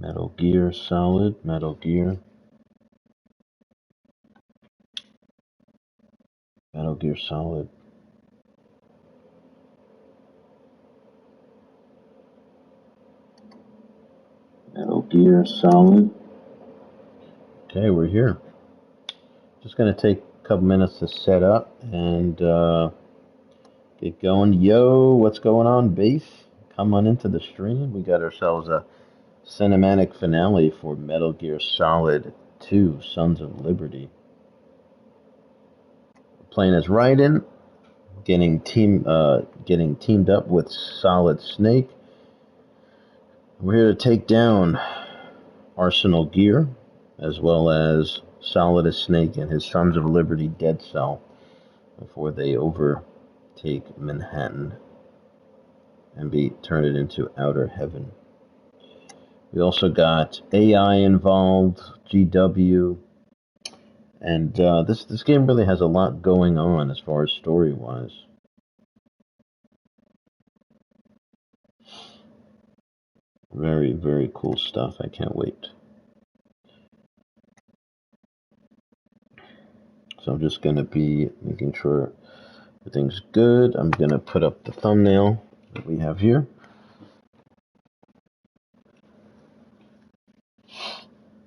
Metal Gear Solid, Metal Gear. Metal Gear Solid. Metal Gear Solid. Okay, we're here. Just going to take a couple minutes to set up and get going. Yo, what's going on, Base? Come on into the stream. We got ourselves a cinematic finale for Metal Gear Solid 2, Sons of Liberty. We're playing as Raiden, getting teamed up with Solidus Snake. We're here to take down Arsenal Gear, as well as Solidus Snake and his Sons of Liberty Dead Cell before they overtake Manhattan and turn it into outer heaven. We also got AI involved, GW, and this game really has a lot going on as far as story-wise. Very, very cool stuff. I can't wait. So I'm just going to be making sure everything's good. I'm going to put up the thumbnail that we have here.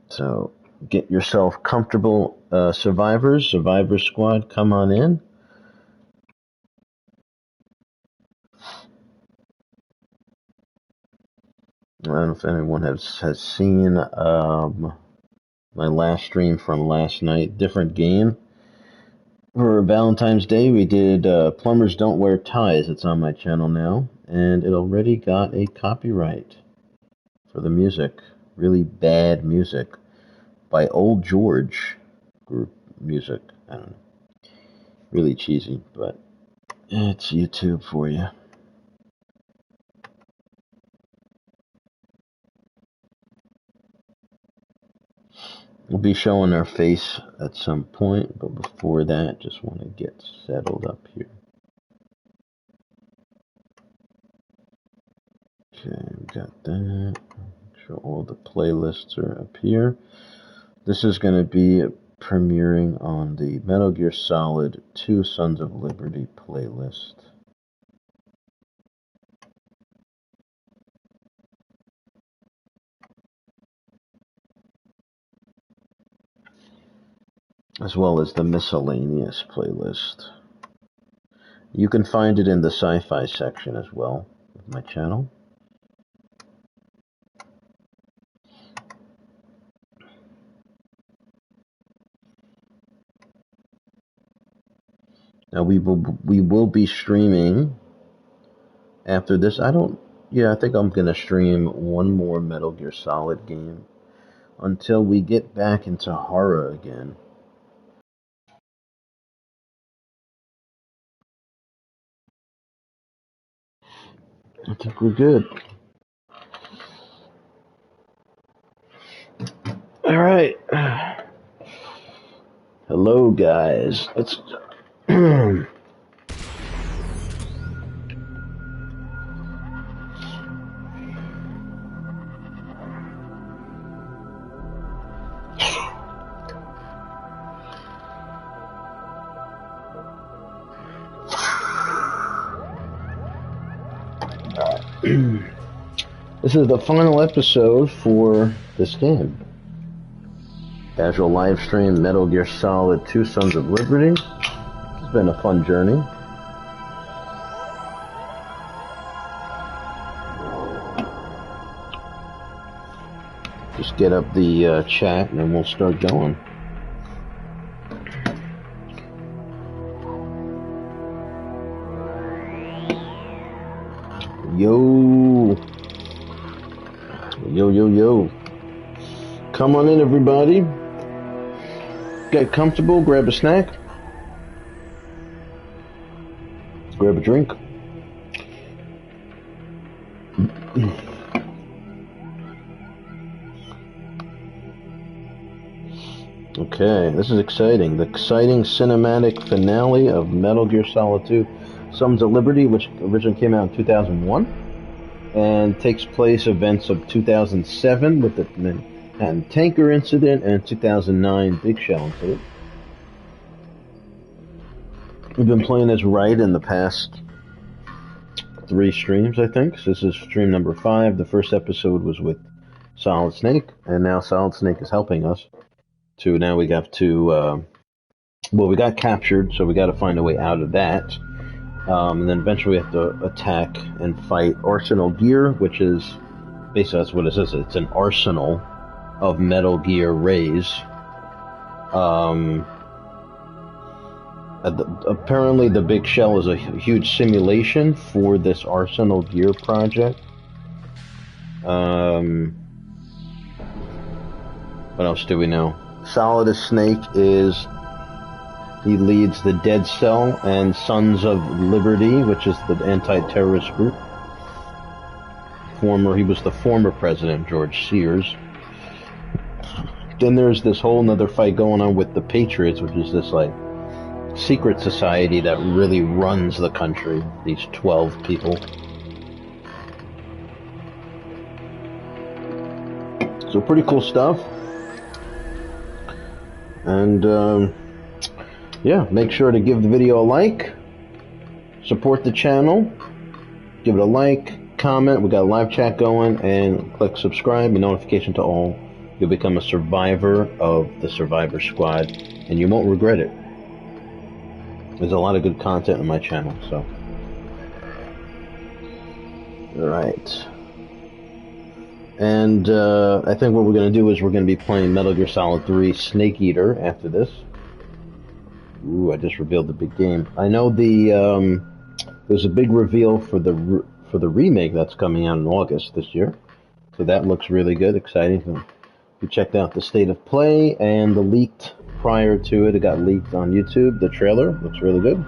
So get yourself comfortable, survivors, Survivor Squad, come on in. I don't know if anyone has seen my last stream from last night, different game. For Valentine's Day, we did Plumbers Don't Wear Ties. It's on my channel now, and it already got a copyright for the music. Really bad music by Old George group music. I don't know. Really cheesy, but it's YouTube for you. We'll be showing our face at some point, but before that, just want to get settled up here. Okay, we got that. Make sure all the playlists are up here. This is going to be premiering on the Metal Gear Solid 2 Sons of Liberty playlist. As well as the miscellaneous playlist. You can find it in the sci-fi section as well of my channel. Now we will be streaming after this. I think I'm gonna stream one more Metal Gear Solid game until we get back into horror again. I think we're good. All right. Hello, guys. Let's. This is the final episode for this game. Casual live stream, Metal Gear Solid 2 Sons of Liberty. It's been a fun journey. Just get up the chat and then we'll start going. Yo. Yo, yo, yo. Come on in, everybody. Get comfortable, grab a snack. Grab a drink. Okay, this is exciting. The exciting cinematic finale of Metal Gear Solid 2 Sons of Liberty, which originally came out in 2001. and takes place events of 2007 with the Manhattan tanker incident and 2009 Big Shell incident. We've been playing as Raiden the past 3 streams, I think. So this is stream number 5. The first episode was with Solid Snake, and now Solid Snake is helping us. Now we have to, well, we got captured, so we got to find a way out of that. And then eventually we have to attack and fight Arsenal Gear, which is, basically that's what it is. It's an arsenal of Metal Gear Rays. Apparently the Big Shell is a huge simulation for this Arsenal Gear project. What else do we know? Solidus Snake he leads the Dead Cell and Sons of Liberty, which is the anti-terrorist group. He was the former president, George Sears. Then there's this whole nother fight going on with the Patriots, which is this, like, secret society that really runs the country. These 12 people. So pretty cool stuff. And, yeah, make sure to give the video a like. Support the channel. Give it a like, comment. We got a live chat going. And click subscribe and notification to all. You'll become a survivor of the Survivor Squad. And you won't regret it. There's a lot of good content on my channel, so. Alright. And I think what we're going to do is we're going to be playing Metal Gear Solid 3 Snake Eater after this. Ooh, I just revealed the big game. I know there's a big reveal for the remake that's coming out in August this year. So that looks really good, exciting. We checked out the state of play and the leaked. Prior to it got leaked on YouTube. The trailer looks really good.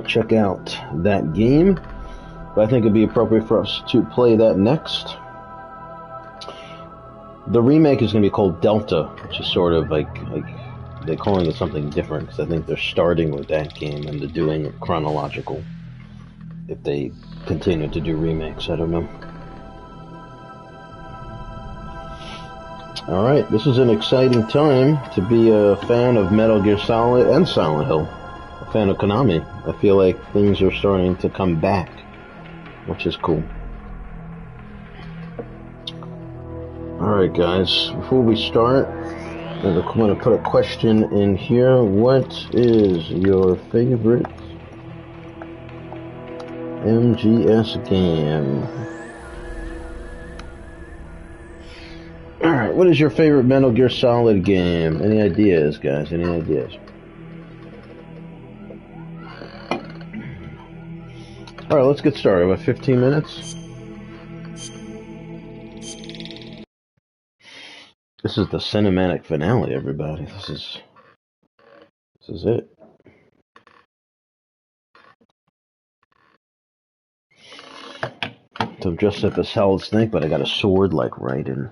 Check out that game. But I think it'd be appropriate for us to play that next. The remake is going to be called Delta, which is sort of like they're calling it something different, because I think they're starting with that game and they're doing it chronological. If they continue to do remakes, I don't know. Alright, this is an exciting time to be a fan of Metal Gear Solid and Silent Hill. A fan of Konami. I feel like things are starting to come back, which is cool. Alright guys, before we start, I'm going to put a question in here. What is your favorite MGS game? Alright, what is your favorite Metal Gear Solid game? Any ideas, guys? Any ideas? Alright, let's get started. About 15 minutes. This is the cinematic finale, everybody. This is it. So I'm dressed up as Solid Snake, but I got a sword like Raiden.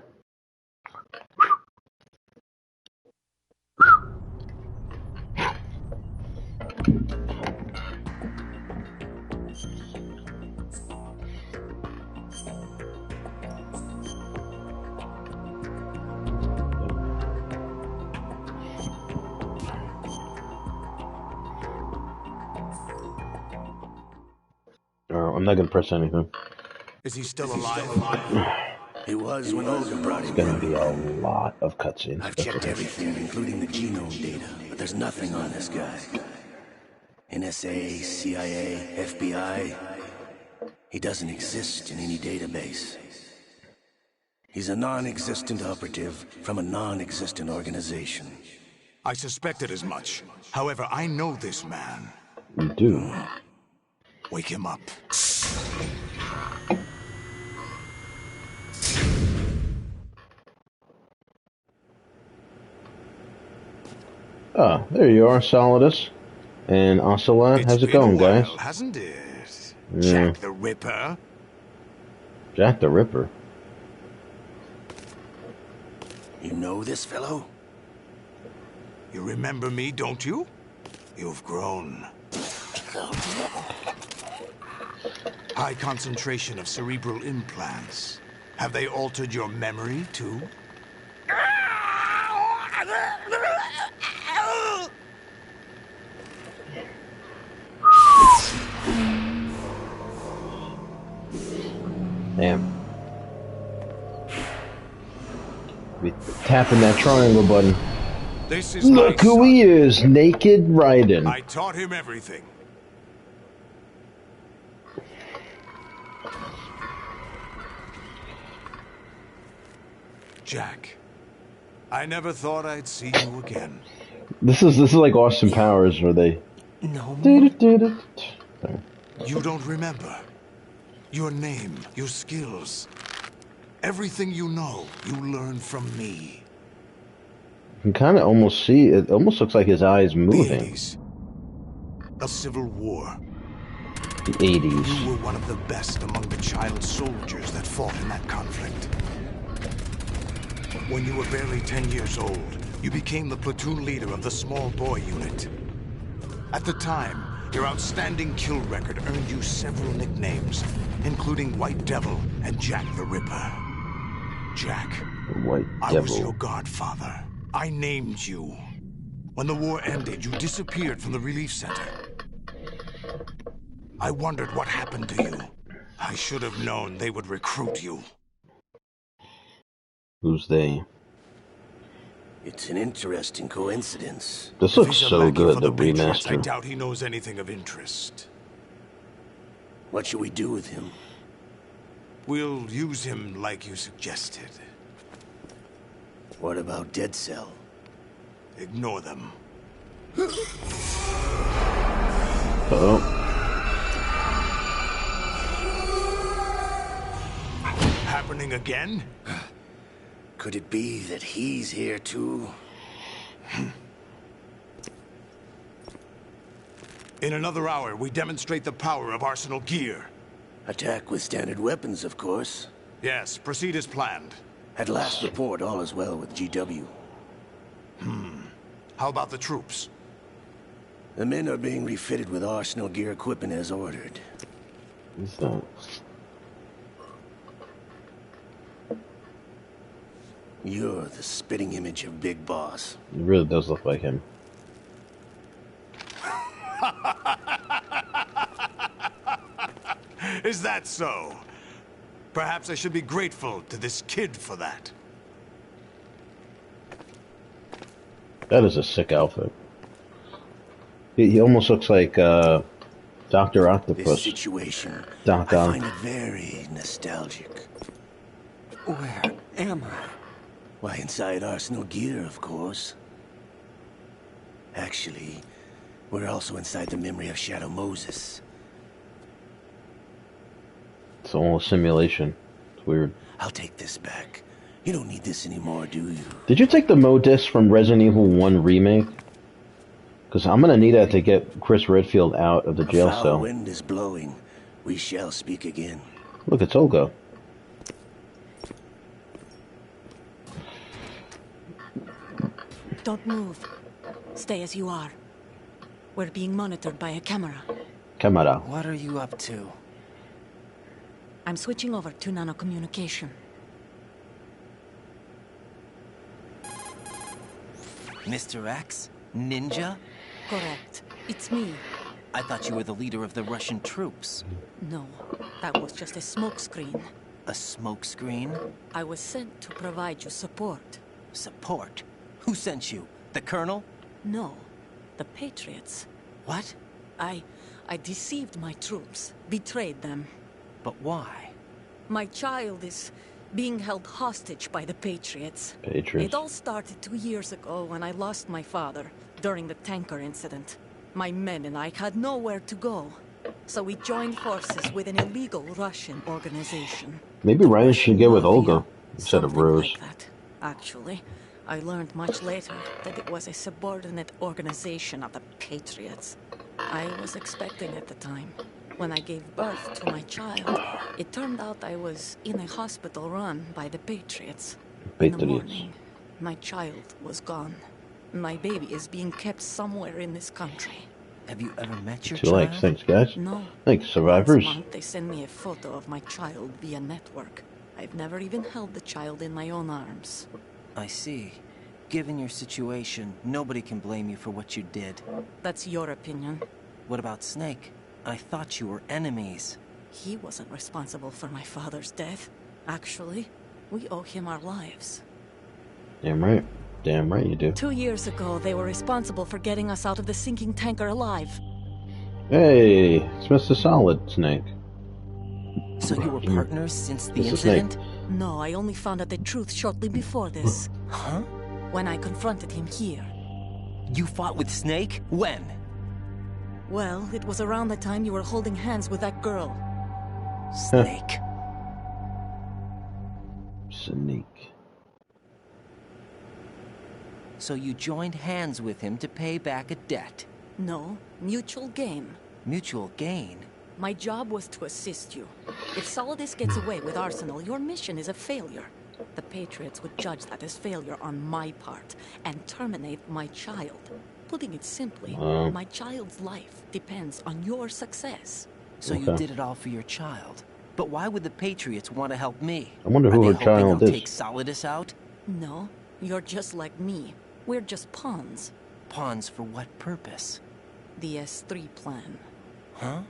I'm not gonna press anything. Is he still alive? He was when Olga brought him. It's gonna be a lot of cutscenes. I've checked everything, including the genome data, but there's nothing on this guy. NSA, CIA, FBI. He doesn't exist in any database. He's a non-existent operative from a non-existent organization. I suspected as much. However, I know this man. You do. Wake him up. Ah, there you are, Solidus. And Ocelot, how's it going, guys? Hasn't it? Yeah. Jack the Ripper. Jack the Ripper. You know this fellow? You remember me, don't you? You've grown. High concentration of cerebral implants. Have they altered your memory, too? Damn. Be tapping that triangle button. This is Look who he is, Naked Raiden. I taught him everything. Jack, I never thought I'd see you again. This is like Austin Powers, where they. No. You don't remember. Your name, your skills. Everything you know, you learned from me. You can kind of almost see, it almost looks like his eyes moving. The 80s. A civil war. The 80s. You were one of the best among the child soldiers that fought in that conflict. When you were barely 10 years old, you became the platoon leader of the small boy unit. At the time, your outstanding kill record earned you several nicknames, including White Devil and Jack the Ripper. Jack, White I was Devil. your godfather. I named you. When the war ended, you disappeared from the relief center. I wondered what happened to you. I should have known they would recruit you. Who's they? It's an interesting coincidence. This If looks he's a so lackey good, for the Patriots, I remaster. doubt he knows anything of interest. What should we do with him? We'll use him like you suggested. What about Dead Cell? Ignore them. Oh. Happening again? Could it be that he's here too? In another hour, we demonstrate the power of Arsenal gear. Attack with standard weapons, of course. Yes, proceed as planned. At last report, all is well with GW. How about the troops? The men are being refitted with Arsenal gear equipment as ordered. Who's that? You're the spitting image of Big Boss. It really does look like him. Is that so? Perhaps I should be grateful to this kid for that. That is a sick outfit. He almost looks like Dr. This Octopus. situation, Doc I Ock. find it very nostalgic. Where am I? Why, inside Arsenal gear, of course. Actually, we're also inside the memory of Shadow Moses. It's all a simulation. It's weird. I'll take this back. You don't need this anymore, do you? Did you take the Mo disc from Resident Evil 1 Remake? Because I'm going to need that to get Chris Redfield out of the jail A foul cell. wind is blowing. We shall speak again. Look, it's Olga. Don't move. Stay as you are. We're being monitored by a camera. Camera. What are you up to? I'm switching over to nanocommunication. Mr. X? Ninja? Correct. It's me. I thought you were the leader of the Russian troops. No, that was just a smokescreen. A smokescreen? I was sent to provide you support. Support? Who sent you? The Colonel? No, the Patriots. What? I deceived my troops, betrayed them. But why? My child is being held hostage by the Patriots. Patriots. It all started 2 years ago when I lost my father during the tanker incident. My men and I had nowhere to go, so we joined forces with an illegal Russian organization. Maybe Ryan should get with Olga Mafia, instead of something Rose. like that. Actually, I learned much later that it was a subordinate organization of the Patriots. I was expecting at the time. When I gave birth to my child, it turned out I was in a hospital run by the Patriots. In the Patriots. morning, my child was gone. My baby is being kept somewhere in this country. Have you ever met your Too late. child? Thanks, guys. No. Thanks, survivors. Once a month, they send me a photo of my child via network. I've never even held the child in my own arms. I see. Given your situation, nobody can blame you for what you did. That's your opinion. What about Snake? I thought you were enemies. He wasn't responsible for my father's death. Actually, we owe him our lives. Damn right. Damn right you do. 2 years ago, they were responsible for getting us out of the sinking tanker alive. Hey, it's Mr. Solid Snake. So you were partners since the Mr. Snake. incident? No, I only found out the truth shortly before this. Huh? When I confronted him here. You fought with Snake? When? Well, it was around the time you were holding hands with that girl. Snake. Snake. So you joined hands with him to pay back a debt. No, mutual gain. Mutual gain? My job was to assist you. If Solidus gets away with Arsenal, your mission is a failure. The Patriots would judge that as failure on my part, and terminate my child. Putting it simply, my child's life depends on your success. So you did it all for your child. But why would the Patriots want to help me? I wonder who Are her they hoping child I'll is. take Solidus out? No, you're just like me. We're just pawns. Pawns for what purpose? The S3 plan. Huh?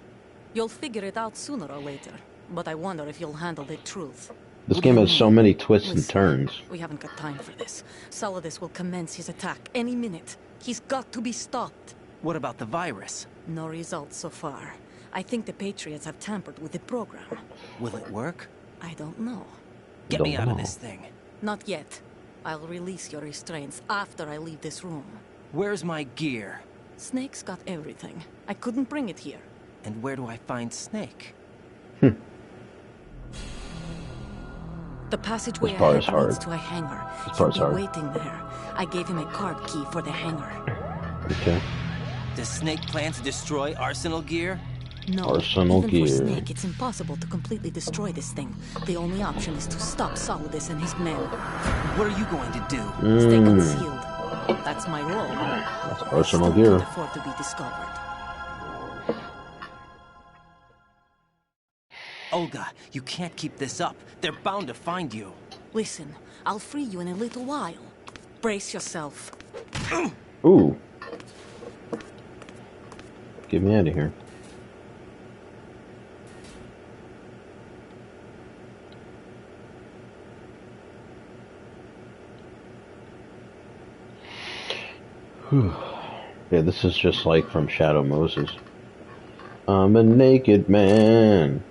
You'll figure it out sooner or later, but I wonder if you'll handle the truth. This game has so many twists and Listen, turns. we haven't got time for this. Solidus will commence his attack any minute. He's got to be stopped. What about the virus? No results so far. I think the Patriots have tampered with the program. Will it work? I don't know. Get Don't me out of know. this thing. Not yet. I'll release your restraints after I leave this room. Where's my gear? Snake's got everything. I couldn't bring it here. And where do I find Snake? The passageway This part ahead is hard. leads to a hangar. This He'll part's be hard. waiting there. I gave him a card key for the hangar. Okay. Does Snake plan to destroy Arsenal gear? No, Arsenal even gear. for Snake, it's impossible to completely destroy this thing. The only option is to stop Solidus and his men. What are you going to do? Stay concealed. That's my role. That's Arsenal Still gear. can't afford to be discovered. Olga, you can't keep this up. They're bound to find you. Listen, I'll free you in a little while. Brace yourself. Ooh. Get me out of here. Whew. Yeah, this is just like from Shadow Moses. I'm a naked man.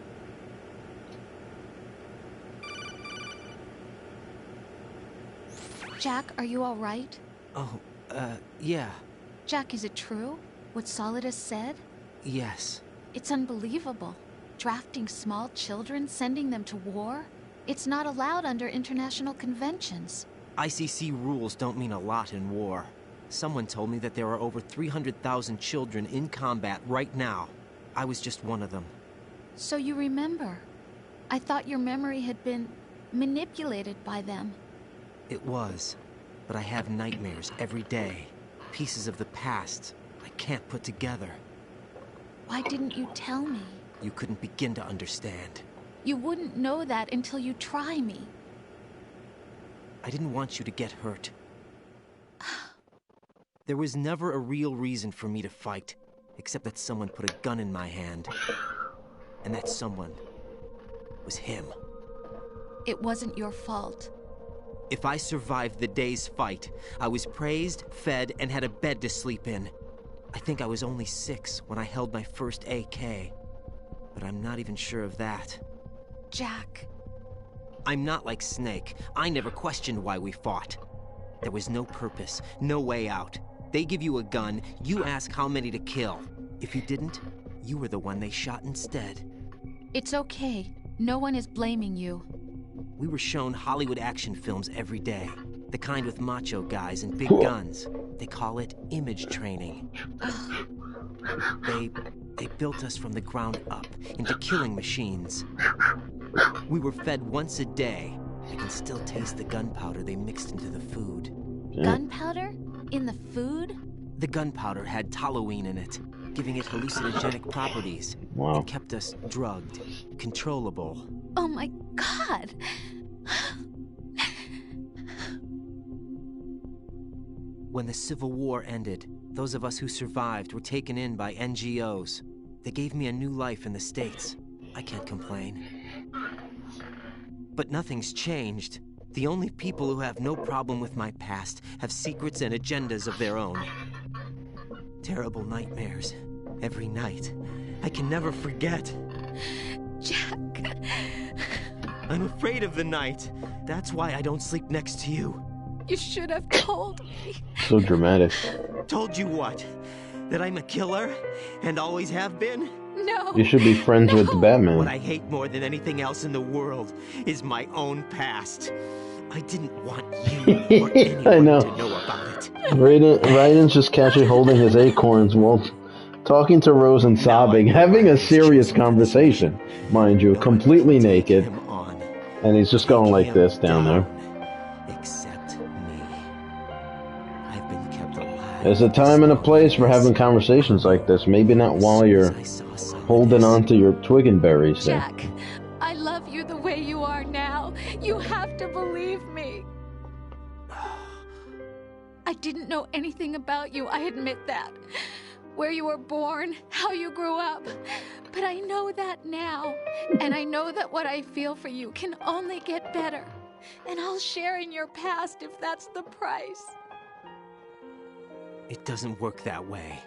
Jack, are you all right? Oh, yeah. Jack, is it true? What Solidus said? Yes. It's unbelievable. Drafting small children, sending them to war? It's not allowed under international conventions. ICC rules don't mean a lot in war. Someone told me that there are over 300,000 children in combat right now. I was just one of them. So you remember. I thought your memory had been manipulated by them. It was. But I have nightmares every day. Pieces of the past I can't put together. Why didn't you tell me? You couldn't begin to understand. You wouldn't know that until you try me. I didn't want you to get hurt. There was never a real reason for me to fight, except that someone put a gun in my hand. And that someone was him. It wasn't your fault. If I survived the day's fight, I was praised, fed, and had a bed to sleep in. I think I was only 6 when I held my first AK. But I'm not even sure of that. Jack. I'm not like Snake. I never questioned why we fought. There was no purpose, no way out. They give you a gun, you ask how many to kill. If you didn't, you were the one they shot instead. It's okay. No one is blaming you. We were shown Hollywood action films every day. The kind with macho guys and big guns. They call it image training. They built us from the ground up into killing machines. We were fed once a day. I can still taste the gunpowder they mixed into the food. Gunpowder? In the food? The gunpowder had toluene in it. giving it hallucinogenic properties. Wow. It kept us drugged, controllable. Oh my God! When the Civil War ended, those of us who survived were taken in by NGOs. They gave me a new life in the States. I can't complain. But nothing's changed. The only people who have no problem with my past have secrets and agendas of their own. Terrible nightmares. Every night. I can never forget. Jack. I'm afraid of the night. That's why I don't sleep next to you. You should have told me. So dramatic. Told you what? That I'm a killer? And always have been? No. You should be friends with Batman. What I hate more than anything else in the world is my own past. I didn't want you or anyone I know. to know about it. Raiden's just casually holding his acorns while talking to Rose and sobbing, having a serious conversation, mind you, completely naked. And he's just going like this down there. Except me. I've been kept alive. There's a time and a place for having conversations like this. Maybe not while you're holding on to your twig and berries there. Jack, I love you the way you are now. You have to believe me. I didn't know anything about you, I admit that. Where you were born, how you grew up. But I know that now. And I know that what I feel for you can only get better. And I'll share in your past if that's the price. It doesn't work that way.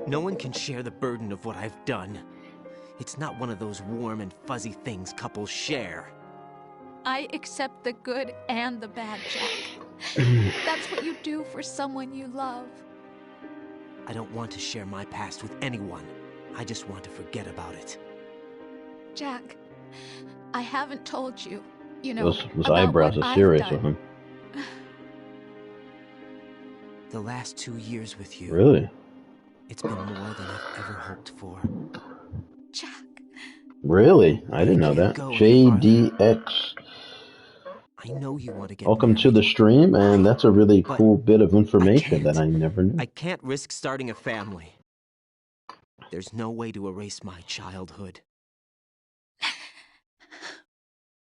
No one can share the burden of what I've done. It's not one of those warm and fuzzy things couples share. I accept the good and the bad, Jack. That's what you do for someone you love. I don't want to share my past with anyone. I just want to forget about it. Jack, I haven't told you, Those about eyebrows what are I've serious done. with him. The last 2 years with you. Really? It's been more than I've ever hoped for. Jack. Really? I didn't know that. Go any JDX. I know you want to get Welcome to married. the stream, and that's a really But cool bit of information can't. that I never knew. I can't risk starting a family. There's no way to erase my childhood.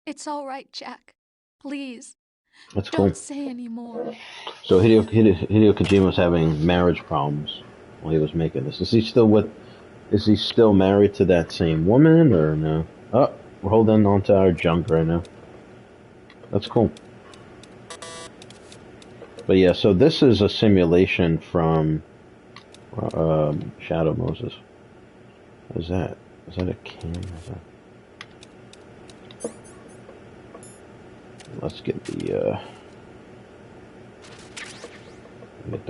It's all right, Jack. Please, That's cool. don't say any more. So Hideo Kojima was having marriage problems while he was making this. Is he still married to that same woman, or no? Oh, we're holding on to our junk right now. That's cool. But yeah, so this is a simulation from Shadow Moses. What is that? Is that a can? Let's get the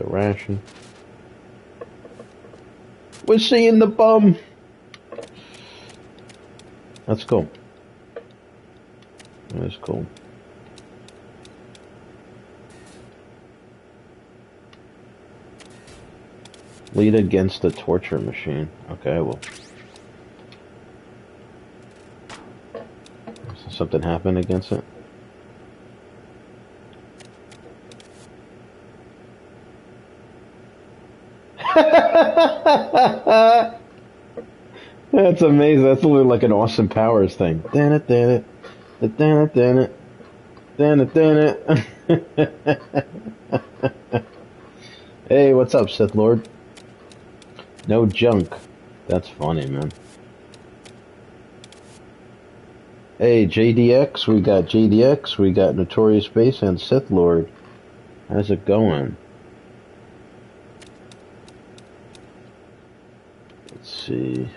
ration. We're seeing the bum. That's cool. That's cool. Lead against the torture machine. Okay, well. Something happen against it? That's amazing. That's literally like an Austin Powers thing. Dan it, dan it. Dan it, dan it. Dan it, dan it. Hey, what's up, Sith Lord? No junk. That's funny, man. Hey, JDX, we got JDX, we got Notorious Base and Sith Lord. How's it going? Let's see.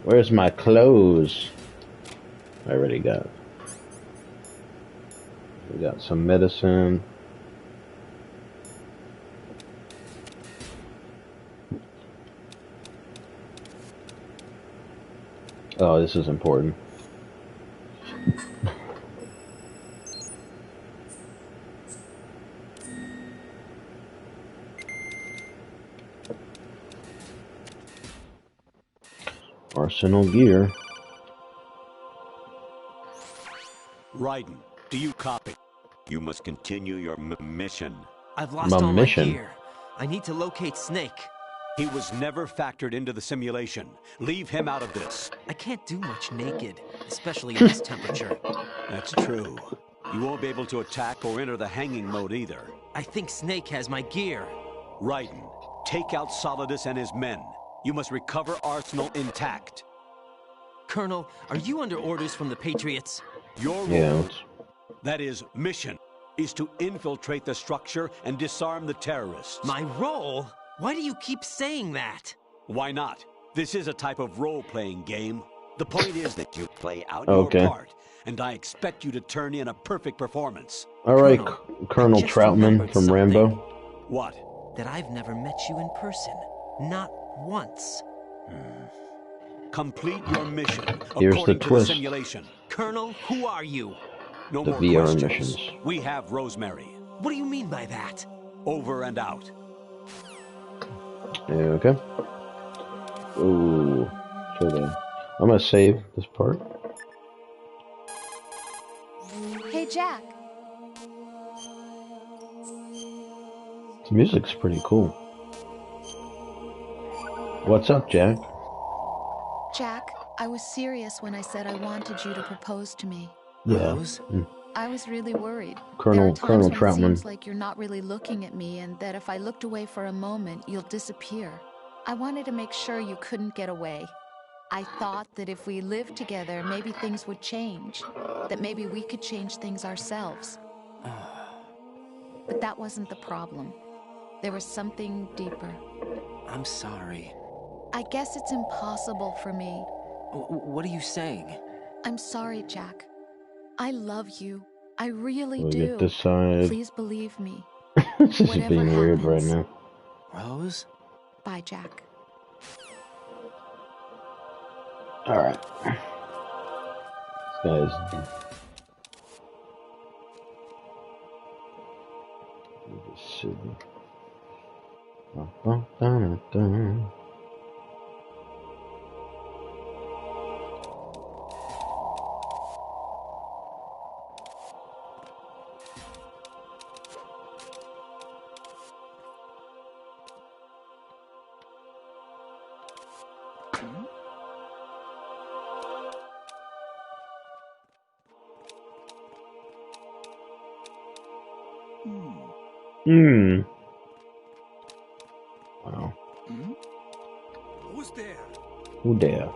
Where's my clothes? I already got it. We got some medicine. Oh, this is important. Arsenal gear. Raiden, do you copy? You must continue your mission. I've lost My all mission? my gear. I need to locate Snake. He was never factored into the simulation. Leave him out of this. I can't do much naked, especially in this temperature. That's true. You won't be able to attack or enter the hanging mode either. I think Snake has my gear. Raiden, take out Solidus and his men. You must recover Arsenal intact. Colonel, are you under orders from the Patriots? Your role, Yeah. that is, mission, is to infiltrate the structure and disarm the terrorists. My role? Why do you keep saying that? Why not? This is a type of role-playing game. The point is that you play out Okay. your part, and I expect you to turn in a perfect performance. All right, Colonel, Colonel I just Troutman remembered from something. Rambo. What? That I've never met you in person. Not once. Complete your mission Here's according the to twist. the simulation. Colonel, who are you? No The more VR questions. missions. We have Rosemary. What do you mean by that? Over and out. Yeah, okay. Ooh. I'm gonna save this part. Hey, Jack. The music's pretty cool. What's up, Jack? Jack, I was serious when I said I wanted you to propose to me. Yeah. Rose? I was really worried. Colonel- there are times Colonel when it Troutman. seems like you're not really looking at me, and that if I looked away for a moment, you'll disappear. I wanted to make sure you couldn't get away. I thought that if we lived together, maybe things would change. That maybe we could change things ourselves. But that wasn't the problem. There was something deeper. I'm sorry. I guess it's impossible for me. What are you saying? I'm sorry, Jack. I love you. I really We do. get this side. Please believe me. This is Whatever being weird right happens. now. Rose? Bye, Jack. Alright. This guy's... Just see. Dun, dun, dun, dun. Hmm. Wow. Who's there? Who dare?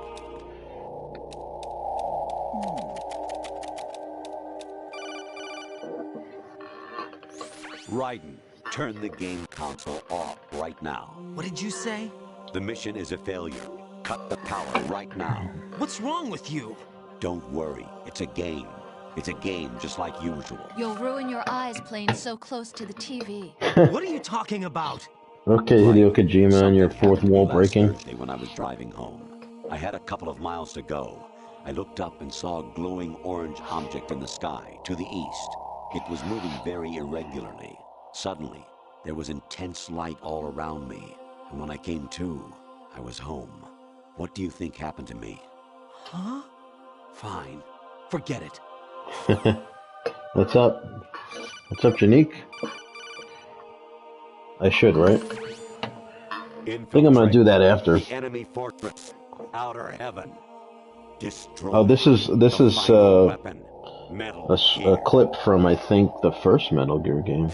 Raiden, turn the game console off right now. What did you say? The mission is a failure. Cut the power right now. What's wrong with you? Don't worry, it's a game. It's a game just like usual. You'll ruin your eyes playing so close to the TV. What are you talking about? Okay, Hideo Kojima on your Something fourth happened to me wall last breaking. Thursday when I was driving home. I had a couple of miles to go. I looked up and saw a glowing orange object in the sky to the east. It was moving very irregularly. Suddenly, there was intense light all around me. And when I came to, I was home. What do you think happened to me? Huh? Fine. Forget it. What's up? What's up, Janique? I should, right? I think I'm gonna do that after. The enemy fortress, outer heaven. Destroy. Oh, this is the final weapon, Metal a Gear. clip from, I think, the first Metal Gear game.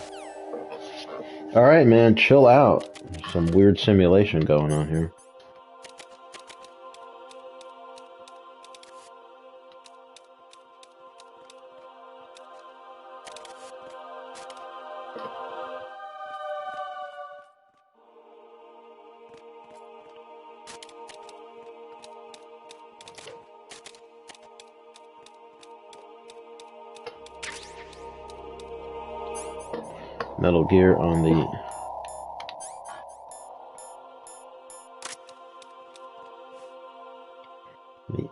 Alright, man, chill out. Some weird simulation going on here. Metal Gear on the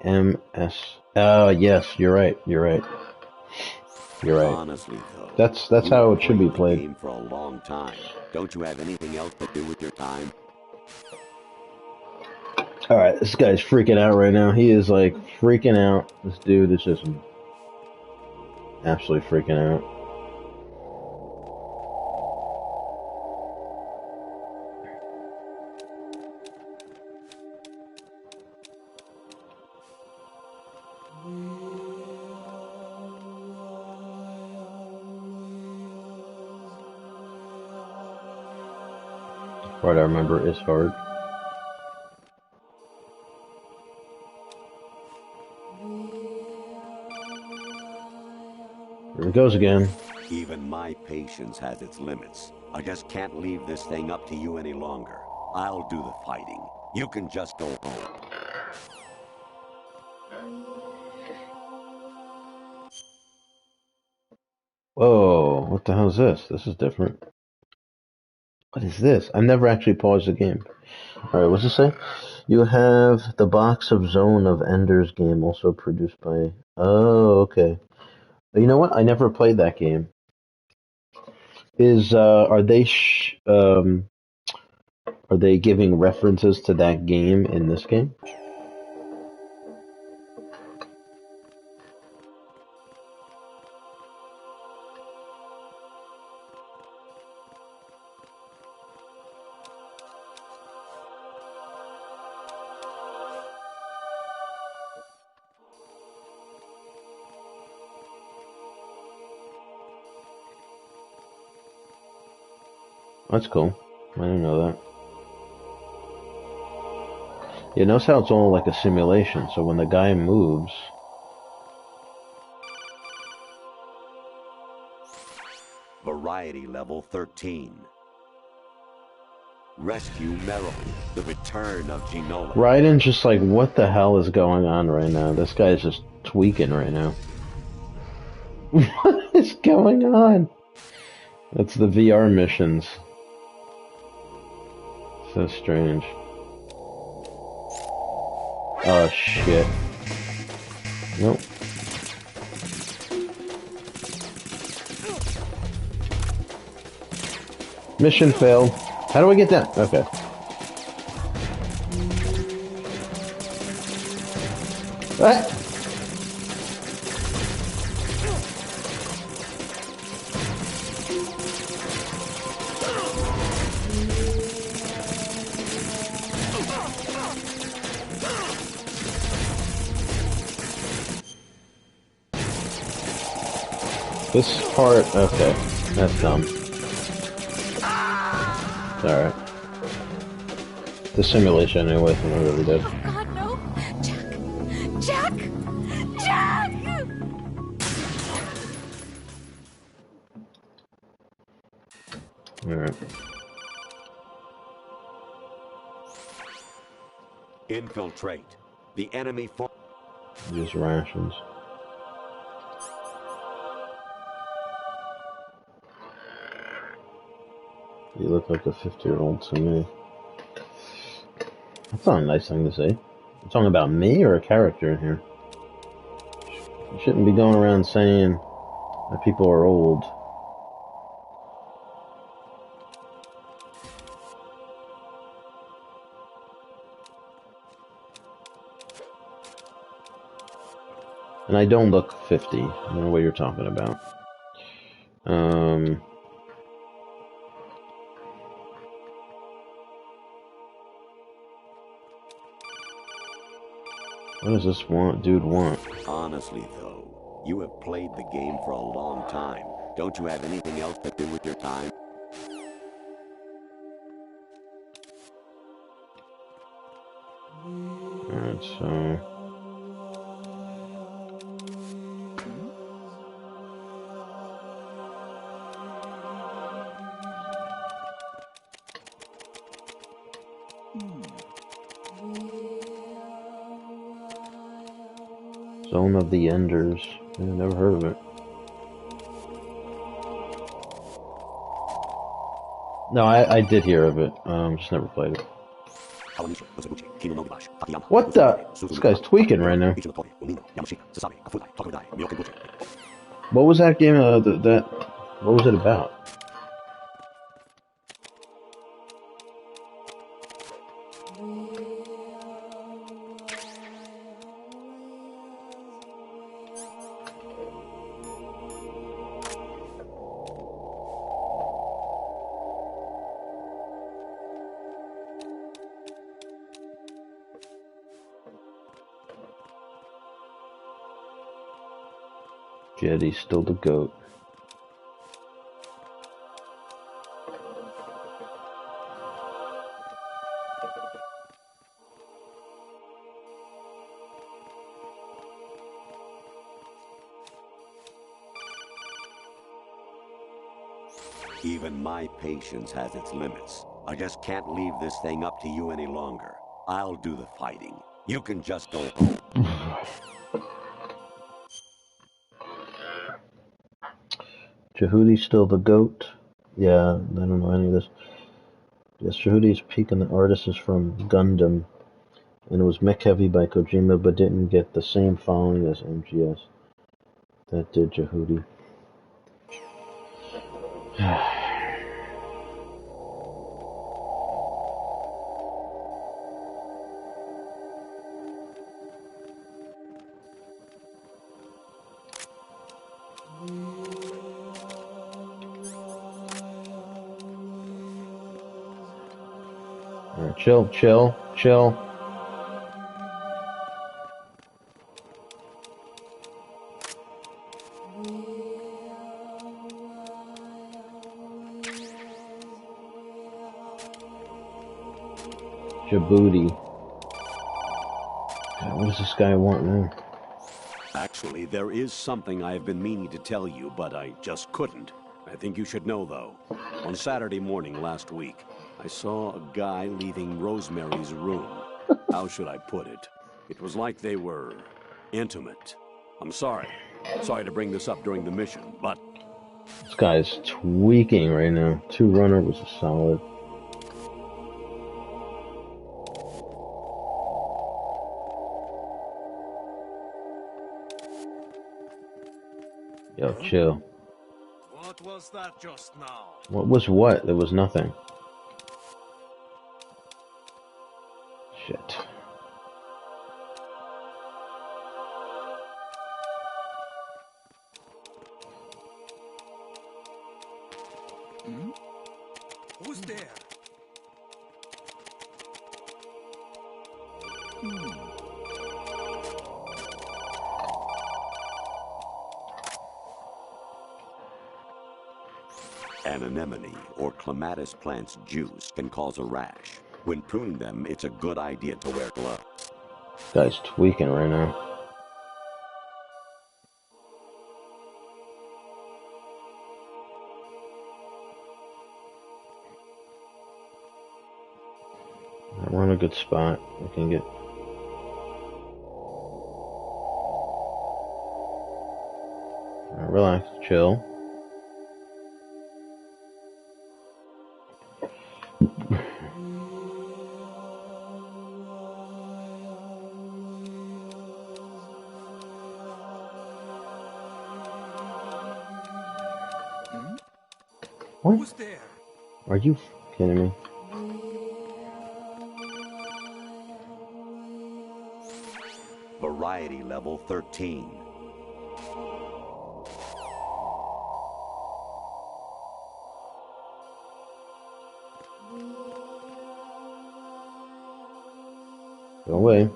MS. Oh, yes, you're right. You're right. You're right. Honestly, though, That's you how have it should be the played. game for a long time. Don't you have anything else to do with your time? Alright, this guy's freaking out right now. He is like freaking out. This dude is just absolutely freaking out. Part I remember is hard. Here it goes again. Even my patience has its limits. I just can't leave this thing up to you any longer. I'll do the fighting. You can just go home. Whoa, what the hell is this? This is different. What is this? I've never actually paused the game. Alright, what's it say? You have the Box of Zone of Enders game, also produced by... Oh, okay. You know what? I never played that game. Are they giving references to that game in this game? That's cool. I didn't know that. Yeah, notice how it's all like a simulation, so when the guy moves... Variety level 13. Rescue Merrill, the return of Ginola. Raiden's just like, what the hell is going on right now? This guy's just tweaking right now. What is going on? That's the VR missions. So strange. Oh shit. Nope. Mission failed. How do I get down? Okay. Ah! This part, okay, that's dumb. Alright. The simulation anyway, so I really did. Oh God, no! Jack! Jack! Jack! Alright. Infiltrate. The enemy Use rations. You look like a 50-year-old to me. That's not a nice thing to say. You're talking about me or a character in here? You shouldn't be going around saying that people are old. And I don't look 50. I don't know what you're talking about. What does this dude want? Honestly, though, you have played the game for a long time. Don't you have anything else to do with your time? Alright, so... Zone of the Enders. Yeah, never heard of it. No, I did hear of it. Just never played it. What the? This guy's tweaking right now. What was that game? What was it about? Jetty's still the GOAT. Even my patience has its limits. I just can't leave this thing up to you any longer. I'll do the fighting. You can just go home. Jehudi's still the GOAT. Yeah, I don't know any of this. Yes, Jehudi's Peak and the Artist is from Gundam. And it was mech heavy by Kojima, but didn't get the same following as MGS. That did Jehudi. Alright, chill, chill, chill. Djibouti. God, what does this guy want now? Actually, there is something I've been meaning to tell you, but I just couldn't. I think you should know, though. On Saturday morning last week, I saw a guy leaving Rosemary's room. How should I put it? It was like they were intimate. I'm sorry. Sorry to bring this up during the mission, but... This guy's tweaking right now. 2 runner was a solid. Yo, chill. What was that just now? What was what? There was nothing. Shit. Who's there? An anemone or clematis plant's juice can cause a rash. When pruning them, it's a good idea to wear gloves. This guy's tweaking right now. We're in a good spot. We can get... Alright, relax, chill. What? Who's there? Are you kidding me? Variety level 13. Go away.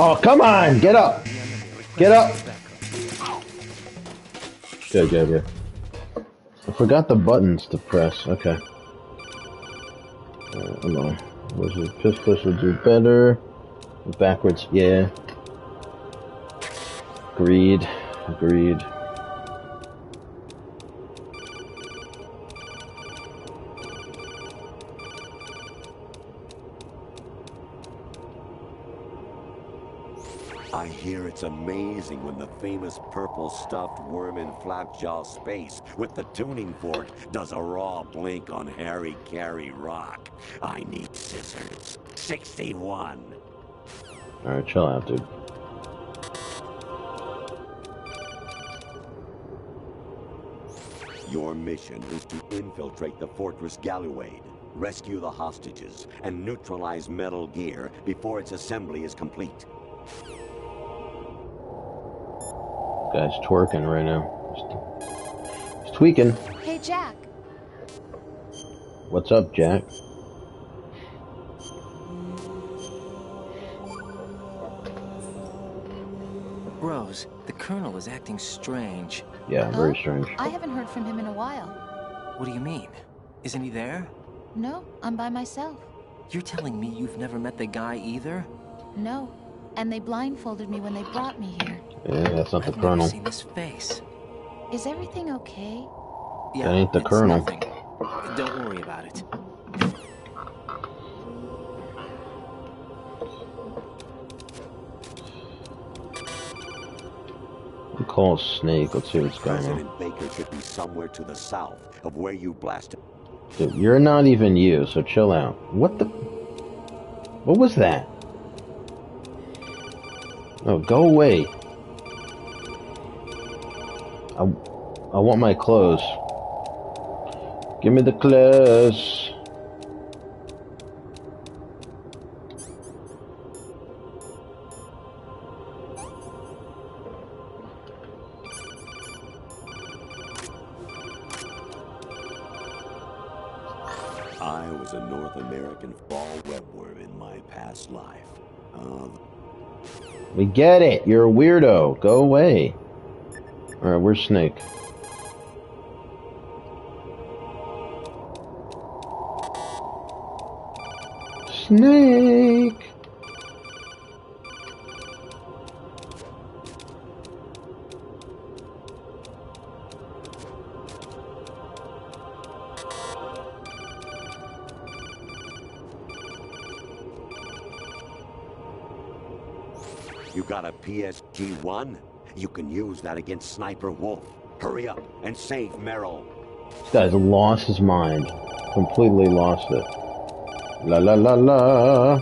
Oh, come on! Get up! Get up! Good, good, good. I forgot the buttons to press. Okay. Come on. Was it just push will do better? Backwards, yeah. Agreed. Agreed. I hear it's amazing when the famous purple stuffed worm in Flapjaw Space with the tuning fork does a raw blink on Harry Carey Rock. I need scissors. 61. Alright, chill out, dude. Your mission is to infiltrate the Fortress Galluade, rescue the hostages, and neutralize Metal Gear before its assembly is complete. Guy's twerking right now. He's tweaking. Hey, Jack. What's up, Jack? Rose, the Colonel is acting strange. Yeah, very strange. I haven't heard from him in a while. What do you mean? Isn't he there? No, I'm by myself. You're telling me you've never met the guy either? No. And they blindfolded me when they brought me here. Yeah, that's not the I've never Colonel. seen this face. Is everything okay? Yeah, That ain't the it's Colonel. nothing. Don't worry about it. We call Snake. Let's see what's going on. President Baker should be somewhere to the south of where you blasted. Dude, you're not even you, so chill out. What the? What was that? Oh, go away. I want my clothes. Give me the clothes. I was a North American fall webworm in my past life. We get it. You're a weirdo. Go away. Alright, where's Snake? Snake! You got a PSG-1? You can use that against Sniper Wolf. Hurry up and save Merrill. This guy's lost his mind. Completely lost it. La la la la.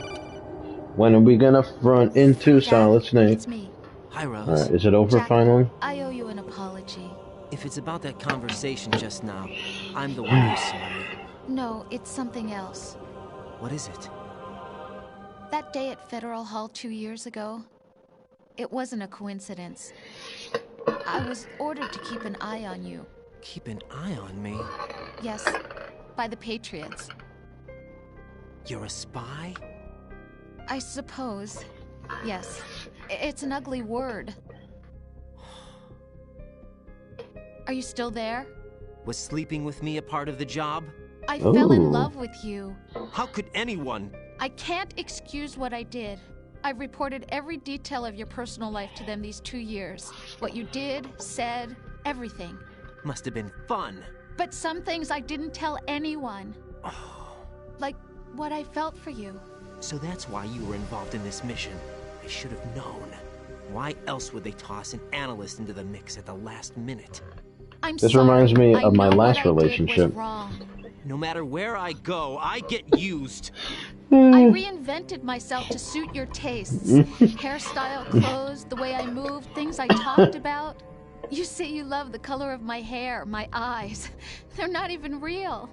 When are we gonna front into Solid Snake? It's me. Hi, Rose. Alright, is it over Jack, finally? I owe you an apology. If it's about that conversation just now, I'm the one who's sorry. No, it's something else. What is it? That day at Federal Hall 2 years ago, it wasn't a coincidence. I was ordered to keep an eye on you. Keep an eye on me? Yes, by the Patriots. You're a spy? I suppose. Yes. It's an ugly word. Are you still there? Was sleeping with me a part of the job? I fell in Ooh. love with you. How could anyone? I can't excuse what I did. I've reported every detail of your personal life to them these 2 years. What you did, said, everything. Must have been fun. But some things I didn't tell anyone. Like what I felt for you. So that's why you were involved in this mission. I should have known. Why else would they toss an analyst into the mix at the last minute? I'm This sorry. reminds me I of my know last what I did was relationship. wrong. No matter where I go, I get used. I reinvented myself to suit your tastes. Hairstyle, clothes, the way I moved, things I talked about. You say you love the color of my hair, my eyes. They're not even real.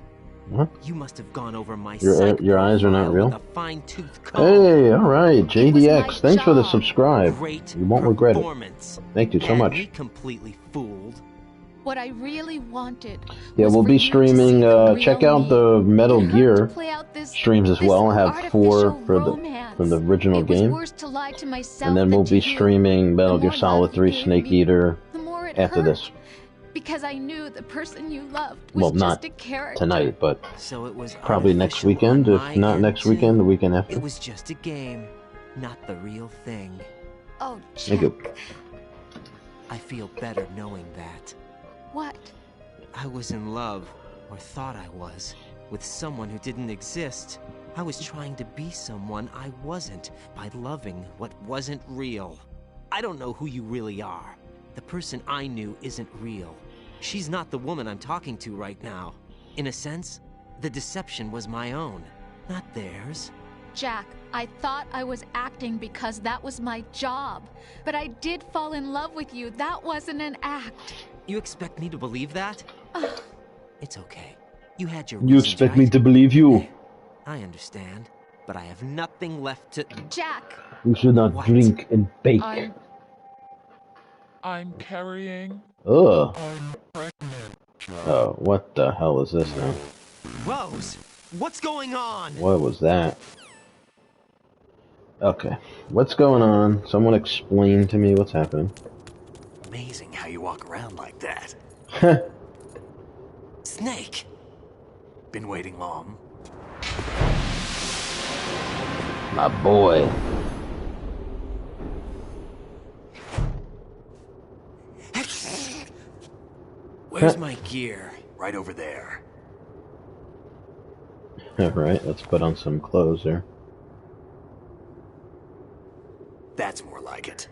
What? You must have gone over my Your eyes are not real? with a fine-tooth comb. Hey, alright, It was JDX, my thanks for the job. subscribe. Great You won't regret it. performance. Thank you so And much. me completely fooled. What I really wanted. Yeah, was we'll for be you to streaming, see the check real out me. the Metal It hurt Gear to play out this- streams as this well. I have 4 artificial for romance. from the original It was game. worse to lie to myself And then than we'll to be you. streaming Metal The Gear more Solid love you 3 gave Snake me, Eater the more it after hurt. this. Because I knew the person you loved was Well, just not a character. tonight, but So it was probably next artificial weekend. on If my not end, next too. weekend, the weekend after. It was just a game, not the real thing. Oh, Thank Jack. you. I feel better knowing that. What? I was in love, or thought I was, with someone who didn't exist. I was trying to be someone I wasn't by loving what wasn't real. I don't know who you really are. The person I knew isn't real. She's not the woman I'm talking to right now. In a sense, the deception was my own, not theirs. Jack, I thought I was acting because that was my job. But I did fall in love with you. That wasn't an act. You expect me to believe that? It's okay. You had your You reasons, expect me right? to believe you? I understand, but I have nothing left to... Jack! You should not What? drink and bake. I'm carrying. Ugh. I'm pregnant. Oh, what the hell is this now? Rose, what's going on? What was that? Okay, what's going on? Someone explain to me what's happening. Amazing how you walk around like that. Snake! Been waiting long? My boy. Where's my gear? Right over there. Alright, let's put on some clothes there. That's more like it.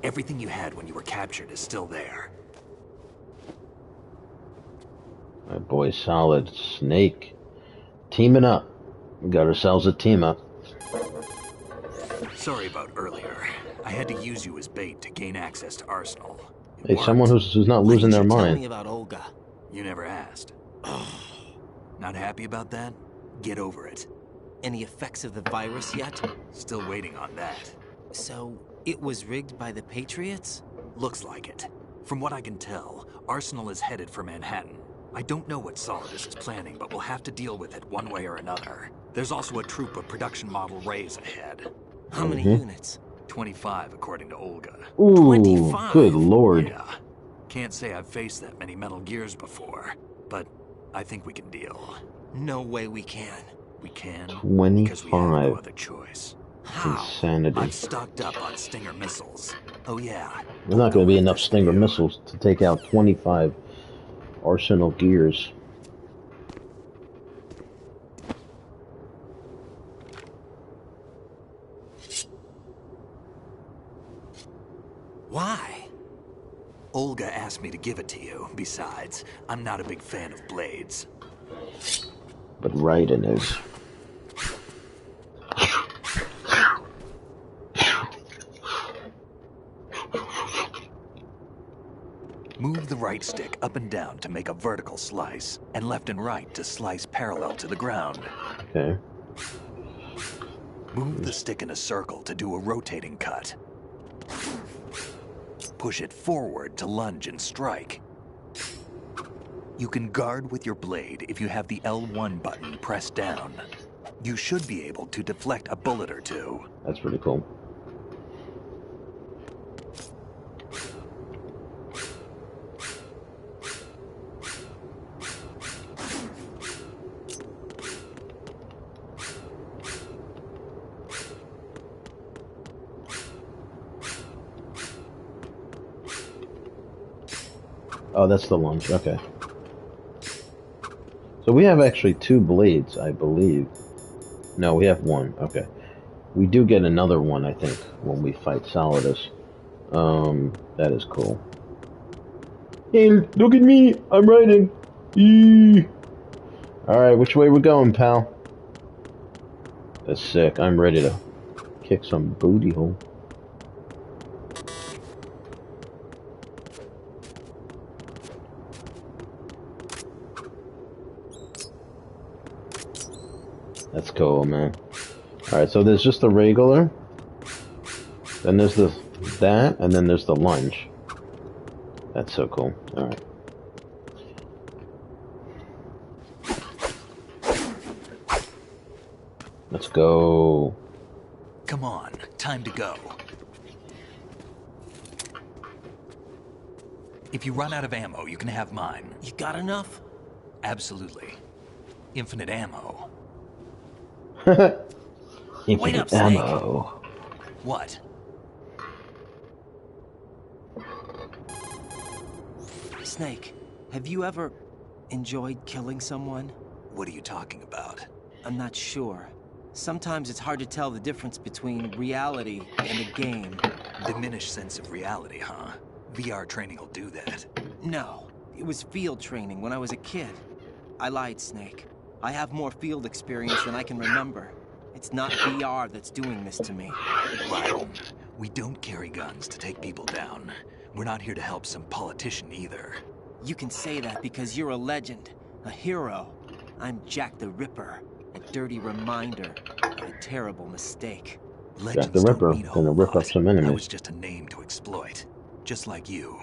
Everything you had when you were captured is still there. My boy Solid Snake. Teaming up. We got ourselves a team up. Sorry about earlier. I had to use you as bait to gain access to Arsenal. It Hey, worked. someone who's not Why losing didn't their you tell mind. me about Olga? You never asked. Not happy about that? Get over it. Any effects of the virus yet? Still waiting on that. So, it was rigged by the Patriots? Looks like it. From what I can tell, Arsenal is headed for Manhattan. I don't know what Solidus is planning, but we'll have to deal with it one way or another. There's also a troop of production model Rays ahead. How many units? 25, according to Olga. Ooh, 25? good lord. Yeah. Can't say I've faced that many Metal Gears before, but I think we can deal. No way we can. We can, because we have 25. no other choice. How? Insanity. I've stocked up on Stinger missiles. Oh yeah. There's not going to be Don't enough let this Stinger do. missiles to take out 25 Arsenal gears. Why? Olga asked me to give it to you. Besides, I'm not a big fan of blades. But Raiden is. Move the right stick up and down to make a vertical slice, and left and right to slice parallel to the ground. Okay. Move the stick in a circle to do a rotating cut. Push it forward to lunge and strike. You can guard with your blade if you have the L1 button pressed down. You should be able to deflect a bullet or two. That's pretty cool. Oh, that's the lunge. Okay. So we have actually 2 blades, I believe. No, we have 1. Okay. We do get another one, I think, when we fight Solidus. That is cool. Hey, look at me! I'm riding! Eee! Alright, which way we going, pal? That's sick. I'm ready to kick some booty hole. That's cool, man. Alright, so there's just the regular. Then there's that, and then there's the lunge. That's so cool. Alright. Let's go. Come on, time to go. If you run out of ammo, you can have mine. You got enough? Absolutely. Infinite ammo. Infinite up, Snake. ammo. What? Snake, have you ever enjoyed killing someone? What are you talking about? I'm not sure. Sometimes it's hard to tell the difference between reality and a game. Diminished sense of reality, huh? VR training will do that. No, it was field training when I was a kid. I lied, Snake. I have more field experience than I can remember. It's not VR that's doing this to me. Raiden, we don't carry guns to take people down. We're not here to help some politician either. You can say that because you're a legend, a hero. I'm Jack the Ripper, a dirty reminder of a terrible mistake. Legends the Ripper don't mean a gonna whole rip up lot. some I enemies. was just a name to exploit, just like you.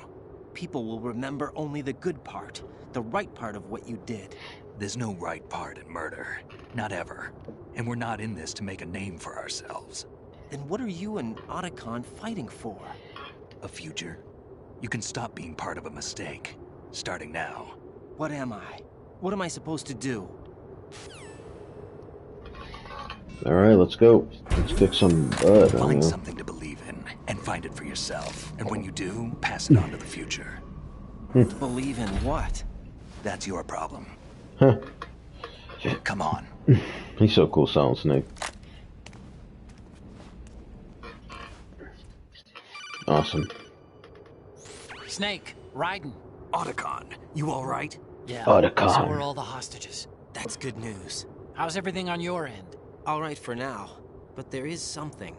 People will remember only the good part, the right part of what you did. There's no right part in murder. Not ever. And we're not in this to make a name for ourselves. Then what are you and Otacon fighting for? A future? You can stop being part of a mistake. Starting now. What am I? What am I supposed to do? Alright, let's go. Let's kick some butt. Find something to believe in, and find it for yourself. And when you do, pass it on to the future. Believe in what? That's your problem. Huh. Come on. He's so cool, Solid Snake. Awesome. Snake, Raiden. Otacon, you alright? Yeah, Otacon. so are all the hostages. That's good news. How's everything on your end? All right for now, but there is something.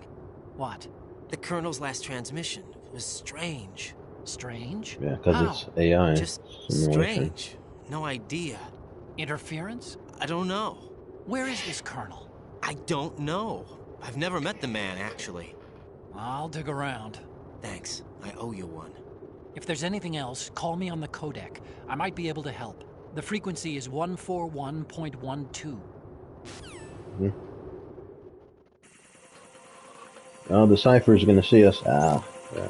What? The Colonel's last transmission was strange. Strange? Yeah, because How? it's AI. Just simulation. strange. No idea. Interference? I don't know. Where is this Colonel? I don't know. I've never met the man, actually. I'll dig around. Thanks. I owe you one. If there's anything else, call me on the codec. I might be able to help. The frequency is 141.12. Oh, the Cypher's gonna see us. Ah, yeah.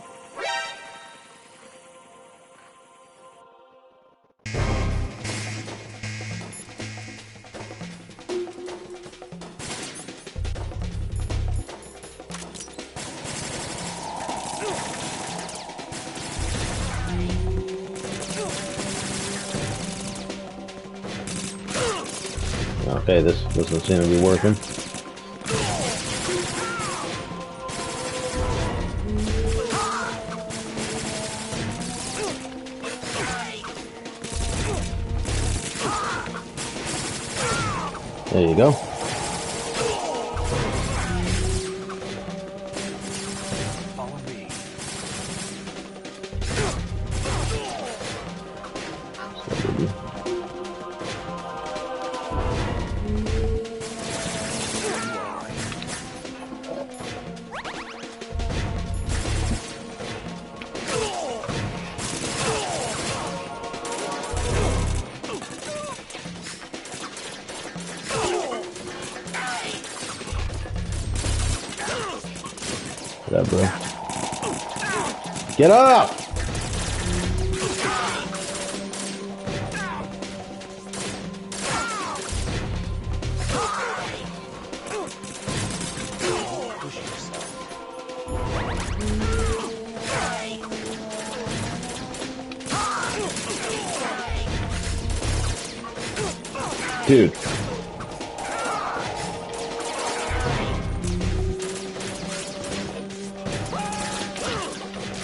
Okay, this doesn't seem to be working. There you go. Follow me. Get up, bro. Get up! Dude.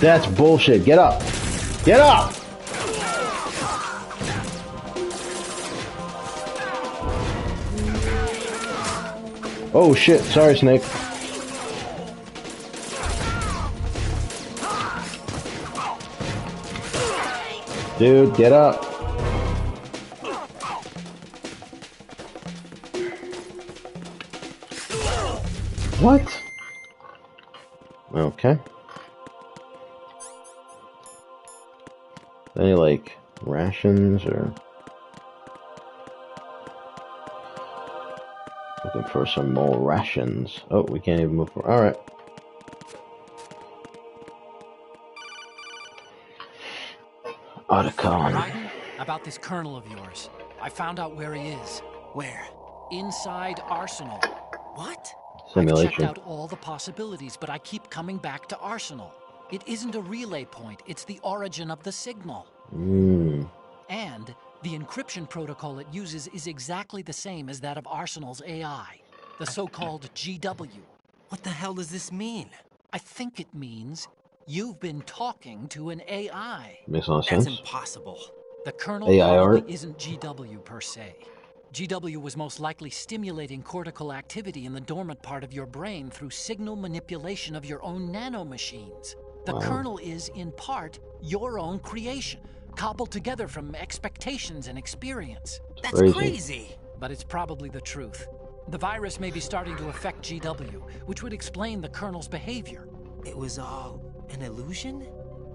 That's bullshit. Get up. Get up! Oh shit. Sorry, Snake. Dude, get up. What? Okay. Any, like, rations or... Looking for some more rations. Oh, we can't even move forward. Alright. Otacon. Raiden, about this Colonel of yours. I found out where he is. Where? Inside Arsenal. What? I've Simulation. checked out all the possibilities, but I keep coming back to Arsenal. It isn't a relay point, it's the origin of the signal. And the encryption protocol it uses is exactly the same as that of Arsenal's AI, the so-called GW. What the hell does this mean? I think it means you've been talking to an AI. Makes a lot of That's sense. impossible. The Colonel AI probably art? isn't GW per se. GW was most likely stimulating cortical activity in the dormant part of your brain through signal manipulation of your own nanomachines. The Colonel is, in part, your own creation, cobbled together from expectations and experience. That's Crazy. crazy. But it's probably the truth. The virus may be starting to affect GW, which would explain the Colonel's behavior. It was all an illusion?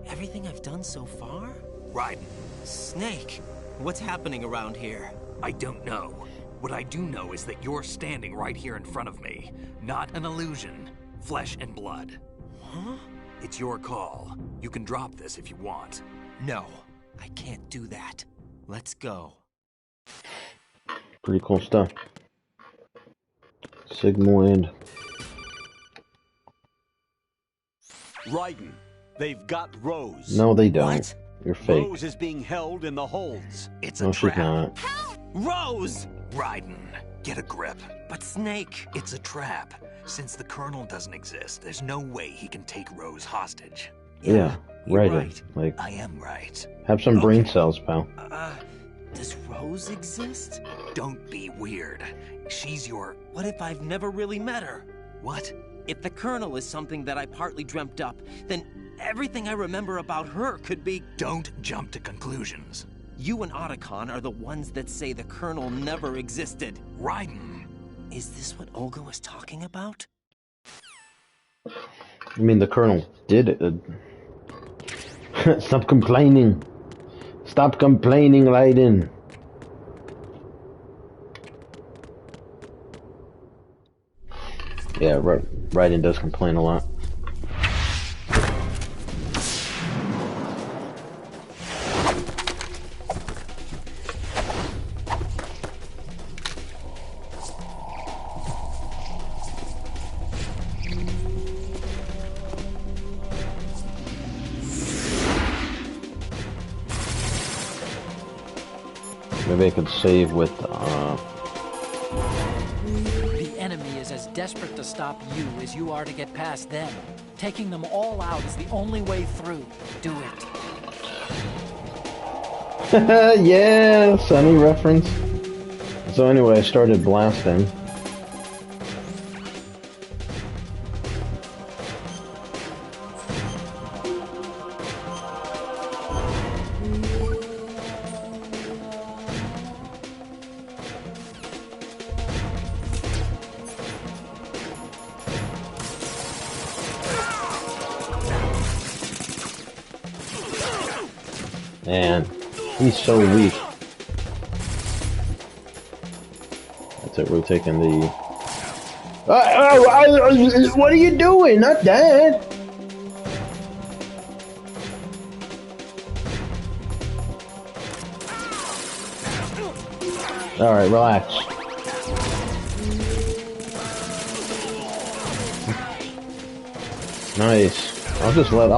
Everything I've done so far? Raiden, Snake, what's happening around here? I don't know. What I do know is that you're standing right here in front of me. Not an illusion. Flesh and blood. Huh? It's your call. You can drop this if you want. No, I can't do that. Let's go. Pretty cool stuff. Sigmoid. Raiden, they've got Rose. No, they don't. What? You're fake. Rose is being held in the holds. It's No, a she's trap. not. Rose! Raiden, get a grip. But Snake... It's a trap. Since the Colonel doesn't exist, there's no way he can take Rose hostage. Yeah, you're right. right. Like, I am right. have some brain cells, pal. Does Rose exist? Don't be weird. She's your... What if I've never really met her? What? If the Colonel is something that I partly dreamt up, then everything I remember about her could be... Don't jump to conclusions. You and Otacon are the ones that say the Colonel never existed. Raiden. Is this what Olga was talking about? I mean, the Colonel did it. Stop complaining. Stop complaining, Raiden. Yeah, Raiden does complain a lot. Maybe I could save with, The enemy is as desperate to stop you as you are to get past them. Taking them all out is the only way through. Do it. yeah, Sunny reference. So anyway, I started blasting. Man, he's so weak. That's it, we're taking the... what are you doing? Not that! Alright, relax. Nice. I'll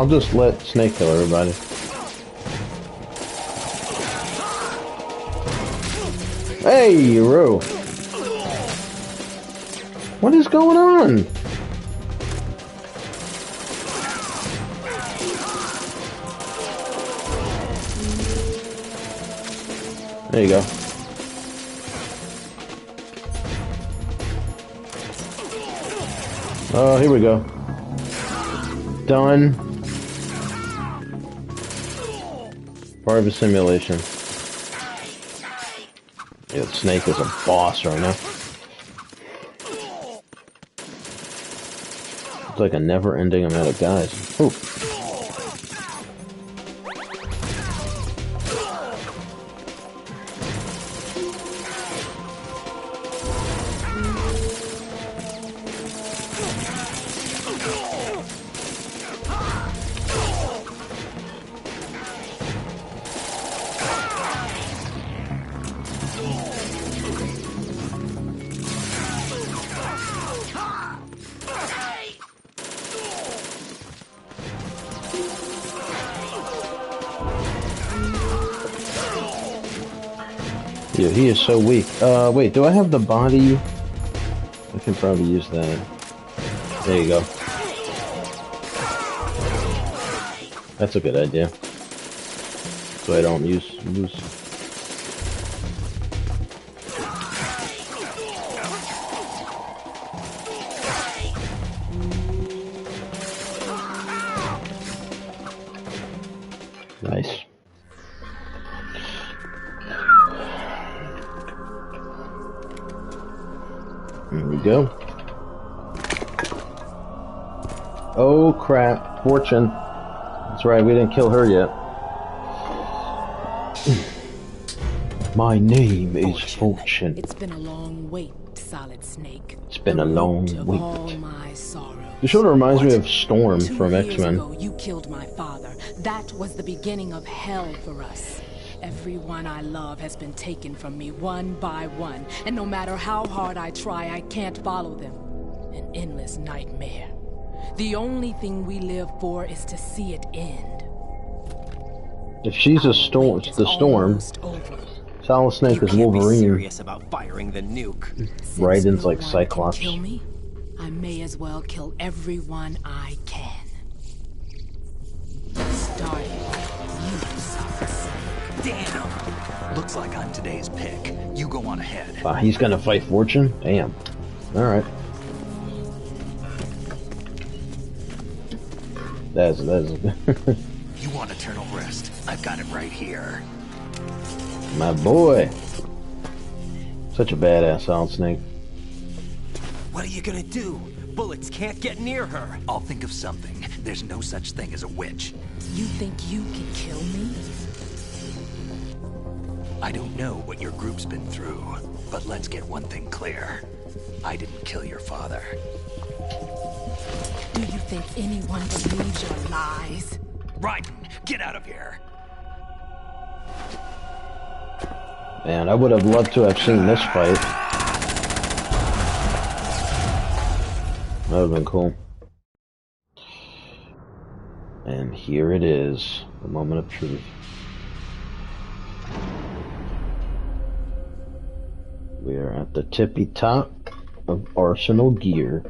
just let Snake kill everybody. Hey, Roo! What is going on? There you go. Oh, here we go. Done. Part of a simulation. Yeah, Snake is a boss right now. It's like a never-ending amount of guys. Ooh. Dude, he is so weak. Wait, do I have the body? I can probably use that. There you go. That's a good idea. So I don't lose. Nice. There we go. Oh crap, Fortune. That's right, we didn't kill her yet. My name is Fortune. It's been a long wait, Solid Snake. It's been a long wait. All my sorrow. This sort of reminds me of Storm 2 from years X-Men. ago, you killed my father. That was the beginning of hell for us. Everyone I love has been taken from me one by one, and no matter how hard I try, I can't follow them. An endless nightmare. The only thing we live for is to see it end. If she's a storm, the storm. Solid Snake is Wolverine. Serious about firing the nuke. Raiden's like Cyclops. Kill me? I may as well kill everyone I can. Starting you, damn. Looks like I'm today's pick. You go on ahead. He's gonna fight Fortune? Damn. Alright. That's You want eternal rest? I've got it right here. My boy. Such a badass Solid Snake. What are you gonna do? Bullets can't get near her. I'll think of something. There's no such thing as a witch. You think you can kill me? I don't know what your group's been through, but let's get one thing clear. I didn't kill your father. Do you think anyone believes your lies? Raiden, get out of here! Man, I would have loved to have seen this fight. That would have been cool. And here it is, the moment of truth. We are at the tippy top of Arsenal Gear,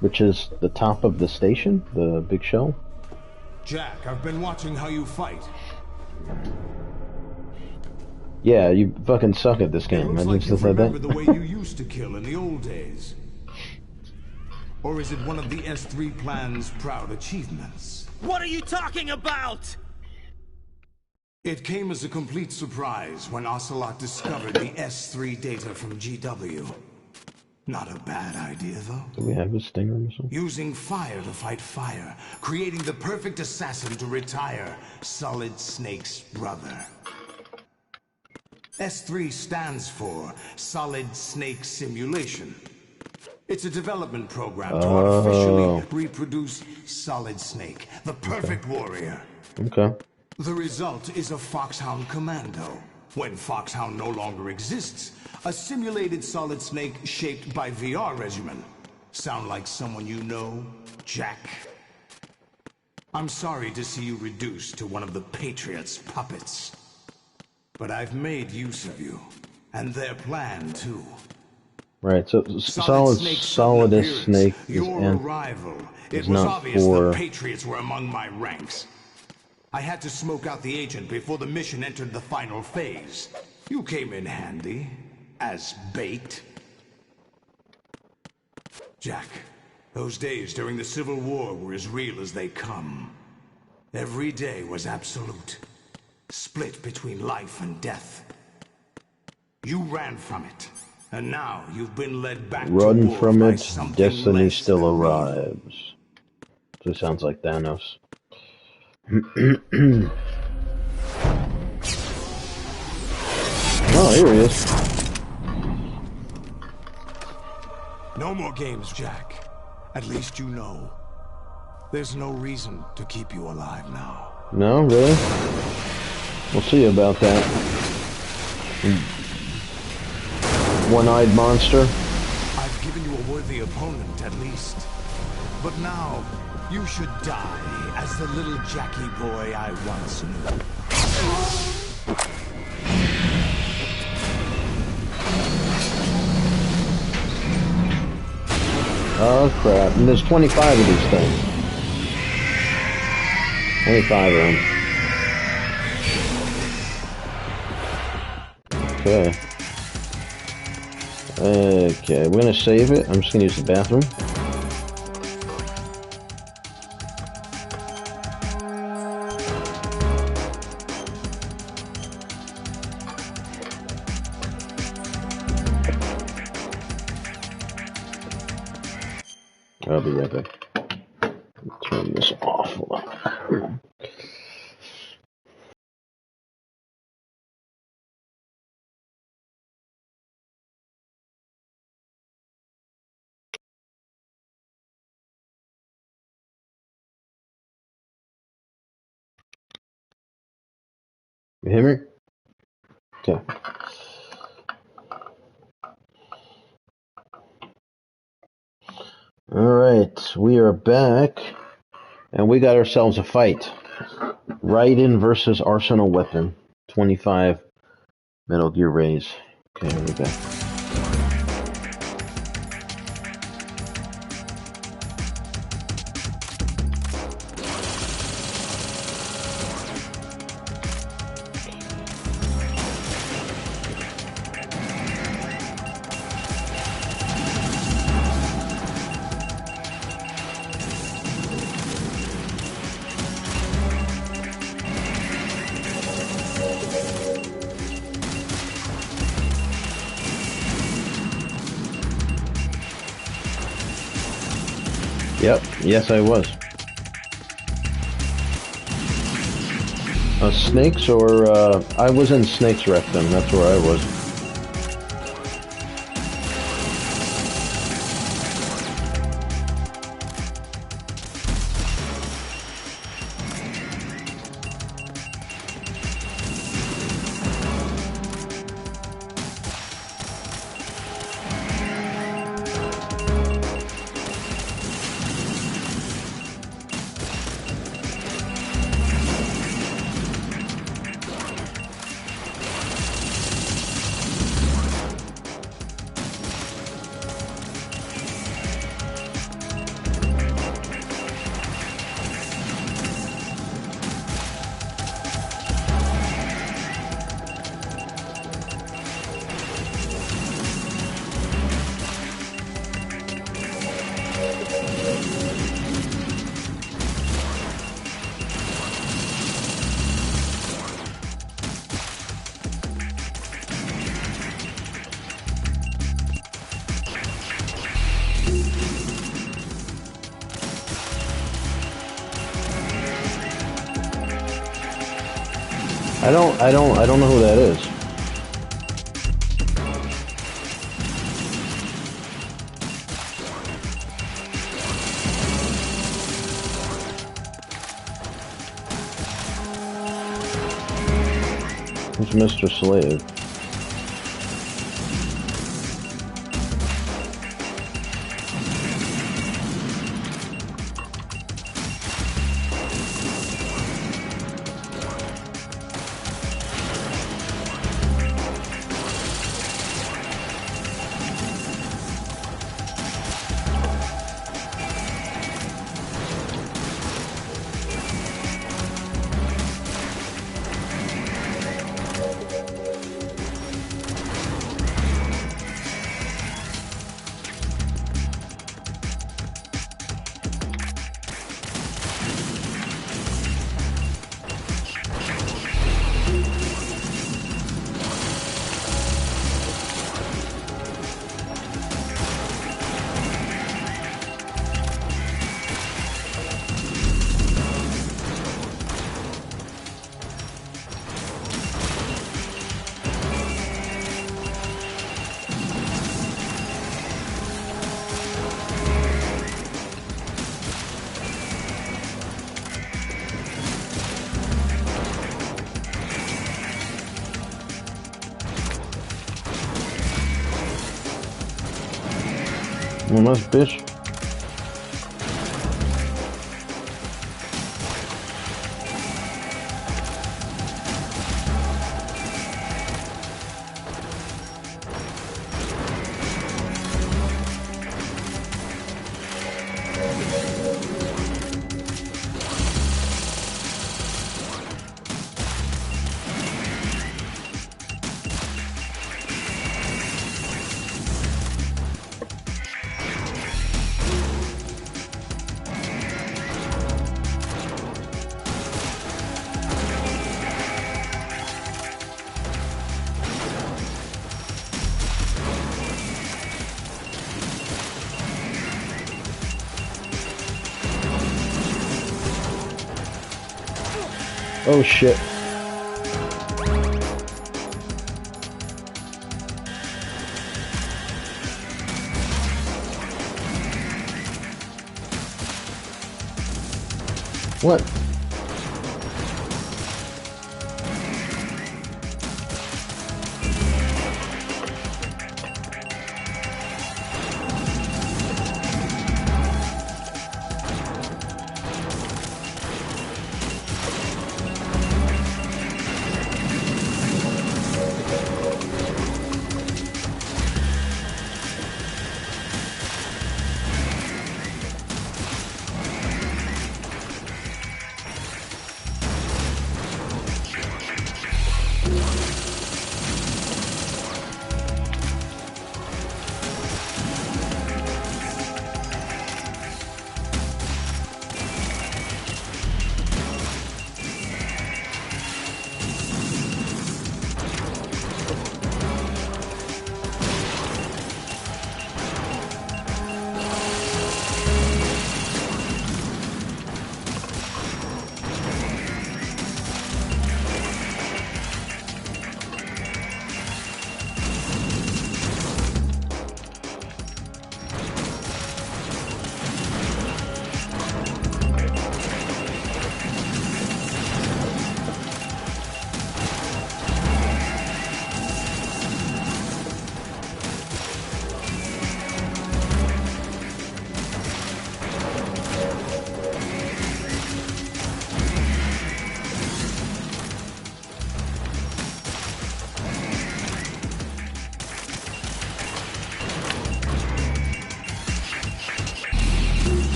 which is the top of the station, the big show. Jack, I've been watching how you fight. Yeah, you fucking suck at this game. It looks I like just you said remember that. the way you used to kill in the old days. Or is it one of the S3 plan's proud achievements? What are you talking about? It came as a complete surprise when Ocelot discovered the S3 data from GW. Not a bad idea, though. Do we have a Stinger missile? Using fire to fight fire, creating the perfect assassin to retire Solid Snake's brother. S3 stands for Solid Snake Simulation. It's a development program to artificially reproduce Solid Snake, the perfect warrior. Okay. The result is a Foxhound Commando. When Foxhound no longer exists, a simulated Solid Snake shaped by VR regimen. Sound like someone you know, Jack? I'm sorry to see you reduced to one of the Patriots' puppets. But I've made use of you, and their plan too. Right, so Solidus Snake your arrival. It was obvious the Patriots were among my ranks. I had to smoke out the agent before the mission entered the final phase. You came in handy, as bait. Jack, those days during the Civil War were as real as they come. Every day was absolute, split between life and death. You ran from it, and now you've been led back to war from by it, something destiny less still than arrives. So it sounds like Thanos. Oh, here he is. No more games, Jack. At least you know. There's no reason to keep you alive now. No, really? We'll see about that. One-eyed monster. I've given you a worthy opponent, at least. But now, you should die as the little Jackie boy I once knew. Oh crap, and there's 25 of these things. 25 of them. Okay. Okay, we're gonna save it. I'm just gonna use the bathroom. I'll be right back. Turn this off. You hear me? Okay. Alright, we are back, and we got ourselves a fight. Raiden versus Arsenal Weapon. 25 Metal Gear Rays. Okay, here we go. Yep, yes I was. Snakes or, I was in Snakes Rectum, that's where I was. I don't know who that is. Who's Mr. Slave? Umas bitch. Oh shit. What?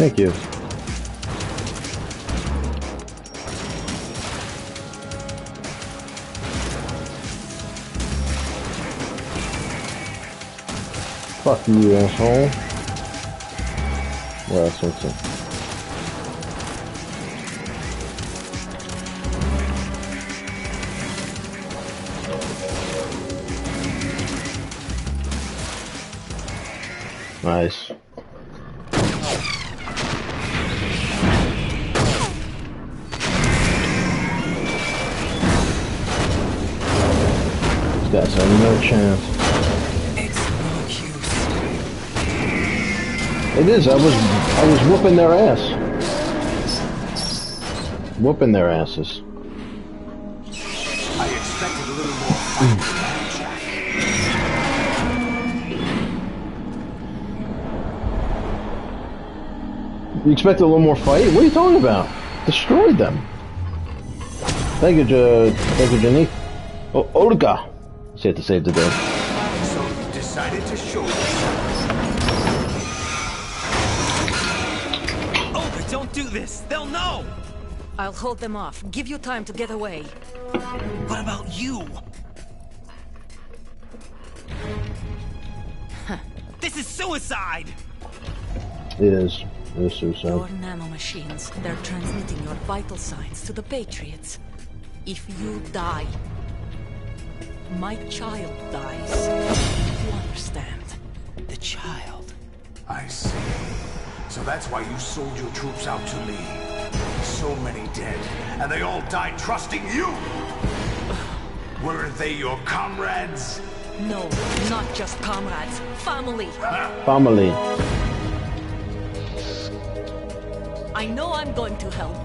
Thank you. Fuck you, asshole. Well, that's what's it. Nice. These guys have no chance. It's no use. It is. I was whooping their ass. Whooping their asses. I expected a little more fight. You expect a little more fight? What are you talking about? Destroyed them. Thank you, Jenny. Oh, Olga. She had to save the day. So you decided to show Olga, don't do this. They'll know. I'll hold them off. Give you time to get away. What about you? This is suicide. It is. It is suicide. Your nanomachines, they're transmitting your vital signs to the Patriots. If you die, my child dies. You understand? The child. I see. So that's why you sold your troops out to me. So many dead, and they all died trusting you! Weren't they your comrades? No, not just comrades. Family. Family. I know I'm going to help,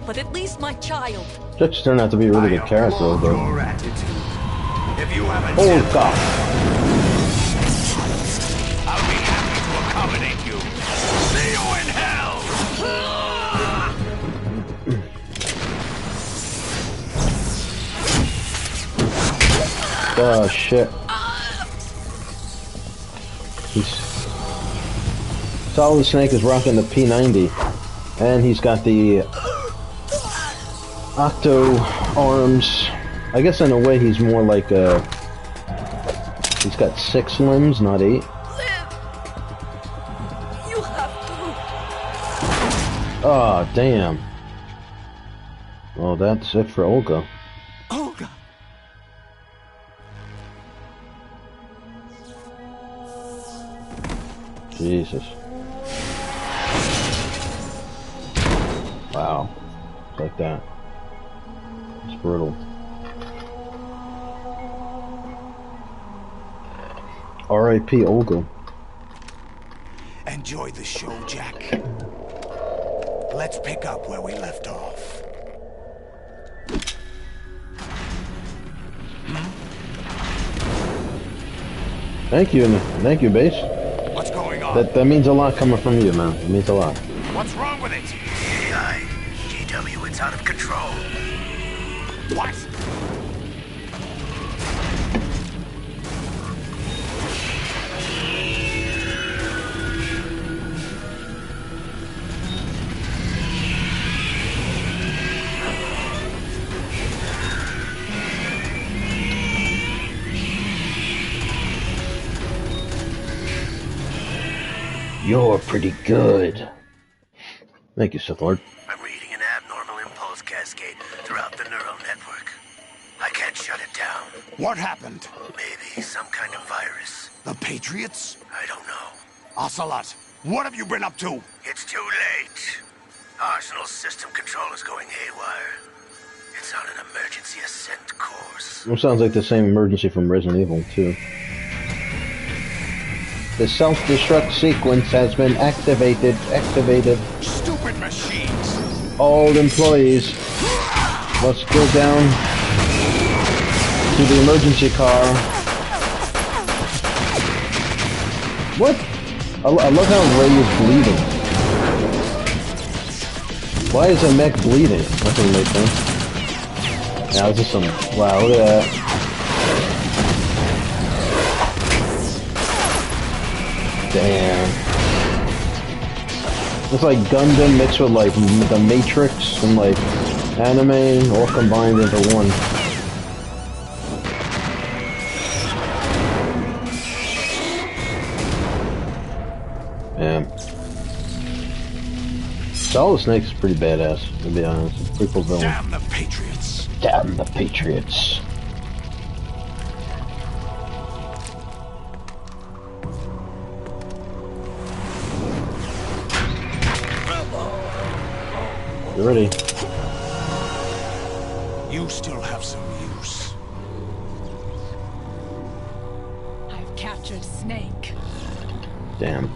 but at least my child. Judge turned out to be a really good character, though. Your attitude. If you have a Oh God! I'll be happy to accommodate you. See you in hell! Oh shit! Solidus Snake is rocking the P90, and he's got the Octo arms. I guess in a way he's more like a... He's got 6 limbs, not 8. Live! You have to! Oh, damn. Well, that's it for Olga. Olga! Jesus. Wow. It's like that. It's brutal. R.I.P. Olga. Enjoy the show, Jack. Let's pick up where we left off. Thank you, Base. What's going on? That means a lot coming from you, man. It means a lot. What's wrong with it? AI, GW, it's out of control. What? You're pretty good. Thank you, Sith Lord. I'm reading an abnormal impulse cascade throughout the neural network. I can't shut it down. What happened? Maybe some kind of virus. The Patriots? I don't know. Ocelot, what have you been up to? It's too late. Arsenal system control is going haywire. It's on an emergency ascent course. It sounds like the same emergency from Resident Evil 2. The self-destruct sequence has been activated. Stupid machines! All employees must go down to the emergency car. What? I love how Ray is bleeding. Why is a mech bleeding? That doesn't make sense. Now this is some... Wow, look at that. Damn. It's like Gundam mixed with like the Matrix and like anime all combined into one. Yeah. Solidus Snake is pretty badass, to be honest. It's a pretty cool villain. Damn the Patriots! Damn the Patriots. You ready? You still have some use. I've captured Snake. Damn.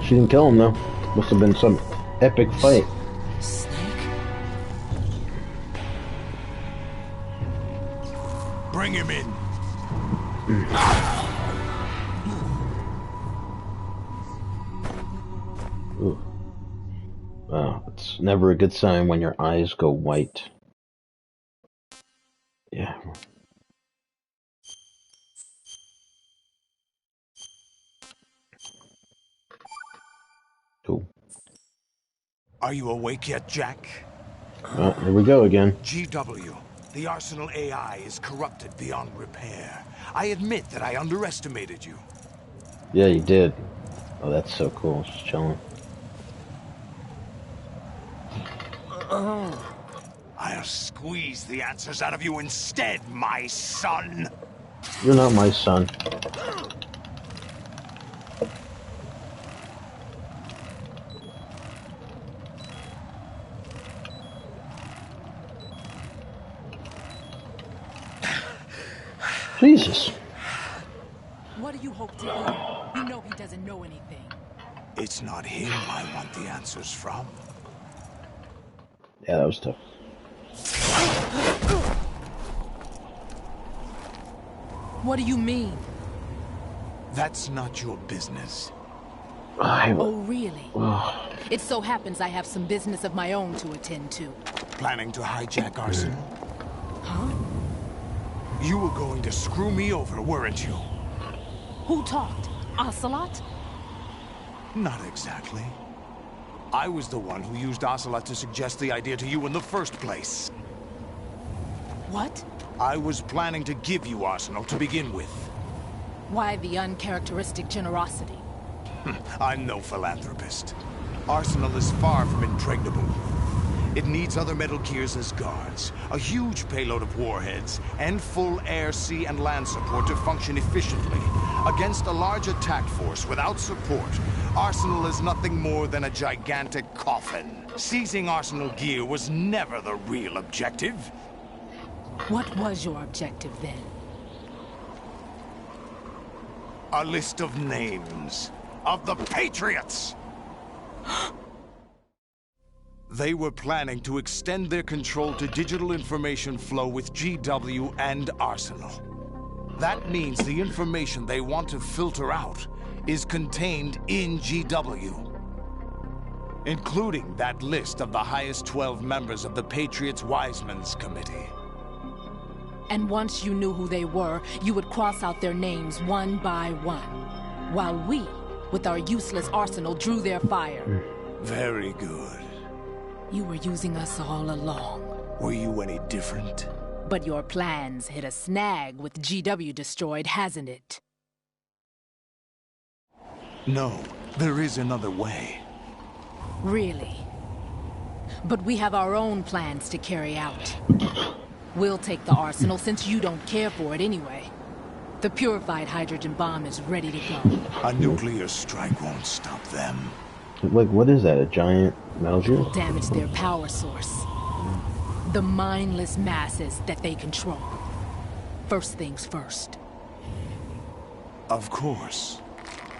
She didn't kill him though. Must have been some epic fight. Snake? Bring him in. Ooh. Oh, it's never a good sign when your eyes go white. Yeah. Cool. Are you awake yet, Jack? Here we go again. GW, the Arsenal AI is corrupted beyond repair. I admit that I underestimated you. Yeah, you did. Oh, that's so cool. Just chilling. I'll squeeze the answers out of you instead, my son. You're not my son. Jesus. What do you hope to hear? You know he doesn't know anything. It's not him I want the answers from. Yeah, that was tough. What do you mean? That's not your business. Oh, really? It so happens I have some business of my own to attend to. Planning to hijack Arsenal? Huh? You were going to screw me over, weren't you? Who talked? Ocelot? Not exactly. I was the one who used Ocelot to suggest the idea to you in the first place. What? I was planning to give you Arsenal to begin with. Why the uncharacteristic generosity? I'm no philanthropist. Arsenal is far from impregnable. It needs other Metal Gears as guards, a huge payload of warheads, and full air, sea, and land support to function efficiently. Against a large attack force without support, Arsenal is nothing more than a gigantic coffin. Seizing Arsenal gear was never the real objective. What was your objective then? A list of names of the Patriots! They were planning to extend their control to digital information flow with GW and Arsenal. That means the information they want to filter out is contained in GW, including that list of the highest 12 members of the Patriots Wiseman's Committee. And once you knew who they were, you would cross out their names one by one, while we, with our useless arsenal, drew their fire. Very good. You were using us all along. Were you any different? But your plans hit a snag with GW destroyed, hasn't it? No, there is another way. Really? But we have our own plans to carry out. We'll take the arsenal since you don't care for it anyway. The purified hydrogen bomb is ready to go. A nuclear strike won't stop them. Like, what is that? A giant Metal Gear? Damage their power source. The mindless masses that they control. First things first. Of course.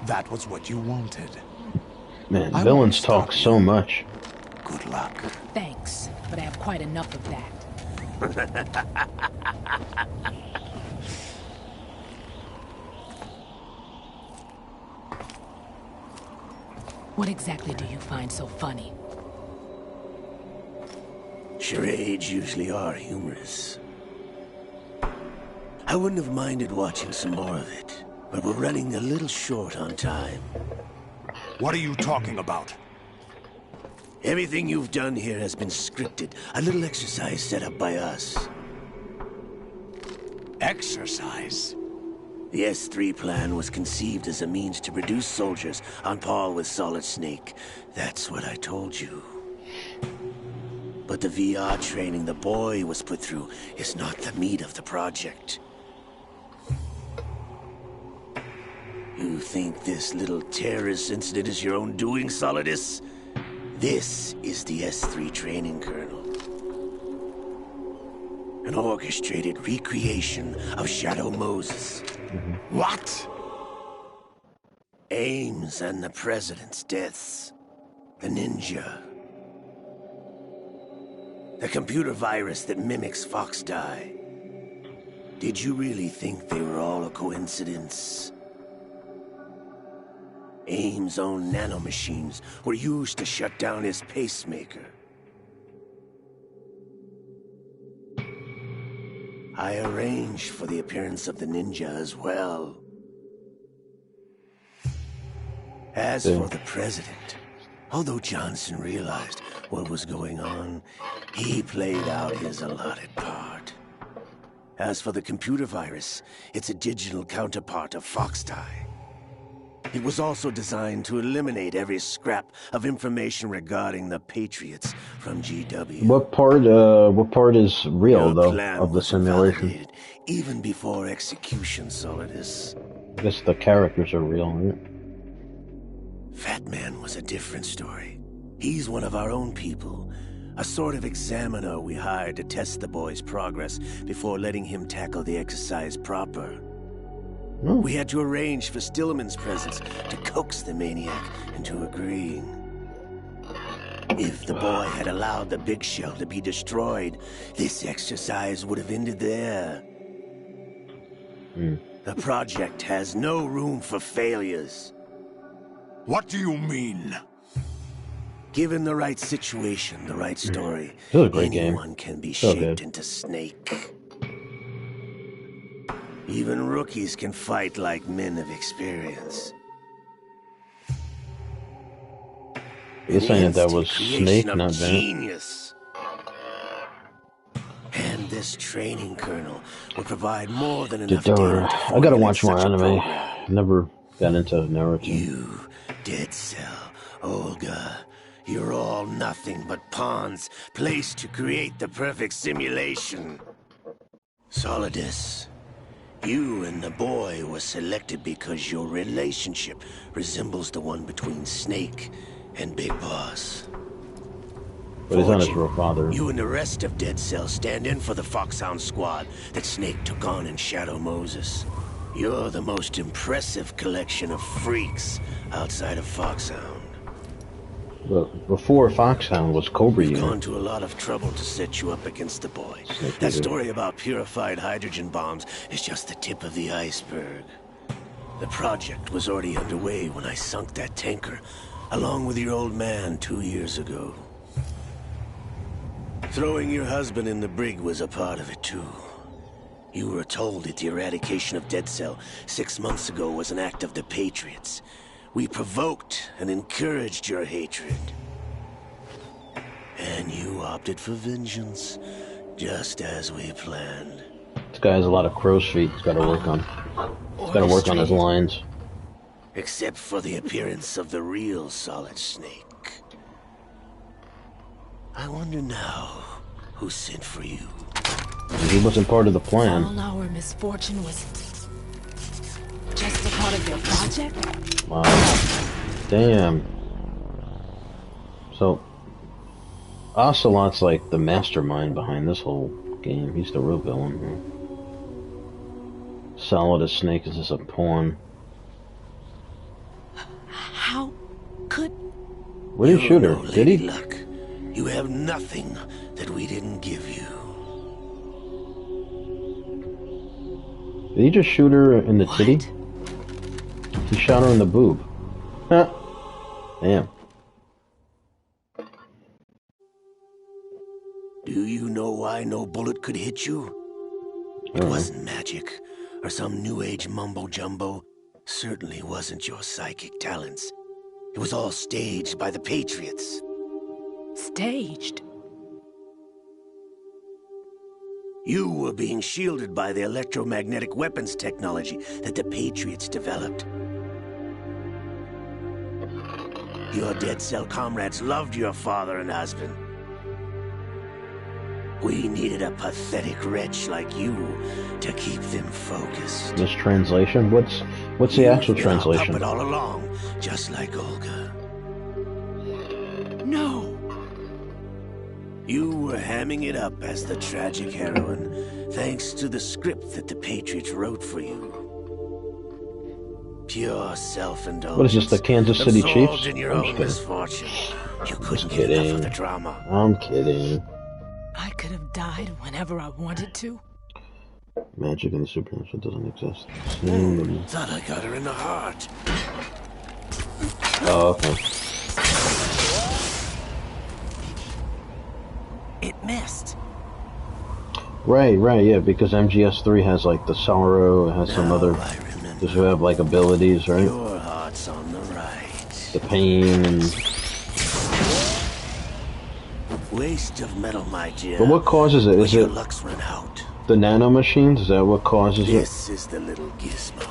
That was what you wanted. Man, villains talk so much. Good luck. Thanks, but I have quite enough of that. What exactly do you find so funny? Charades usually are humorous. I wouldn't have minded watching some more of it, but we're running a little short on time. What are you talking about? Everything you've done here has been scripted. A little exercise set up by us. Exercise? The S3 plan was conceived as a means to produce soldiers on par with Solid Snake. That's what I told you. But the VR training the boy was put through is not the meat of the project. You think this little terrorist incident is your own doing, Solidus? This is the S3 training kernel. An orchestrated recreation of Shadow Moses. What? Ames and the President's deaths. The ninja. The computer virus that mimics Fox Die. Did you really think they were all a coincidence? Ames' own nanomachines were used to shut down his pacemaker. I arranged for the appearance of the ninja as well. As for the president, although Johnson realized what was going on, he played out his allotted part. As for the computer virus, it's a digital counterpart of Fox Die. It was also designed to eliminate every scrap of information regarding the Patriots from GW. What part is real, though, of the simulation? Even before execution, Solidus. I guess the characters are real, right? Fat Man was a different story. He's one of our own people. A sort of examiner we hired to test the boy's progress before letting him tackle the exercise proper. We had to arrange for Stillman's presence to coax the maniac into agreeing. If the boy had allowed the big shell to be destroyed, this exercise would have ended there. The project has no room for failures. What do you mean? Given the right situation, the right story, This is a great anyone game. can be So shaped good. into Snake. Even rookies can fight like men of experience. You're saying that was Creation Snake, of not Vant? genius. And this training kernel will provide more than enough data to I gotta formulate watch more such a anime. program. Never got into Naruto. You, Dead Cell, Olga, you're all nothing but pawns placed to create the perfect simulation. Solidus, you and the boy were selected because your relationship resembles the one between Snake and Big Boss. But he's not his real father. You and the rest of Dead Cell stand in for the Foxhound squad that Snake took on in Shadow Moses. You're the most impressive collection of freaks outside of Foxhound. But before Foxhound was Cobra We've Unit. gone to a lot of trouble to set you up against the boy. Snake That Eater. story about purified hydrogen bombs is just the tip of the iceberg. The project was already underway when I sunk that tanker, along with your old man 2 years ago. Throwing your husband in the brig was a part of it too. You were told that the eradication of Dead Cell 6 months ago was an act of the Patriots. We provoked and encouraged your hatred. And you opted for vengeance, just as we planned. This guy has a lot of crow's feet. He's got to work on. He's got to work on his lines. Except for the appearance of the real Solid Snake. I wonder now who sent for you. He wasn't part of the plan. All our misfortune was just a part of your project? Wow. Damn. So, Ocelot's like the mastermind behind this whole game. He's the real villain here. Solidus Snake is just a pawn. How could... Where did he shoot her? No Did he? lady luck. You have nothing that we didn't give you. Did he just shoot her in the titty? He shot her in the boob. Huh. Damn. Do you know why no bullet could hit you? It wasn't magic or some new age mumbo jumbo. certainly wasn't your psychic talents. It was all staged by the Patriots. Staged? You were being shielded by the electromagnetic weapons technology that the Patriots developed. Your dead cell comrades loved your father and husband. We needed a pathetic wretch like you to keep them focused. This translation? What's the actual translation? Puppet all along, just like Olga. No. You were hamming it up as the tragic heroine, thanks to the script that the Patriots wrote for you. Pure self-indulgence. What is this, the Kansas City Absorbed Chiefs? in your I'm own just kidding. misfortune. You couldn't Just get enough kidding. of the drama. I'm kidding. I could have died whenever I wanted to. Magic in the supernatural doesn't exist. Thought I got her in the heart. Oh, okay. It missed. Right, yeah, because MGS3 has like the sorrow, it has some other, those who have like abilities, right? Your heart's on the right. The pain and... Waste of metal, my dear. But what causes it? Is your it luck's run out. the nanomachines? Is that what causes it? This is the little gizmo.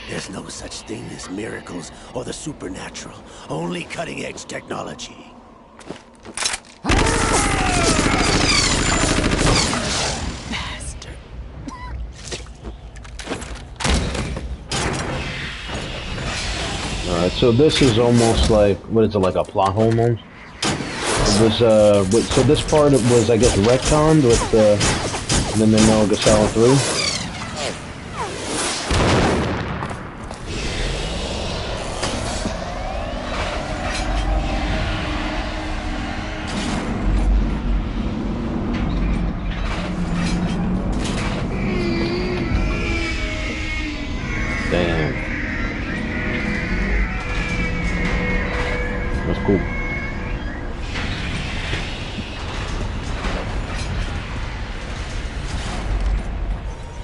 There's no such thing as miracles or the supernatural. Only cutting-edge technology. Bastard. Alright, so this is almost like, what is it, like a plot hole almost? It was, so this part was, I guess, retconned with the Metal Gear Solid 3. Damn. That's cool.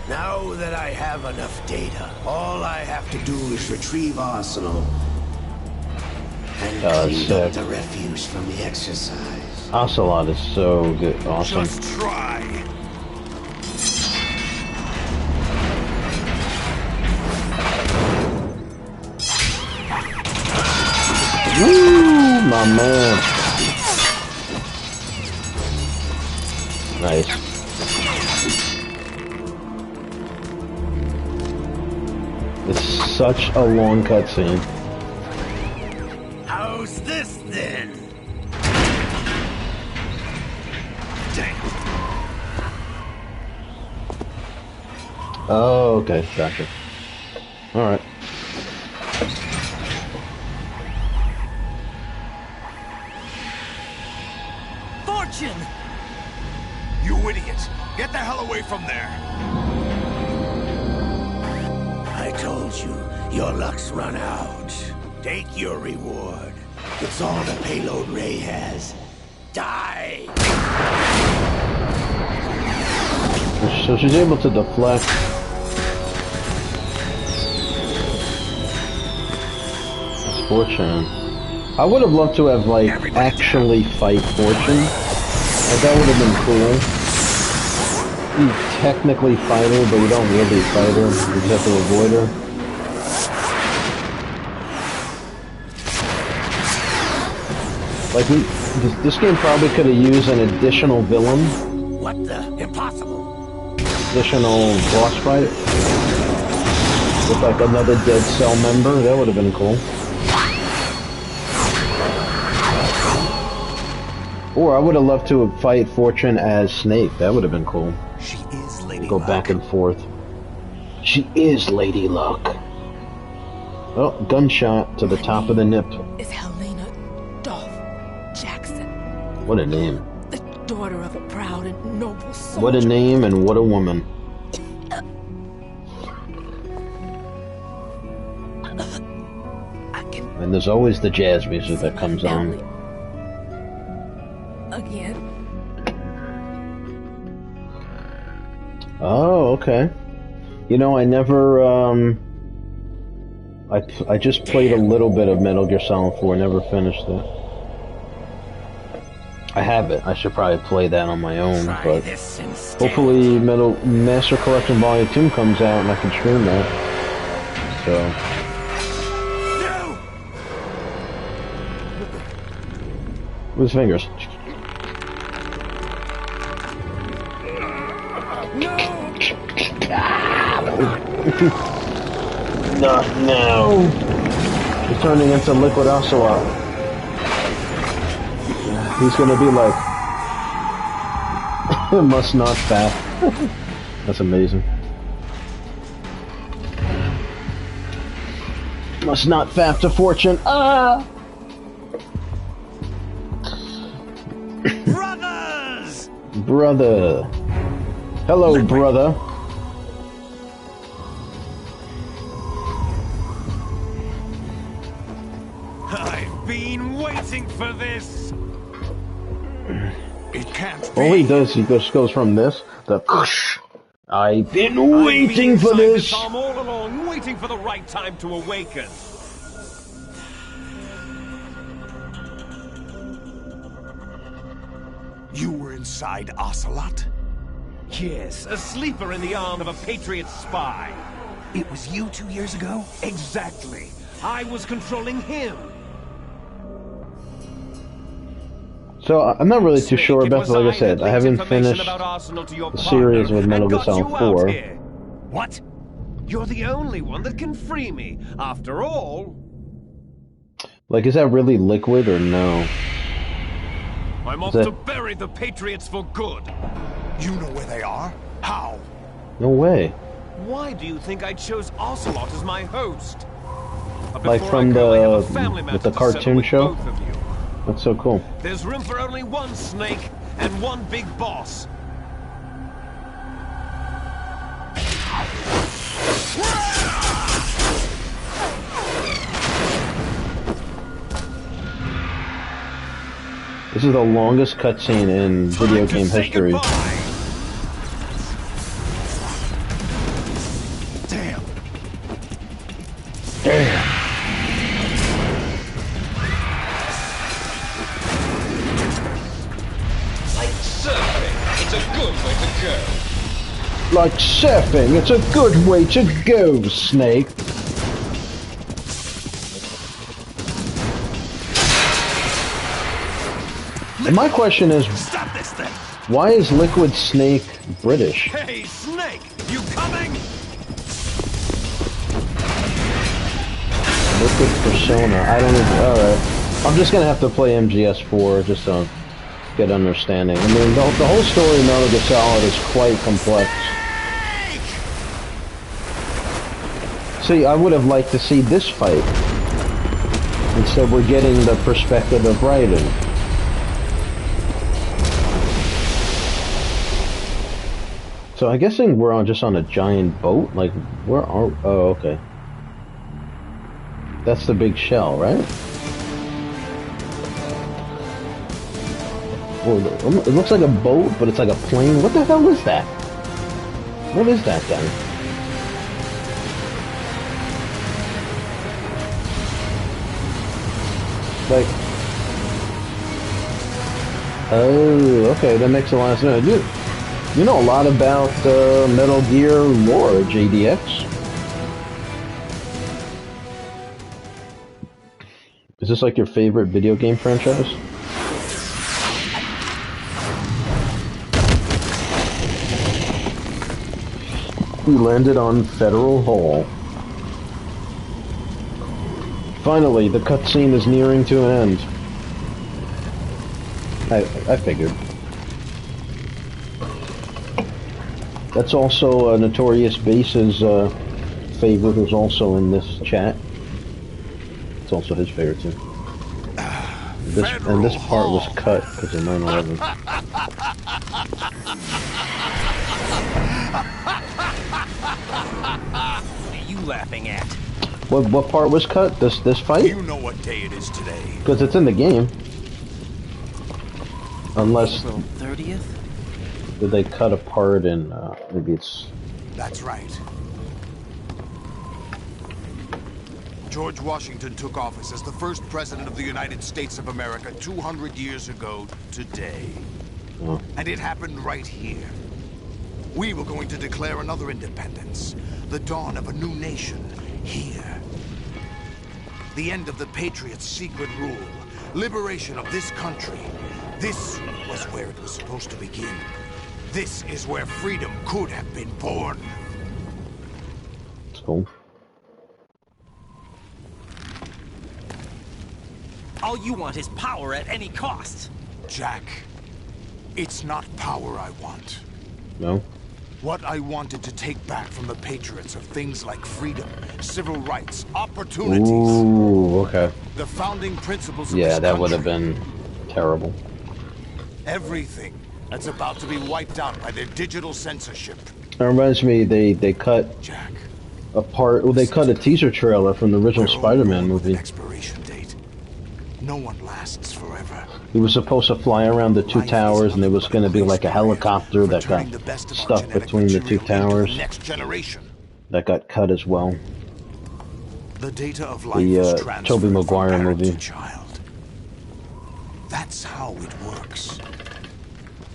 Now that I have enough data, all I have to do is retrieve Arsenal and clean up the refuse from the exercise. Ocelot is so good, awesome. Just try. Woo, my man. Nice. It's such a long cutscene. How's this then? Damn. Oh, okay, gotcha. Alright. Fortune! You idiot! Get the hell away from there! I told you, your luck's run out. Take your reward. It's all the payload Ray has. Die! So she's able to deflect. That's Fortune. I would have loved to have, like, actually fight Fortune. Like, that would have been cool. You technically fight her, but you don't really fight her. You just have to avoid her. Like, this game probably could have used an additional villain. What the? Impossible. Additional boss fight. With, like, another Dead Cell member. That would have been cool. Or I would have loved to have fight Fortune as Snake. That would have been cool. She is Lady Go Luck. back and forth. She is Lady Luck. Oh, gunshot to the top of the nip. Is Helena Dolph Jackson, What a name. the daughter of a proud and noble soldier. What a name and what a woman. I can And there's always the jazz music that comes on. again. Oh, okay. You know, I never I just played a little bit of Metal Gear Solid 4, never finished it. I have it. I should probably play that on my own, but hopefully Master Collection Volume 2 comes out and I can stream that. So. With his fingers. Not now! He's turning into Liquid Ocelot. He's gonna be like... must not fat. That's amazing. Must not fap to fortune. Ah! Brothers! Brother. Hello, brother. I've been waiting for this. It can't be. All he does, he just goes from this to I've been waiting for this. I'm all along, waiting for the right time to awaken. You were inside Ocelot? Yes, a sleeper in the arm of a Patriot spy. It was you 2 years ago? Exactly. I was controlling him. So I'm not really too sure about it. Like I said, I haven't finished the series with Metal Gear Solid 4. What? You're the only one that can free me. After all... Like, is that really Liquid or no? I'm off to bury the Patriots for good. You know where they are? How? No way. Why do you think I chose Ocelot as my host? Like from with the cartoon show? That's so cool. There's room for only one snake and one big boss. This is the longest cutscene in video game history. Damn. Damn. Like surfing, it's a good way to go, Snake. And my question is, why is Liquid Snake British? Hey, Snake, you coming? Liquid Persona, I don't even, alright. I'm just gonna have to play MGS4 just to get understanding. I mean, the whole story of Metal Gear Solid is quite complex. See, I would have liked to see this fight. Instead, we're getting the perspective of Raiden. So I'm guessing we're just on a giant boat? Like, where are... Oh, okay. That's the big shell, right? Oh, it looks like a boat, but it's like a plane. What the hell is that? What is that then? Like... Oh, okay, that makes a lot of sense. You know a lot about Metal Gear lore, JDX. Is this like your favorite video game franchise? We landed on Federal Hall. Finally, the cutscene is nearing to an end. I figured. That's also Notorious Base's favorite, who's also in this chat. It's also his favorite too. This part was cut because of 9/11. What are you laughing at? What part was cut? This fight? You know what day it is today. Because it's in the game. Unless April 30th? Did they cut a part in maybe it's... That's right. George Washington took office as the first president of the United States of America 200 years ago today. And it happened right here. We were going to declare another independence, the dawn of a new nation, here. The end of the Patriots' secret rule, liberation of this country. This was where it was supposed to begin. This is where freedom could have been born. That's cool. All you want is power at any cost. Jack, it's not power I want. No? What I wanted to take back from the Patriots are things like freedom, civil rights, opportunities. Ooh, okay. The founding principles of Yeah, this that would have country. been terrible. Everything that's about to be wiped out by their digital censorship. That reminds me, they cut Jack, a part. Well, they cut a teaser trailer from the original Spider-Man movie. expiration date. No one lasts forever. He was supposed to fly around the two towers, and there was going to be like a helicopter that got stuck between the two towers. Next generation. That got cut as well. The data of life is transferred Tobey Maguire from parent movie. to child. That's how it works.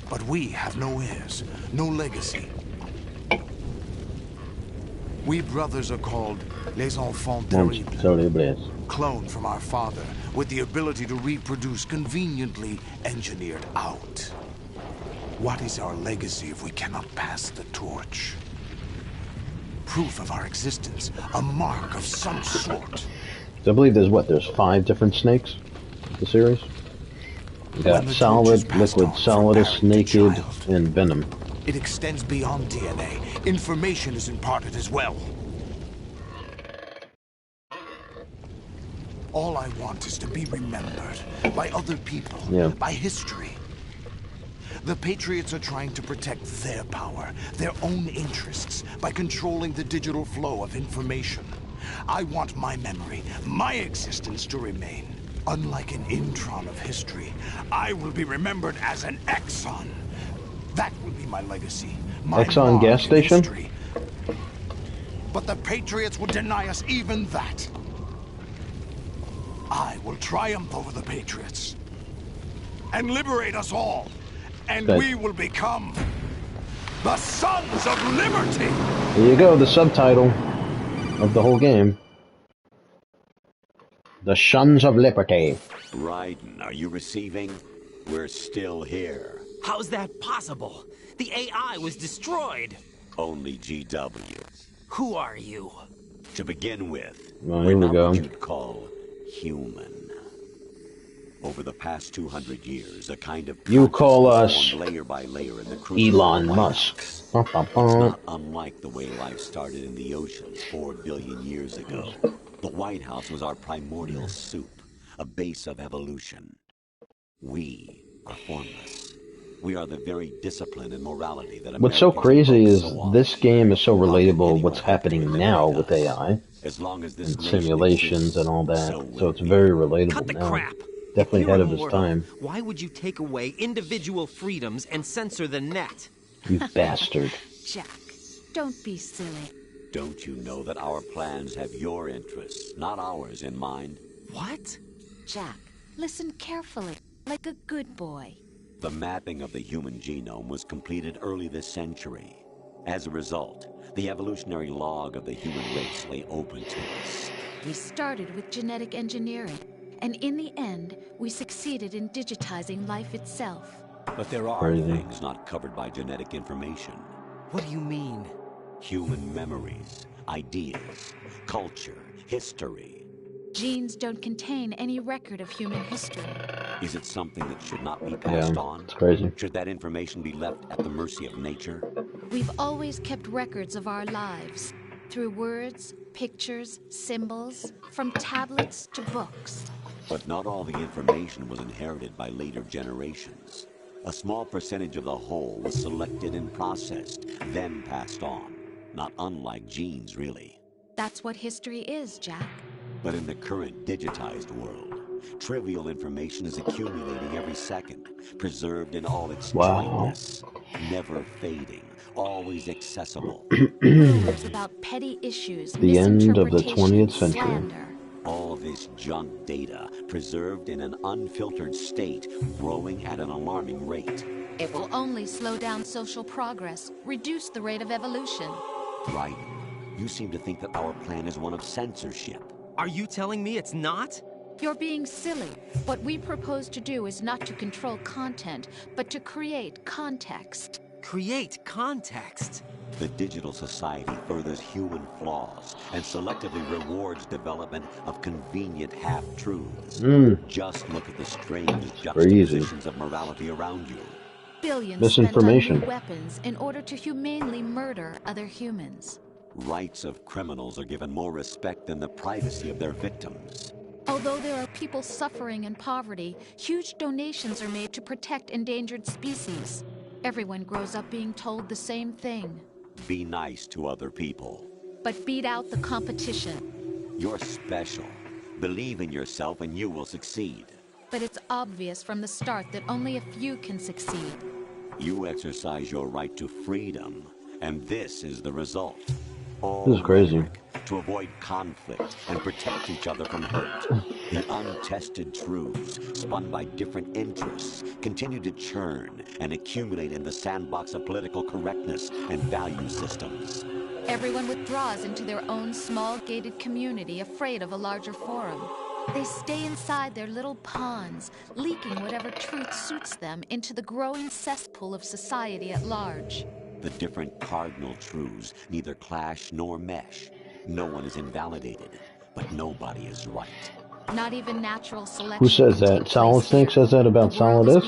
But we have no heirs, no legacy. We brothers are called les enfants terribles. Cloned from our father, with the ability to reproduce conveniently engineered out. What is our legacy if we cannot pass the torch? Proof of our existence, a mark of some sort. I believe there's 5 different snakes in the series. We got solid, liquid, Solidus, naked, and venom. It extends beyond DNA. Information is imparted as well. All I want is to be remembered by other people, by history. The Patriots are trying to protect their power, their own interests, by controlling the digital flow of information. I want my memory, my existence to remain. Unlike an intron of history, I will be remembered as an exon. That will be my legacy. My Exxon gas station? history. But the Patriots will deny us even that. I will triumph over the Patriots and liberate us all, and we will become the Sons of Liberty. There you go, the subtitle of the whole game. The Sons of Liberty. Raiden, are you receiving? We're still here. How's that possible? The AI was destroyed. Only GW. Who are you? To begin with, Well, we're here we not go. what you'd call human. Over the past 200 years, a kind of You call us formed layer by layer in the crucible Elon of Musk. It's not unlike the way life started in the oceans 4 billion years ago. The White House was our primordial soup, a base of evolution. We are formless. We are the very discipline and morality that What's so Americans crazy broke is so often. this game is so relatable what's happening now with AI As long as this and nation simulations exists, and all that. so So will it's we. very relatable Cut the now. crap. Definitely If you're ahead of its immortal, time. Why would you take away individual freedoms and censor the net? You bastard. Jack, don't be silly. Don't you know that our plans have your interests, not ours, in mind? What? Jack, listen carefully, like a good boy. The mapping of the human genome was completed early this century. As a result, the evolutionary log of the human race lay open to us. We started with genetic engineering, and in the end, we succeeded in digitizing life itself. But there are Crazy. things not covered by genetic information. What do you mean? Human memories, ideas, culture, history. Genes don't contain any record of human history. Is it something that should not be passed on? It's crazy. Should that information be left at the mercy of nature? We've always kept records of our lives, through words, pictures, symbols, from tablets to books. But not all the information was inherited by later generations. A small percentage of the whole was selected and processed, then passed on. Not unlike genes, really. That's what history is, Jack. But in the current digitized world, trivial information is accumulating every second, preserved in all its jointness, never fading, always accessible. Rumors about petty issues, The end of the misinterpretation, 20th century. slander. All this junk data, preserved in an unfiltered state, growing at an alarming rate. It will only slow down social progress, reduce the rate of evolution. Right. You seem to think that our plan is one of censorship. Are you telling me it's not? You're being silly. What we propose to do is not to control content, but to create context. Create context? The digital society furthers human flaws and selectively rewards development of convenient half-truths. Just look at the strange juxtapositions of morality around you. Billions spent on new weapons in order to humanely murder other humans. Rights of criminals are given more respect than the privacy of their victims. Although there are people suffering in poverty, huge donations are made to protect endangered species. Everyone grows up being told the same thing. Be nice to other people. But beat out the competition. You're special. Believe in yourself and you will succeed. But it's obvious from the start that only a few can succeed. You exercise your right to freedom, and this is the result. This is crazy. To avoid conflict and protect each other from hurt. The untested truths, spun by different interests, continue to churn and accumulate in the sandbox of political correctness and value systems. Everyone withdraws into their own small gated community, afraid of a larger forum. They stay inside their little ponds, leaking whatever truth suits them into the growing cesspool of society at large. The different cardinal truths neither clash nor mesh. No one is invalidated, but nobody is right. Not even natural selection. Who says that? Solid Snake says that about Solidus?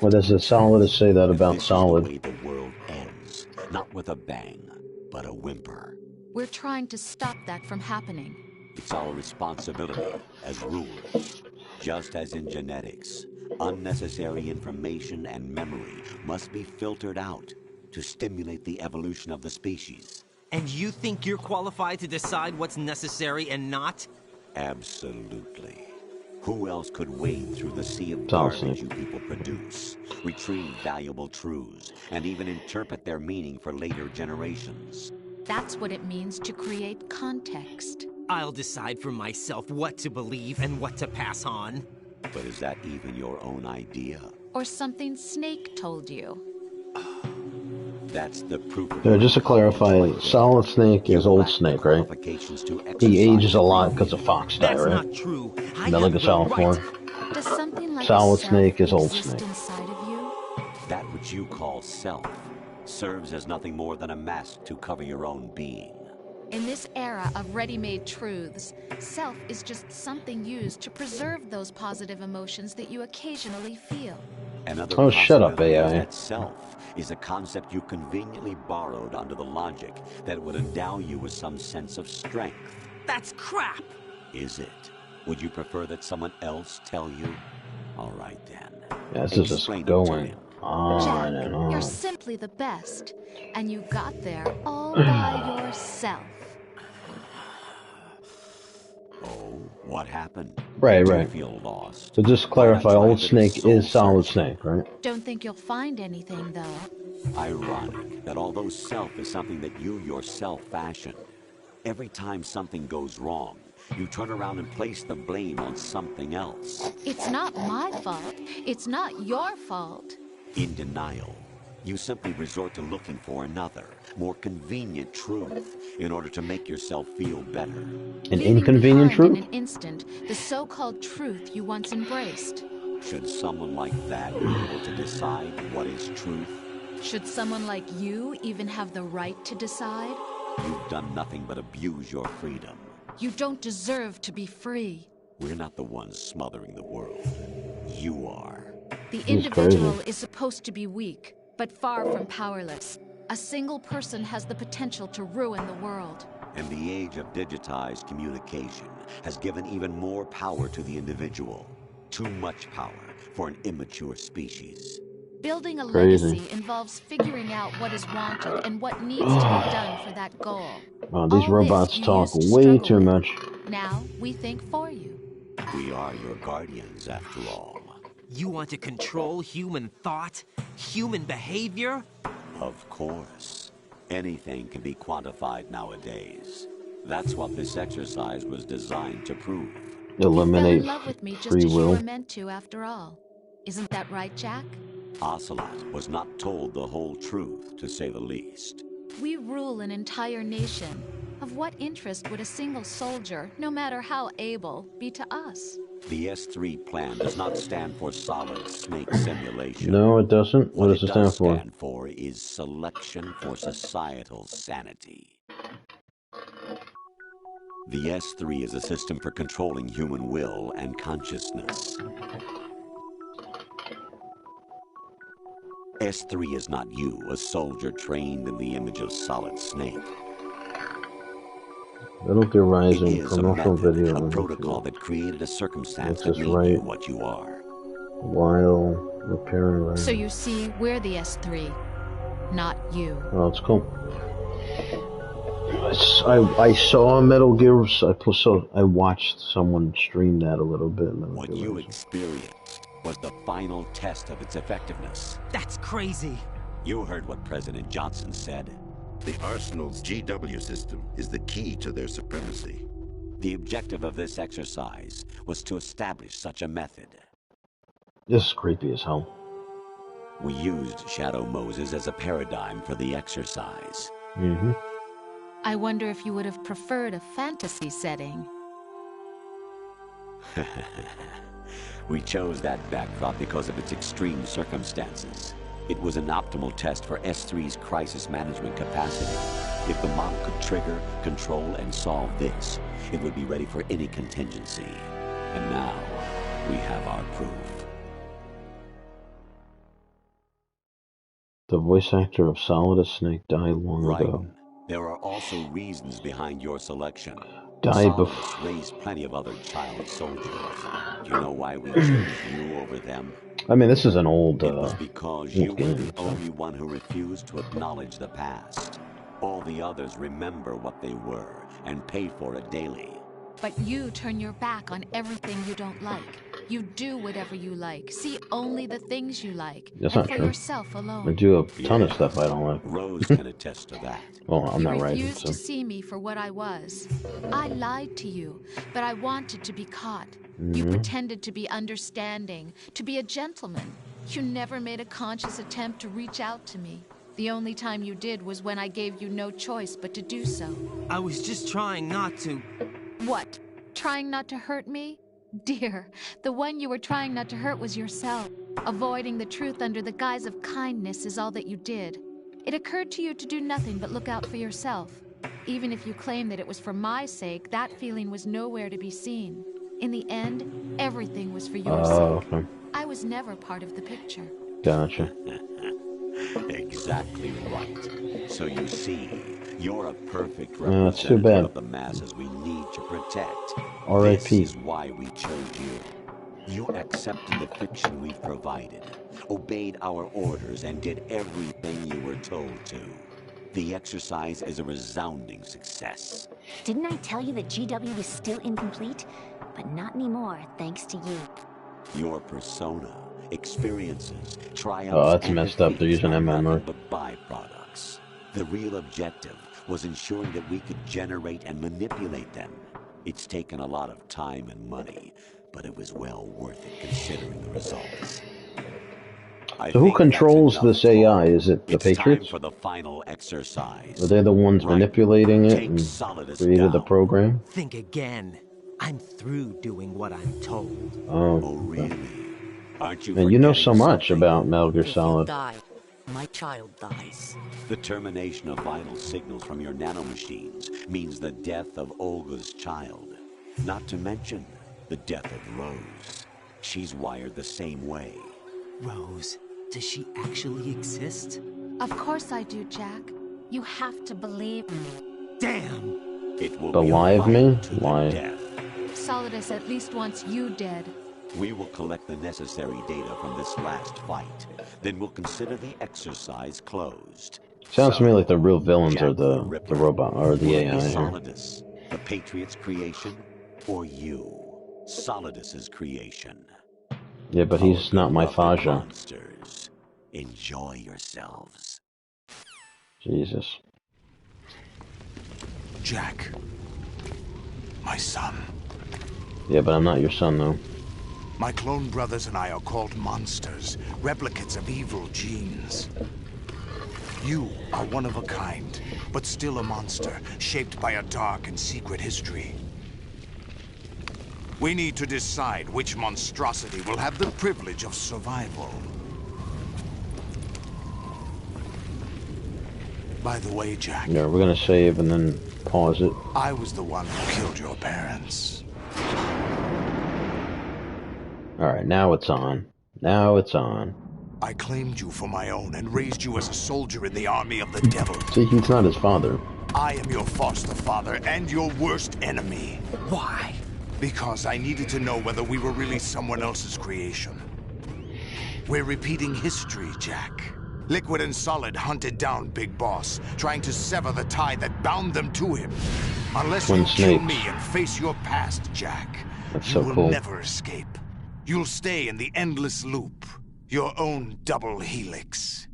Or does the Solidus say that about Solid? This is the way the world ends, not with a bang, but a whimper. We're trying to stop that from happening. It's our responsibility as rulers. Just as in genetics, unnecessary information and memory must be filtered out to stimulate the evolution of the species. And you think you're qualified to decide what's necessary and not? Absolutely. Who else could wade through the sea of garbage you people produce, retrieve valuable truths, and even interpret their meaning for later generations? That's what it means to create context. I'll decide for myself what to believe and what to pass on. But is that even your own idea? Or something Snake told you? That's the proof. Just to clarify, Solid Snake is Old Snake, right? He ages a lot because of Fox die, right? That's not true. Metal Gear Solid 4. Does something like Solid Snake is Old Snake. Inside of you? That which you call self serves as nothing more than a mask to cover your own being. In this era of ready-made truths, self is just something used to preserve those positive emotions that you occasionally feel. Oh, shut up, AI. That self is a concept you conveniently borrowed under the logic that would endow you with some sense of strength. That's crap! Is it? Would you prefer that someone else tell you? All right, then. Yeah, this is just going on Jack, and on. you're simply the best, and you got there all by yourself. Oh, what happened? Right, Did right. you feel lost? So just clarify, Old Snake is Solid Snake, right? Don't think you'll find anything, though. Ironic that although self is something that you yourself fashioned, every time something goes wrong, you turn around and place the blame on something else. It's not my fault. It's not your fault. In denial, you simply resort to looking for another, more convenient truth in order to make yourself feel better. An inconvenient truth? In an instant, the so-called truth you once embraced. Should someone like that be able to decide what is truth? Should someone like you even have the right to decide? You've done nothing but abuse your freedom. You don't deserve to be free. We're not the ones smothering the world. You are. The individual is supposed to be weak, but far from powerless. A single person has the potential to ruin the world. And the age of digitized communication has given even more power to the individual. Too much power for an immature species. Building a legacy involves figuring out what is wanted and what needs to be done for that goal. Oh, these robots talk way too much. Now, we think for you. We are your guardians, after all. You want to control human thought? Human behavior? Of course. Anything can be quantified nowadays. That's what this exercise was designed to prove. Eliminate You fell in love with me just free as you will. were meant to, after all. Isn't that right, Jack? Ocelot was not told the whole truth, to say the least. We rule an entire nation. Of what interest would a single soldier, no matter how able, be to us? The S3 plan does not stand for Solidus Snake simulation. No, it doesn't. What does it stand for? What it does stand for is selection for societal sanity. The S3 is a system for controlling human will and consciousness. S3 is not you, a soldier trained in the image of Solid Snake. Metal Gear Rising It is promotional video. a protocol that created a circumstance that made right you what you are. While repairing. So you see, we're the S3, not you. Oh, it's cool. I saw Metal Gear. I watched someone stream that a little bit. What you experienced was the final test of its effectiveness. That's crazy. You heard what President Johnson said. The Arsenal's GW system is the key to their supremacy. The objective of this exercise was to establish such a method. This is creepy as hell. We used Shadow Moses as a paradigm for the exercise. Mm-hmm. I wonder if you would have preferred a fantasy setting. We chose that backdrop because of its extreme circumstances. It was an optimal test for S3's crisis management capacity. If the model could trigger, control, and solve this, it would be ready for any contingency. And now, we have our proof. The voice actor of Solidus Snake died long ago. There are also reasons behind your selection. Died before. Raised plenty of other child soldiers. Do you know why we chose you over them? I mean, this is an old. It was because you were the only one who refused to acknowledge the past. All the others remember what they were and pay for it daily. But you turn your back on everything you don't like. You do whatever you like. See only the things you like. That's and not for true. yourself alone. I do a ton of stuff I don't like. Rose can attest to that. Well, I'm not You Raiden, refused so. to see me for what I was. I lied to you, but I wanted to be caught. You pretended to be understanding, to be a gentleman. You never made a conscious attempt to reach out to me. The only time you did was when I gave you no choice but to do so. I was just trying not to. What? Trying not to hurt me? Dear, the one you were trying not to hurt was yourself. Avoiding the truth under the guise of kindness is all that you did. It occurred to you to do nothing but look out for yourself. Even if you claim that it was for my sake, that feeling was nowhere to be seen. In the end, everything was for your sake. Okay. I was never part of the picture. Gotcha. Exactly right. So you see, you're a perfect That's too representative bad. of the masses we need to protect. R.I.P. This is why we chose you. You accepted the fiction we provided, obeyed our orders, and did everything you were told to. The exercise is a resounding success. Didn't I tell you that GW was still incomplete? But not anymore, thanks to you. Your persona, experiences, triumphs, Oh, that's and messed up. They're defeats using are MMR. nothing but byproducts. The real objective was ensuring that we could generate and manipulate them. It's taken a lot of time and money, but it was well worth it considering the results. So who controls this AI? Is it the Patriots? Time for the final exercise. Are they the ones manipulating it and created the program? Think again. I'm through doing what I'm told. Oh, really? Aren't you? And you know so much about Metal Gear Solid. Die. My child dies. The termination of vital signals from your nanomachines means the death of Olga's child. Not to mention the death of Rose. She's wired the same way. Rose, does she actually exist? Of course I do, Jack. You have to believe me. Damn! It will Believe be a me? fight to the Why? death. Solidus at least wants you dead. We will collect the necessary data from this last fight. Then we'll consider the exercise closed. Sounds to me like the real villains are the robot or the AI. here. Solidus, the Patriot's creation, or you, Solidus's creation. Yeah, but he's not my Beloved Faja. monsters, enjoy yourselves. Jesus. Jack, my son. Yeah, but I'm not your son, though. My clone brothers and I are called monsters, replicates of evil genes. You are one of a kind, but still a monster, shaped by a dark and secret history. We need to decide which monstrosity will have the privilege of survival. By the way, Jack. Yeah, we're gonna save and then pause it. I was the one who killed your parents. Alright, now it's on. Now it's on. I claimed you for my own and raised you as a soldier in the army of the devil. See, he's not his father. I am your foster father and your worst enemy. Why? Because I needed to know whether we were really someone else's creation. We're repeating history, Jack. Liquid and Solid hunted down Big Boss, trying to sever the tie that bound them to him. Unless you kill me and face your past, Jack, you will never escape. You'll stay in the endless loop, your own double helix.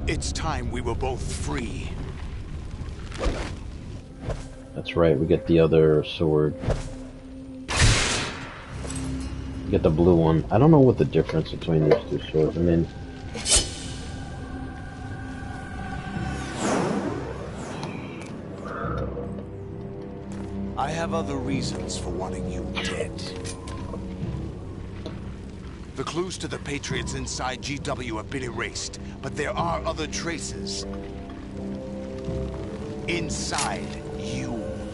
It's time we were both free. That's right, we get the other sword. We get the blue one. I don't know what the difference between these two swords. I mean... I have other reasons for wanting you dead. The clues to the Patriots inside GW have been erased, but there are other traces. Inside you.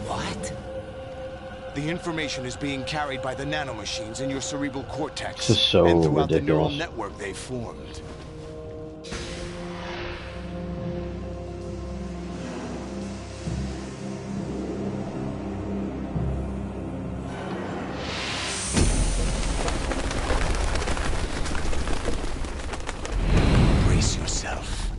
What? The information is being carried by the nanomachines in your cerebral cortex. This is so and throughout ridiculous. the neural network they formed. Brace yourself.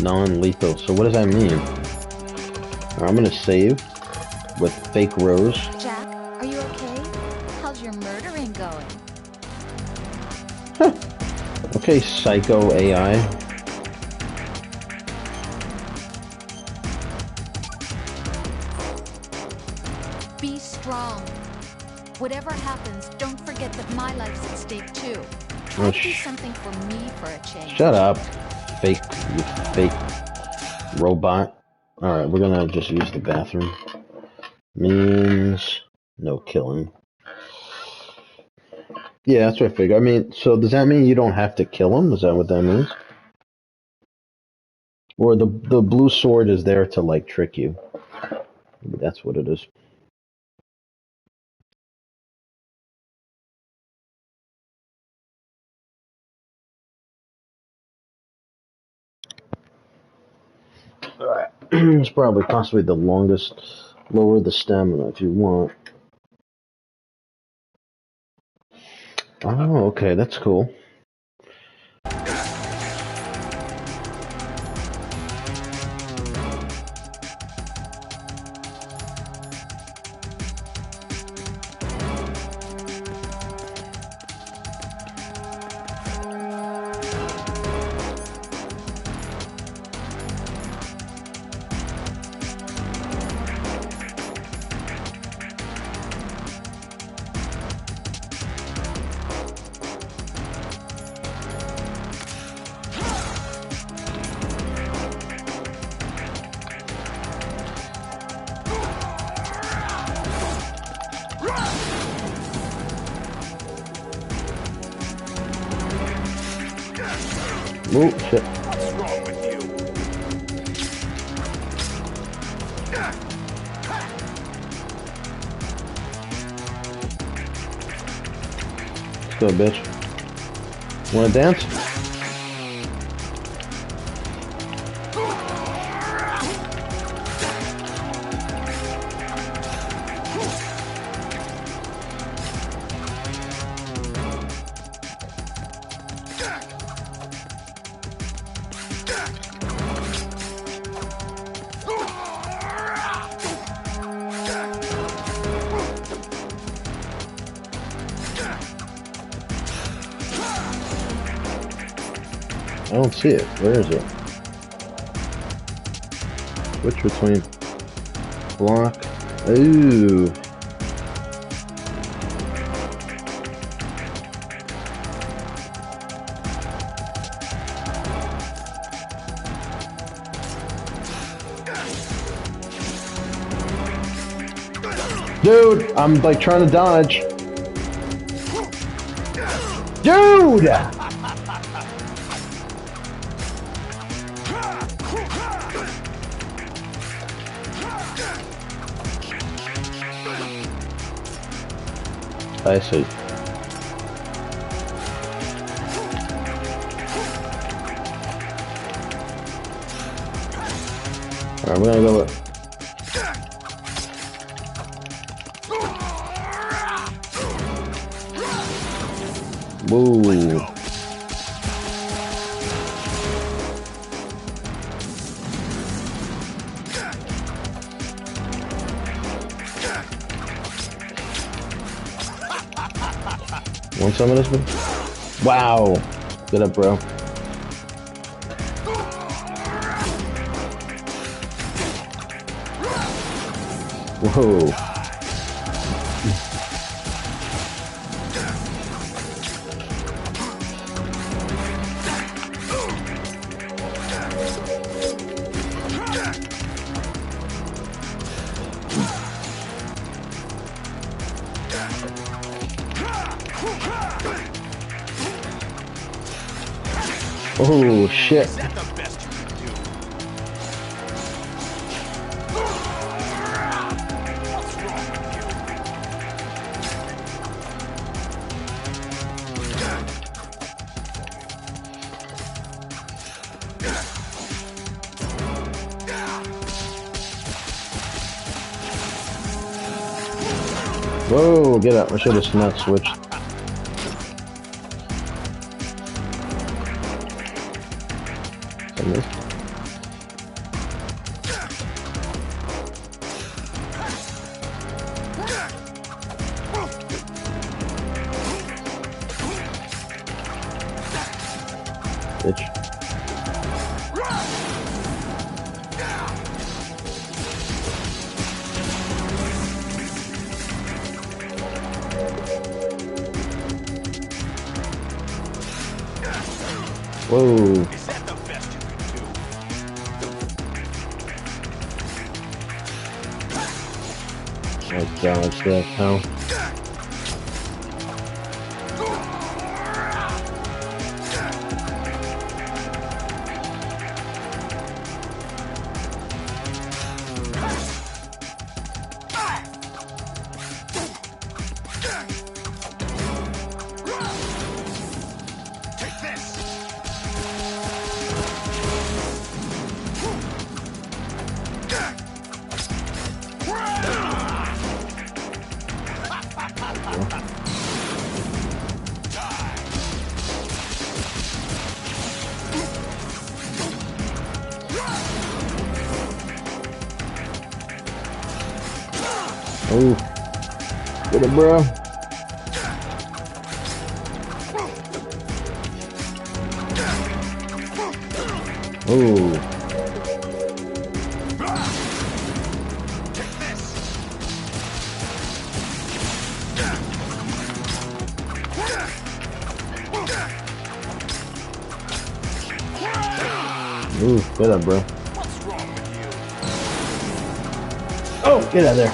Non-lethal. So what does that mean? Alright, I'm gonna save with fake Rose. Jack, are you okay? How's your murdering going? Okay, psycho AI. Be strong. Whatever happens, don't forget that my life's at stake too. Try to do something for me for a change. Shut up, fake, you fake robot. Alright, we're gonna just use the bathroom. Means no killing. Yeah, that's what I figured. I mean, so does that mean you don't have to kill him? Is that what that means? Or the blue sword is there to, like, trick you? Maybe that's what it is. Alright, it's probably possibly the longest. Lower the stamina if you want. Oh, okay, that's cool. Oh, shit. What's wrong with you? Let's go, bitch. Wanna dance? I don't see it. Where is it? Switch between block. Ooh. Dude, I'm like trying to dodge. Dude! I see. Alright, we're gonna go with... Whoa. Want some of this one? Wow. Get up, bro. Whoa. Oh shit. Is that the best you can do? What's wrong with you? Whoa, get up. I should have not switched. Bitch. Whoa. Is that the best you can do? Oh god, it's that hell. Oh, get it, bro. Oh. Ooh, get up, bro. What's wrong with you? Oh, get out of there.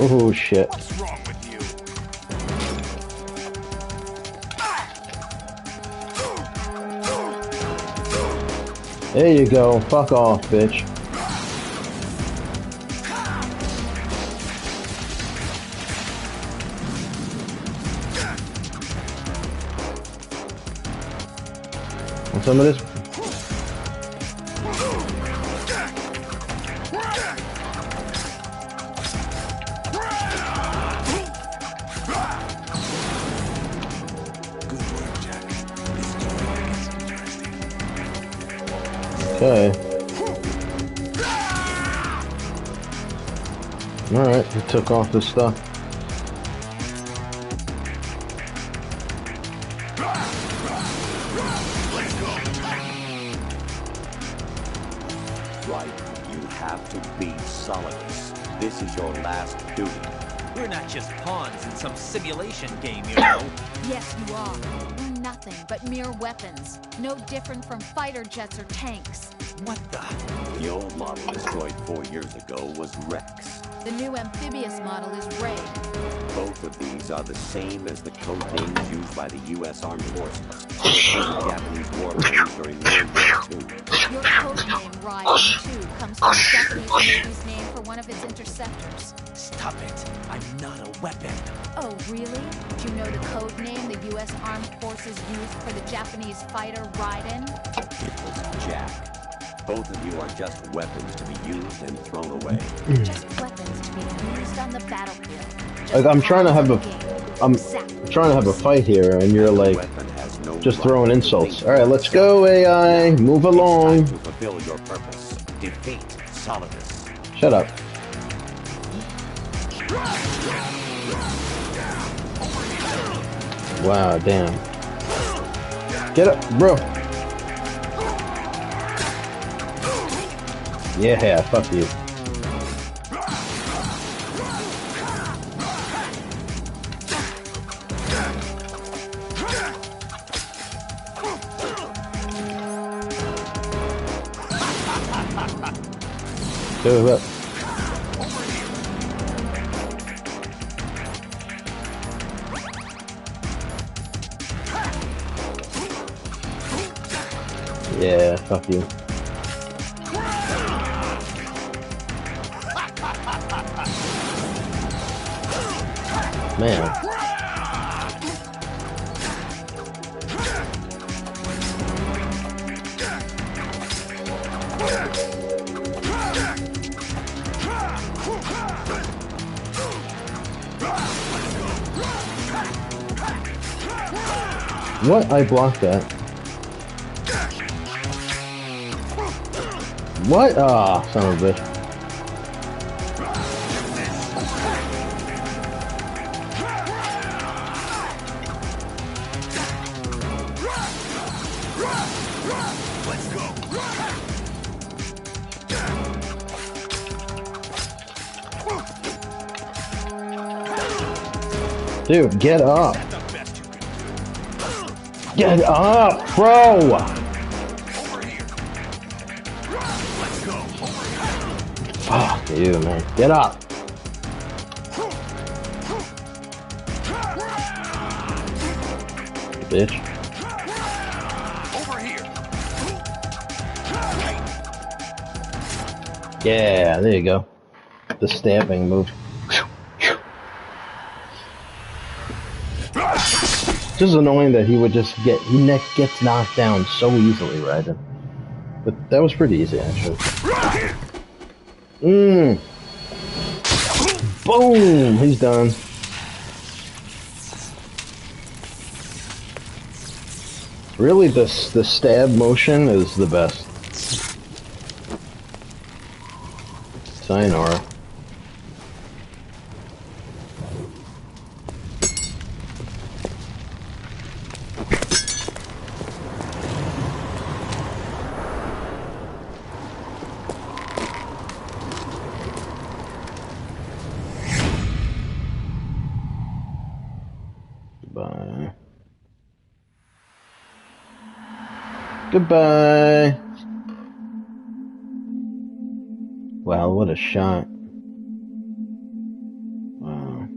Oh shit. What's wrong with you? There you go. Fuck off, bitch. Want some of this? Okay. Alright, we took off the stuff. Right, you have to beat Solidus. This is your last duty. We're not just pawns in some simulation game, you know. Yes, you are. We're nothing but mere weapons. No different from fighter jets or tanks. What the? The old model destroyed 4 years ago was Rex. The new amphibious model is Raiden. Both of these are the same as the code names used by the U.S. Armed Forces. The Japanese warplanes during World War II. Your codename, Raiden 2, comes from the Japanese Navy's name for one of its interceptors. Stop it. I'm not a weapon. Oh, really? Do you know the code name the U.S. Armed Forces used for the Japanese fighter Raiden? It was Jack. Both of you are just weapons to be used and thrown away. Just weapons to be used on the battlefield. Like I'm trying to have a fight here, and you're like just throwing insults. All right, let's go, AI. Move along. To fulfill your purpose, defeat Solidus. Shut up. Wow, damn. Get up, bro. Yeah, fuck you. Go up. Yeah, fuck you. Man. What? I blocked that. What? Ah, son of a bitch. Dude, get up. Get up, bro! Fuck you, man. Get up! Bitch. Yeah, there you go. The stabbing move. It's just annoying that he would just gets knocked down so easily, right? But that was pretty easy, actually. Boom! He's done. Really, the stab motion is the best. Sayonara. Goodbye. Goodbye. Wow, what a shot. Wow.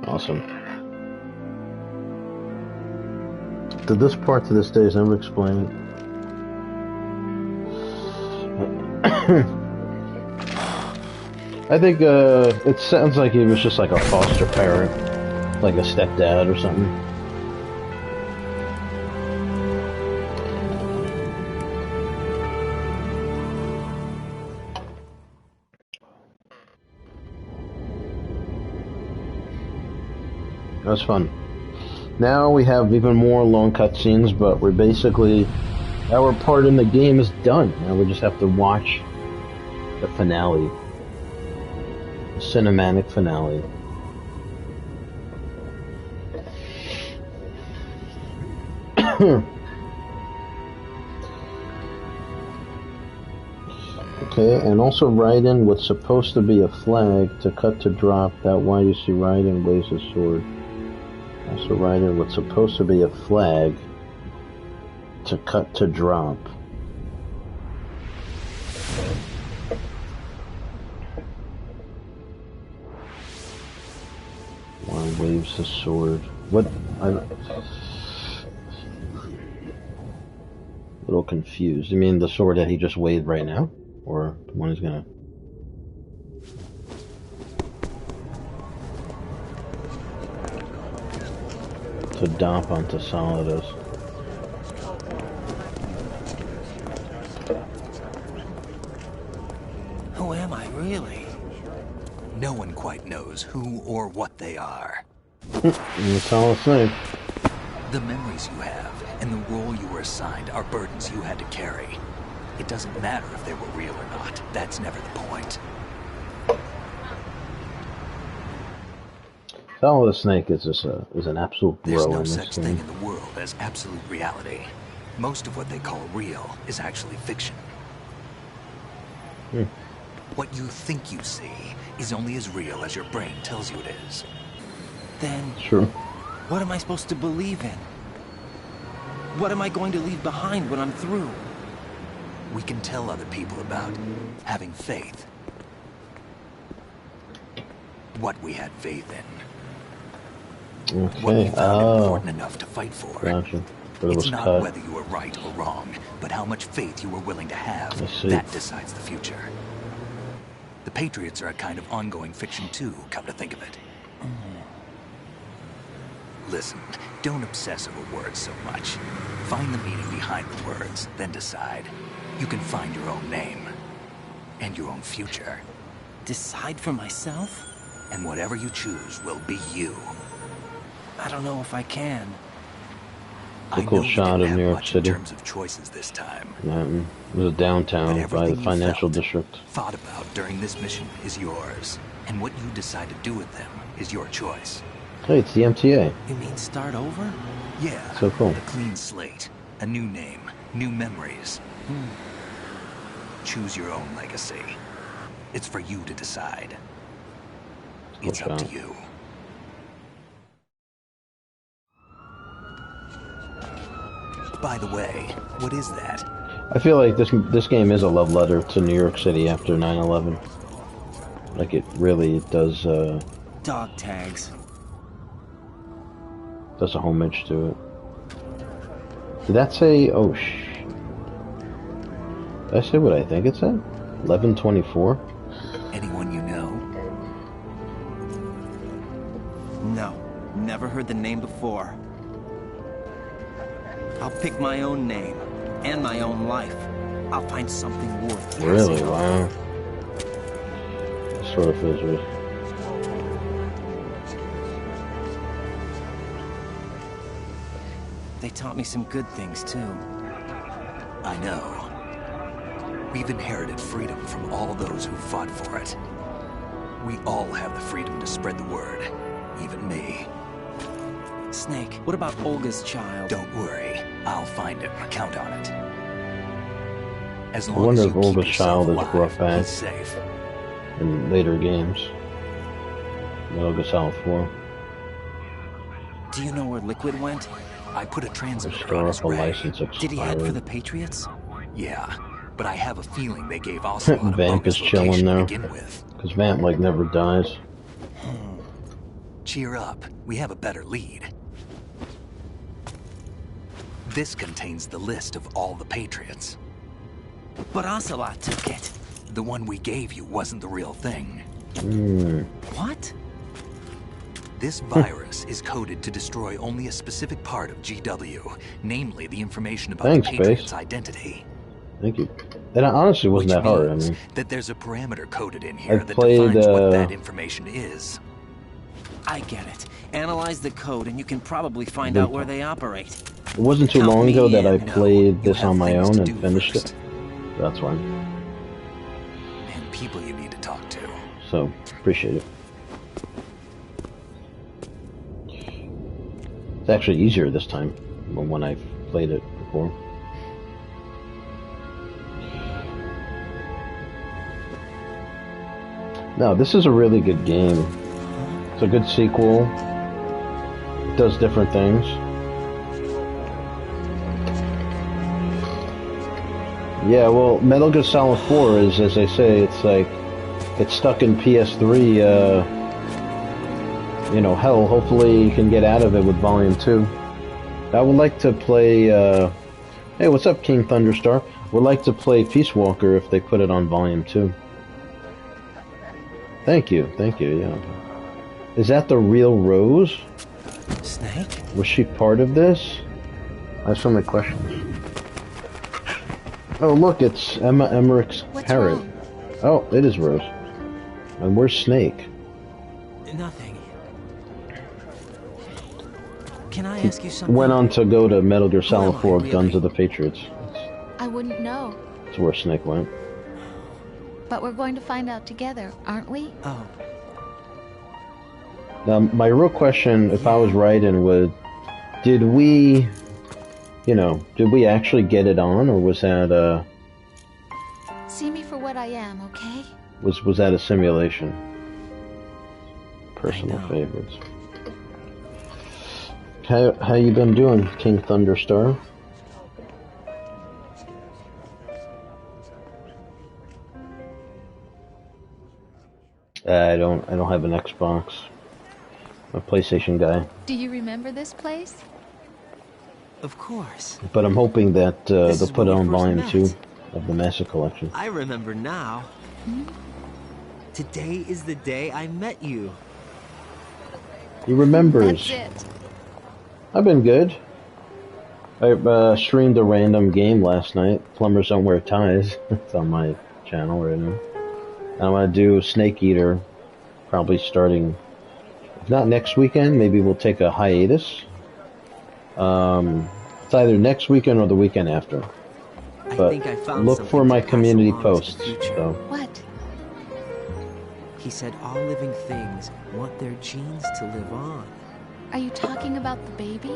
Awesome. Did this part to this day is never explained. I think it sounds like he was just like a foster parent, like a stepdad or something. That was fun. Now we have even more long cutscenes, but we're basically Our part in the game is done. Now we just have to watch the finale. The cinematic finale. Okay, and also Raiden, what's supposed to be a flag to cut to drop. That why you see Raiden waves his sword. Also Raiden, what's supposed to be a flag to cut to drop. Why waves his sword. What? I'm a little confused. You mean the sword that he just waved right now? Or the one he's gonna... to dump onto Solidus. Who am I, really? No one quite knows who or what they are. That's all I'll say. The memories you have and the role you were assigned are burdens you had to carry. It doesn't matter if they were real or not. That's never the point. Solidus Snake is just is an absolute bro. There's no in this such game. thing in the world as absolute reality. Most of what they call real is actually fiction. What you think you see is only as real as your brain tells you it is. Then, Sure. what am I supposed to believe in? What am I going to leave behind when I'm through? We can tell other people about having faith. What we had faith in. Okay. What we found important enough to fight for. Gotcha. But it It's was not cut. whether you were right or wrong, but how much faith you were willing to have. I see. That decides the future. The Patriots are a kind of ongoing fiction too, come to think of it. Listen, don't obsess over words so much. Find the meaning behind the words, then decide. You can find your own name. And your own future. Decide for myself? And whatever you choose will be you. I don't know if I can. A cool shot of New York City. In terms of choices this time. It was a downtown by the financial district. Thought about during this mission is yours. And what you decide to do with them is your choice. Hey, it's the MTA. You mean start over? Yeah. So cool. A clean slate. A new name. New memories. Choose your own legacy. It's for you to decide. Cool It's up to shot. you. By the way, what is that? I feel like this game is a love letter to New York City after 9/11. Like it really does Dog tags. does a homage to it. Did that say? Oh did I say what I think it said? 11/24. Anyone you know? No, never heard the name before. I'll pick my own name and my own life. I'll find something worth passing Really? on. Wow. Sort of feels weird. They taught me some good things too. I know. We've inherited freedom from all those who fought for it. We all have the freedom to spread the word. Even me. Snake, what about Olga's child? Don't worry. I'll find him. Count on it. As I long wonder as if you keep Olga's yourself child is alive, brought back he's safe. in later games. Metal Gear Solid 4. Do you know where Liquid went? I put a transmitter on his Historical ray. license Did he head for the expired. Patriots? Yeah, but I have a feeling they gave Ocelot a Vamp is bogus chilling location to now. begin with. Because Vamp like never dies. Cheer up. We have a better lead. This contains the list of all the Patriots. But Ocelot took it. The one we gave you wasn't the real thing. What? This virus is coded to destroy only a specific part of GW, namely the information about Thanks, the Patriots' Space. identity. Thank you. It honestly wasn't that hard. I mean, That there's a parameter coded in here I've that played, defines what that information is. I get it. Analyze the code and you can probably find out where they operate. It wasn't too long ago that I played this on my own and finished it. That's why. And people you need to talk to. So, appreciate it. It's actually easier this time than when I've played it before. No, this is a really good game. It's a good sequel. It does different things. Yeah, well, Metal Gear Solid 4 is, as I say, it's like, it's stuck in PS3, you know, hell, hopefully you can get out of it with Volume 2. I would like to play, hey, what's up, King Thunderstar? Would like to play Peace Walker if they put it on Volume 2. Thank you, yeah. Is that the real Rose? Snake? Was she part of this? I have so many questions. Oh, look, it's Emma Emmerich's parrot. Wrong? Oh, it is Rose. And where's Snake? Nothing. Can I ask you something? Went on to go to Metal Gear Solid 4 Guns of the Patriots. I wouldn't know. That's where Snake went. But we're going to find out together, aren't we? Oh. Now, my real question, if I was Raiden, would... Did we... You know, did we actually get it on, or was that, See me for what I am, okay? Was that a simulation? Personal favorites. How you been doing, King Thunderstar? I don't have an Xbox. I'm a PlayStation guy. Do you remember this place? Of course. But I'm hoping that they'll put it on Volume 2 of the Master Collection. I remember now. Today is the day I met you. He remembers. That's it. I've been good. I streamed a random game last night. Plumbers Don't Wear Ties. It's on my channel right now. And I'm gonna do Snake Eater, probably starting, if not next weekend, maybe we'll take a hiatus. It's either next weekend or the weekend after. But I think I found look for my community posts. So. What? He said all living things want their genes to live on. Are you talking about the baby?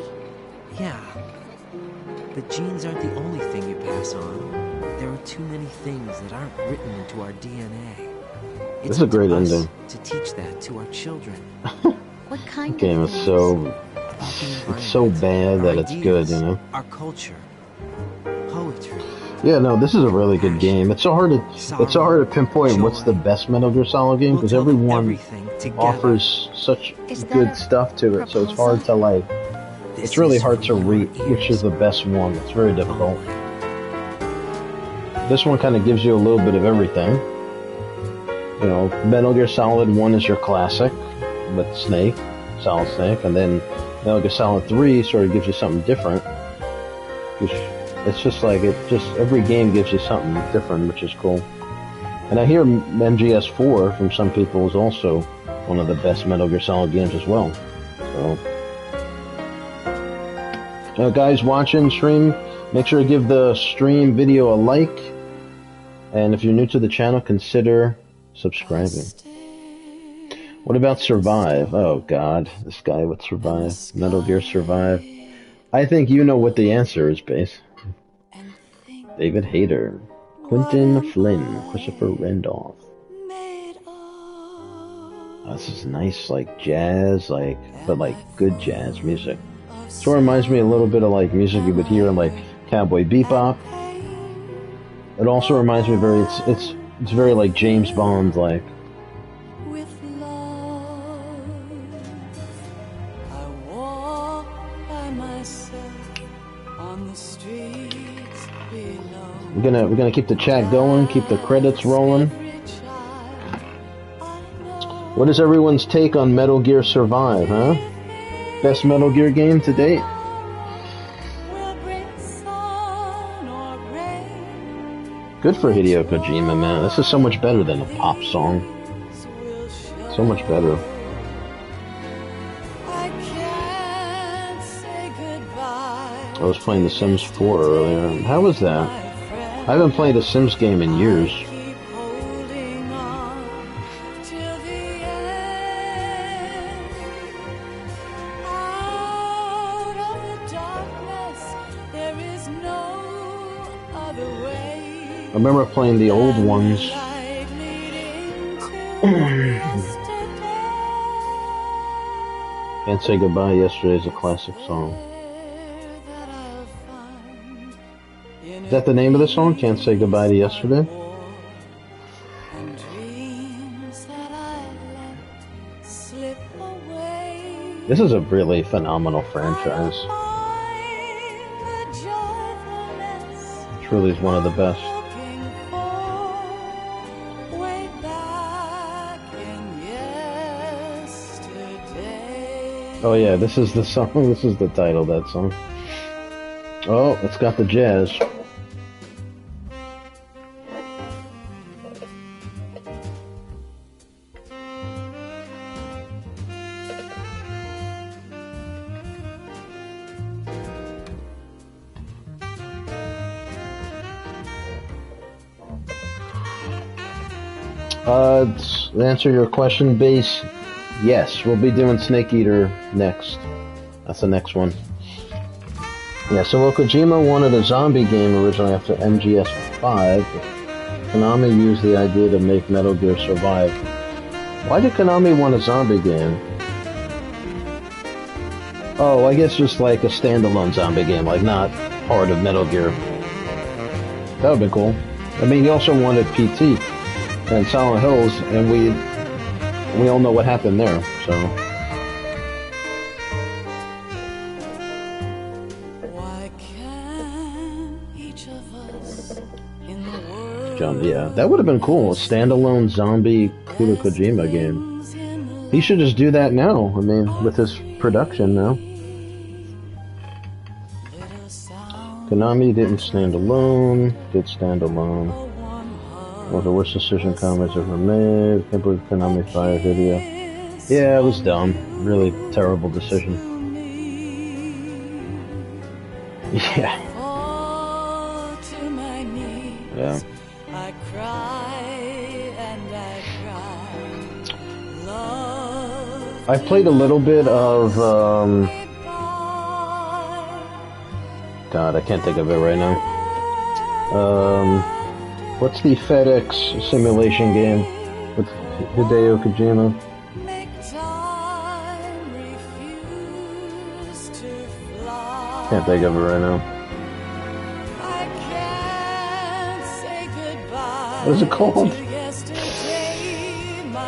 Yeah. The genes aren't the only thing you pass on. There are too many things that aren't written into our DNA. This is a great ending. To teach that to our children. What kind The game of is so... It's so bad that it's good, you know? Our culture. Poetry. Yeah, no, this is a really good game. It's so hard to pinpoint what's the best Metal Gear Solid game, because everyone offers such good stuff to it, so it's hard to, like... It's really hard to read which is the best one. It's very difficult. This one kind of gives you a little bit of everything. You know, Metal Gear Solid 1 is your classic, with Snake, Solid Snake, and then Metal Gear Solid 3 sort of gives you something different. It's just like, every game gives you something different, which is cool. And I hear MGS4 from some people is also one of the best Metal Gear Solid games as well. So, guys watching stream, make sure to give the stream video a like. And if you're new to the channel, consider subscribing. What about Survive? Oh god, this guy with Survive. Metal Gear Survive. I think you know what the answer is, Base. David Hayter, Quentin Flynn, Christopher Randolph. Oh, this is nice, like jazz, but good jazz music. So it reminds me a little bit of like music you would hear in like Cowboy Bebop. It also reminds me it's very like James Bond like. We're gonna keep the chat going, keep the credits rolling. What is everyone's take on Metal Gear Survive, huh? Best Metal Gear game to date? Good for Hideo Kojima, man. This is so much better than a pop song. So much better. I was playing The Sims 4 earlier. How was that? I haven't played a Sims game in years. I remember playing the old ones. Can't Say Goodbye Yesterday is a classic song. Is that the name of the song? Can't Say Goodbye to Yesterday? This is a really phenomenal franchise. It really is one of the best. Oh yeah, this is the song, this is the title of that song. Oh, it's got the jazz. To answer your question, Base, yes, we'll be doing Snake Eater next. That's the next one. Yeah, so Kojima wanted a zombie game originally after MGS5. Konami used the idea to make Metal Gear Survive. Why did Konami want a zombie game? Oh, I guess just like a standalone zombie game, like not part of Metal Gear. That would be cool. I mean, he also wanted PT and Silent Hills, and we all know what happened there, so. Yeah, that would have been cool. A standalone zombie Hideo Kojima game. He should just do that now. I mean, with his production now. Konami didn't stand alone. Did stand alone. Was the worst decision Konami's ever made. Can't believe Konami fired Hideo. Yeah, it was dumb. Really terrible decision. Yeah. Yeah. I played a little bit of, God, I can't think of it right now. What's the FedEx simulation game with Hideo Kojima? Can't think of it right now. What is it called?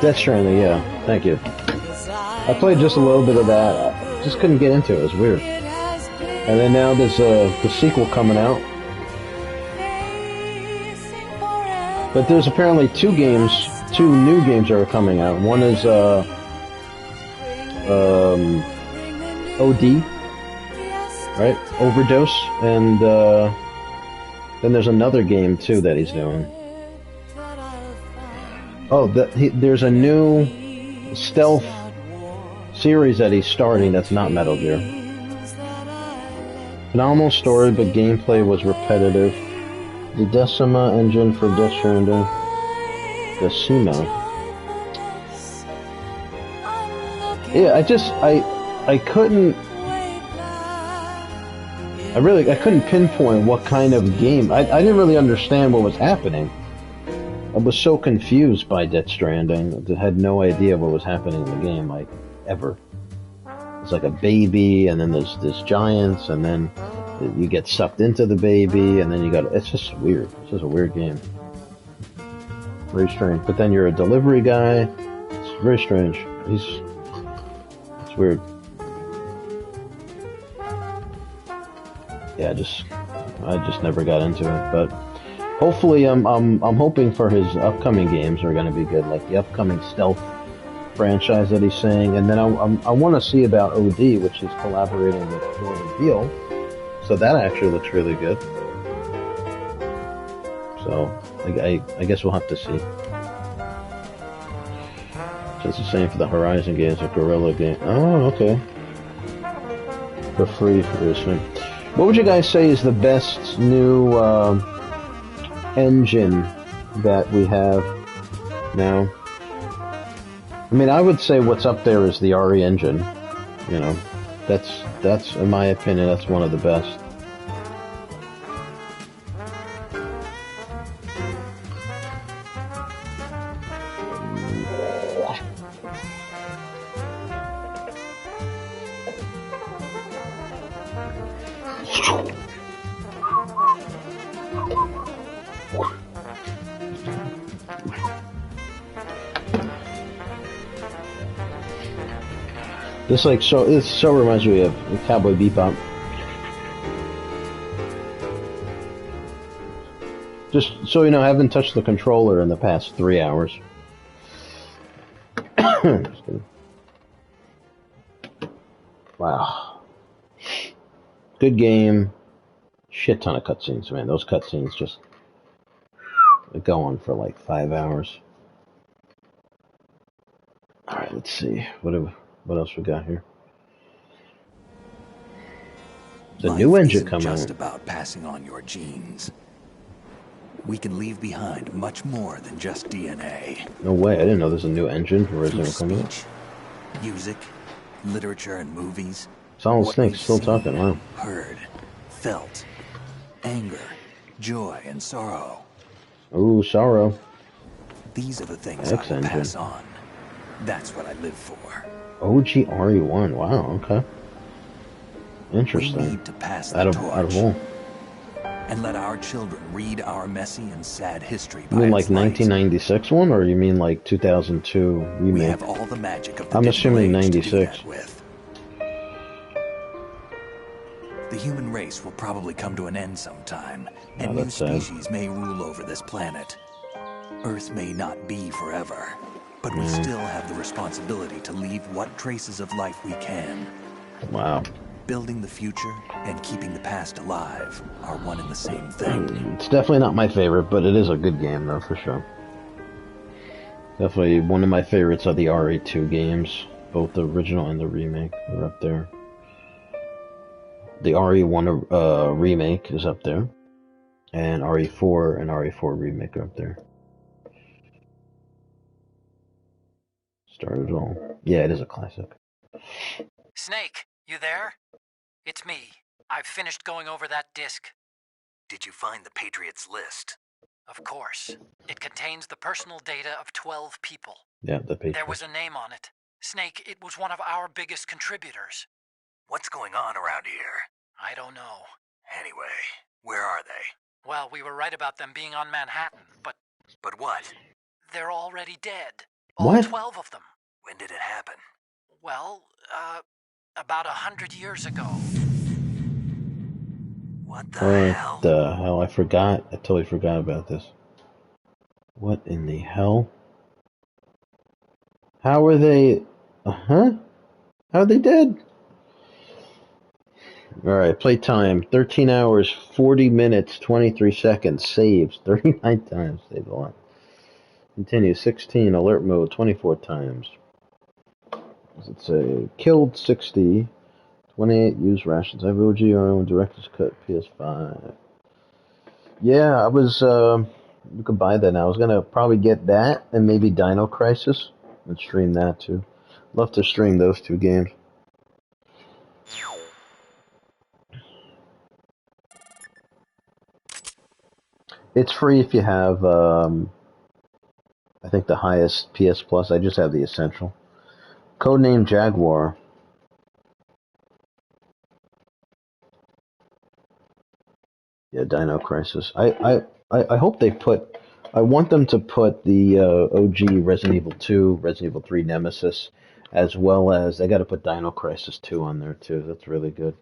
Death Stranding, yeah. Thank you. I played just a little bit of that. I just couldn't get into it. It was weird. And then now there's the sequel coming out. But there's apparently two new games that are coming out. One is OD, right? Overdose, and then there's another game too that he's doing. Oh, there's a new stealth series that he's starting that's not Metal Gear. Phenomenal story, but gameplay was repetitive. The Decima engine for Death Stranding. Decima. Yeah, I couldn't. I couldn't pinpoint what kind of game. I didn't really understand what was happening. I was so confused by Death Stranding. I had no idea what was happening in the game, like, ever. It's like a baby, and then there's giants, and then you get sucked into the baby, and then it's just weird. It's just a weird game. Very strange. But then you're a delivery guy. It's very strange. It's weird. Yeah, I just never got into it, but hopefully I'm hoping for his upcoming games are going to be good, like the upcoming stealth franchise that he's saying, and then I want to see about OD, which is collaborating with Jordan Peele, so that actually looks really good. So I guess we'll have to see. So it's the same for the Horizon games, a Guerrilla game. Oh, okay. For free for this thing. What would you guys say is the best new engine that we have now? I mean, I would say what's up there is the RE engine. You know, that's in my opinion, that's one of the best. This so reminds me of Cowboy Bebop. Just so you know, I haven't touched the controller in the past 3 hours. Just kidding. Wow. Good game. Shit ton of cutscenes, man. Those cutscenes just go on for like 5 hours. Alright, let's see. What else we got here? The new engine coming. Just about passing on your genes. We can leave behind much more than just DNA. No way! I didn't know there's a new engine for Resident Evil coming. Music, literature, and movies. Solidus Snake still talking. Wow. Heard, felt, anger, joy, and sorrow. Ooh, sorrow. These are the things I will pass on. That's what I live for. OG RE1. Wow. Okay. Interesting. We need to pass the torch. Out of all. And let our children read our messy and sad history. You mean like 1996 one, or you mean like 2002 remake? We have all the magic of the I'm assuming 96. The human race will probably come to an end sometime, and new species may rule over this planet. Earth may not be forever, but we still have the responsibility to leave what traces of life we can. Wow. Building the future and keeping the past alive are one and the same thing. It's definitely not my favorite, but it is a good game, though, for sure. Definitely one of my favorites are the RE2 games. Both the original and the remake are up there. The RE1 remake is up there. And RE4 and RE4 remake are up there. Started all. Yeah, it is a classic. Snake, you there? It's me. I've finished going over that disc. Did you find the Patriots list? Of course. It contains the personal data of 12 people. Yeah, the Patriots. There was a name on it. Snake, it was one of our biggest contributors. What's going on around here? I don't know. Anyway, where are they? Well, we were right about them being on Manhattan, but... But what? They're already dead. What? All 12 of them. When did it happen? Well, about 100 years ago. What the hell? What the hell? I forgot. I totally forgot about this. What in the hell? How are they... How are they dead? Alright, playtime. 13 hours, 40 minutes, 23 seconds. Saves. 39 times. Saved a lot. Continue. 16. Alert mode. 24 times. What does it say? Killed 60. 28 used rations. I have OG on Director's Cut PS5. Yeah, I was, you can buy that now. I was gonna probably get that and maybe Dino Crisis and stream that too. Love to stream those two games. It's free if you have, I think the highest PS Plus. I just have the Essential. Codename Jaguar. Yeah, Dino Crisis. I hope they put... I want them to put the OG Resident Evil 2, Resident Evil 3 Nemesis, as well as... They gotta put Dino Crisis 2 on there, too. That's really good.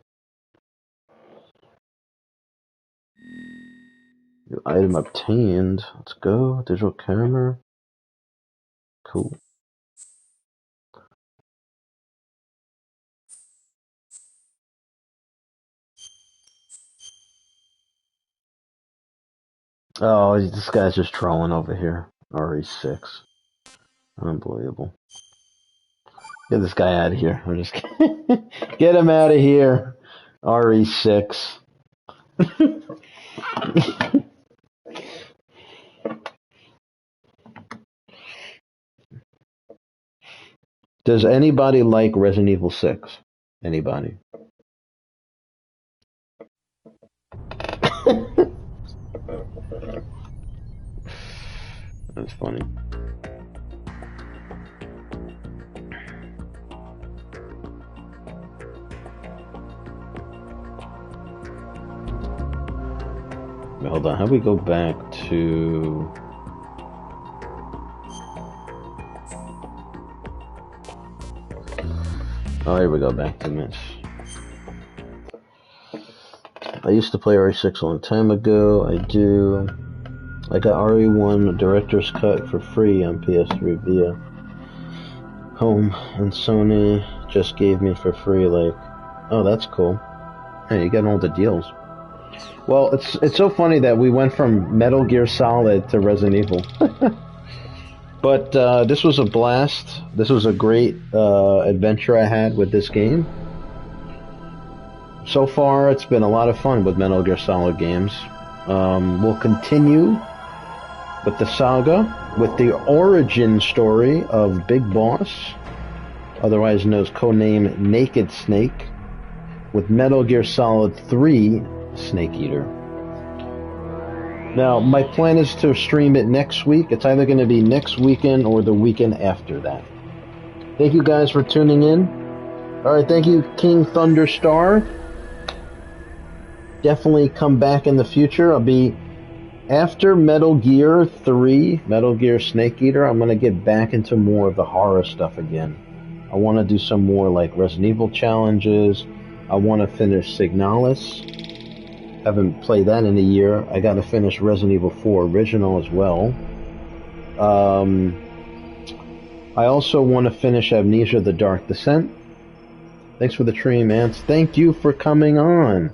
New item obtained. Let's go. Digital camera. Cool. Oh, this guy's just trolling over here. RE6. Unbelievable. Get this guy out of here. I'm just kidding. Get him out of here. RE6. Does anybody like Resident Evil 6? Anybody? That's funny. Hold on, how do we go back to... Oh, here we go, back to this. I used to play RE6 a long time ago. I do. I got RE1 Director's Cut for free on PS3 via Home, and Sony just gave me for free, like, oh, that's cool. Hey, you got all the deals. Well, it's so funny that we went from Metal Gear Solid to Resident Evil. But this was a blast. This was a great adventure I had with this game. So far, it's been a lot of fun with Metal Gear Solid games. We'll continue with the saga, with the origin story of Big Boss, otherwise known as Codename Naked Snake, with Metal Gear Solid 3 Snake Eater. Now, my plan is to stream it next week. It's either going to be next weekend or the weekend after that. Thank you guys for tuning in. Alright, thank you, King Thunderstar. Definitely come back in the future. I'll be after Metal Gear 3, Metal Gear Snake Eater. I'm going to get back into more of the horror stuff again. I want to do some more like Resident Evil challenges. I want to finish Signalis. Haven't played that in a year. I got to finish Resident Evil 4 Original as well. I also want to finish Amnesia: The Dark Descent. Thanks for the stream, man. Thank you for coming on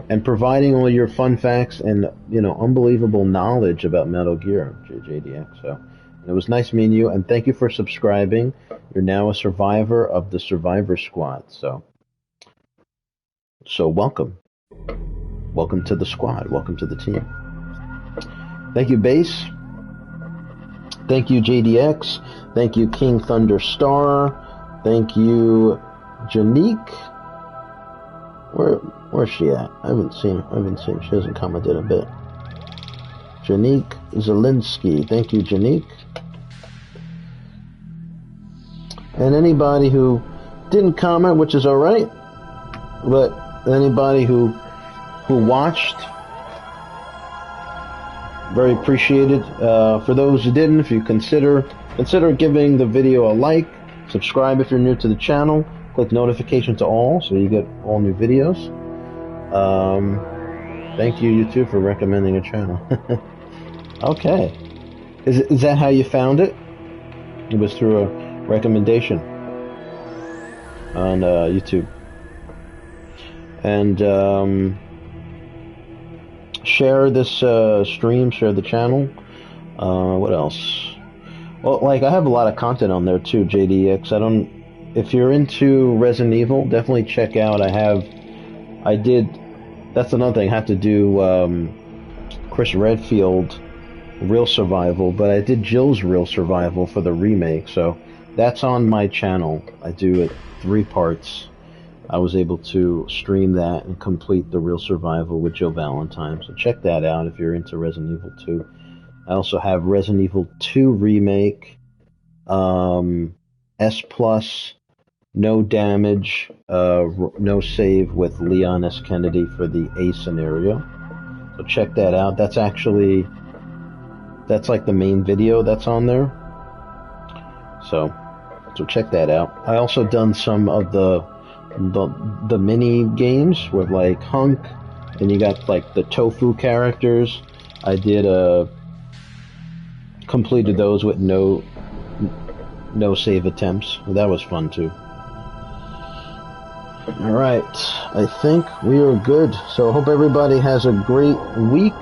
and providing all your fun facts and, you know, unbelievable knowledge about Metal Gear, JDX. So it was nice meeting you, and thank you for subscribing. You're now a survivor of the Survivor Squad. So welcome. Welcome to the squad. Welcome to the team. Thank you, Base. Thank you, JDX. Thank you, King Thunderstar. Thank you, Janique. Where's she at? I haven't seen. She hasn't commented a bit. Janique Zelinsky. Thank you, Janique. And anybody who didn't comment, which is all right, but anybody who watched, very appreciated. For those who didn't, if you consider giving the video a like, subscribe if you're new to the channel, click notification to all so you get all new videos. Thank you, YouTube, for recommending a channel. Okay, is that how you found it? It was through a recommendation on YouTube. And share this stream, share the channel. What else? Well, like, I have a lot of content on there too, JDX. If you're into Resident Evil, definitely check out. That's another thing, I have to do Chris Redfield Real Survival, but I did Jill's Real Survival for the remake, so that's on my channel. I do it 3 parts. I was able to stream that and complete the Real Survival with Jill Valentine. So check that out if you're into Resident Evil 2. I also have Resident Evil 2 Remake, S+, No Damage, No Save with Leon S. Kennedy for the A scenario. So check that out. That's like the main video that's on there. So check that out. I also done some of the mini games with like Hunk, and you got like the Tofu characters. I did completed those with no save attempts. That was fun too. Alright, I think we are good. So I hope everybody has a great week.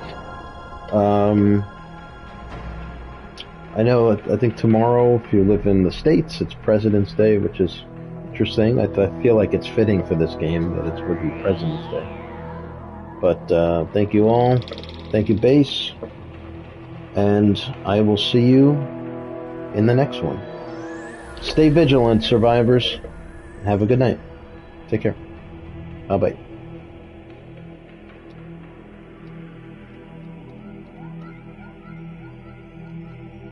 I think tomorrow, if you live in the States, it's President's Day, which is interesting. I feel like it's fitting for this game that it would be President's Day. But thank you all. Thank you, Base. And I will see you in the next one. Stay vigilant, survivors. Have a good night. Take care. Bye-bye.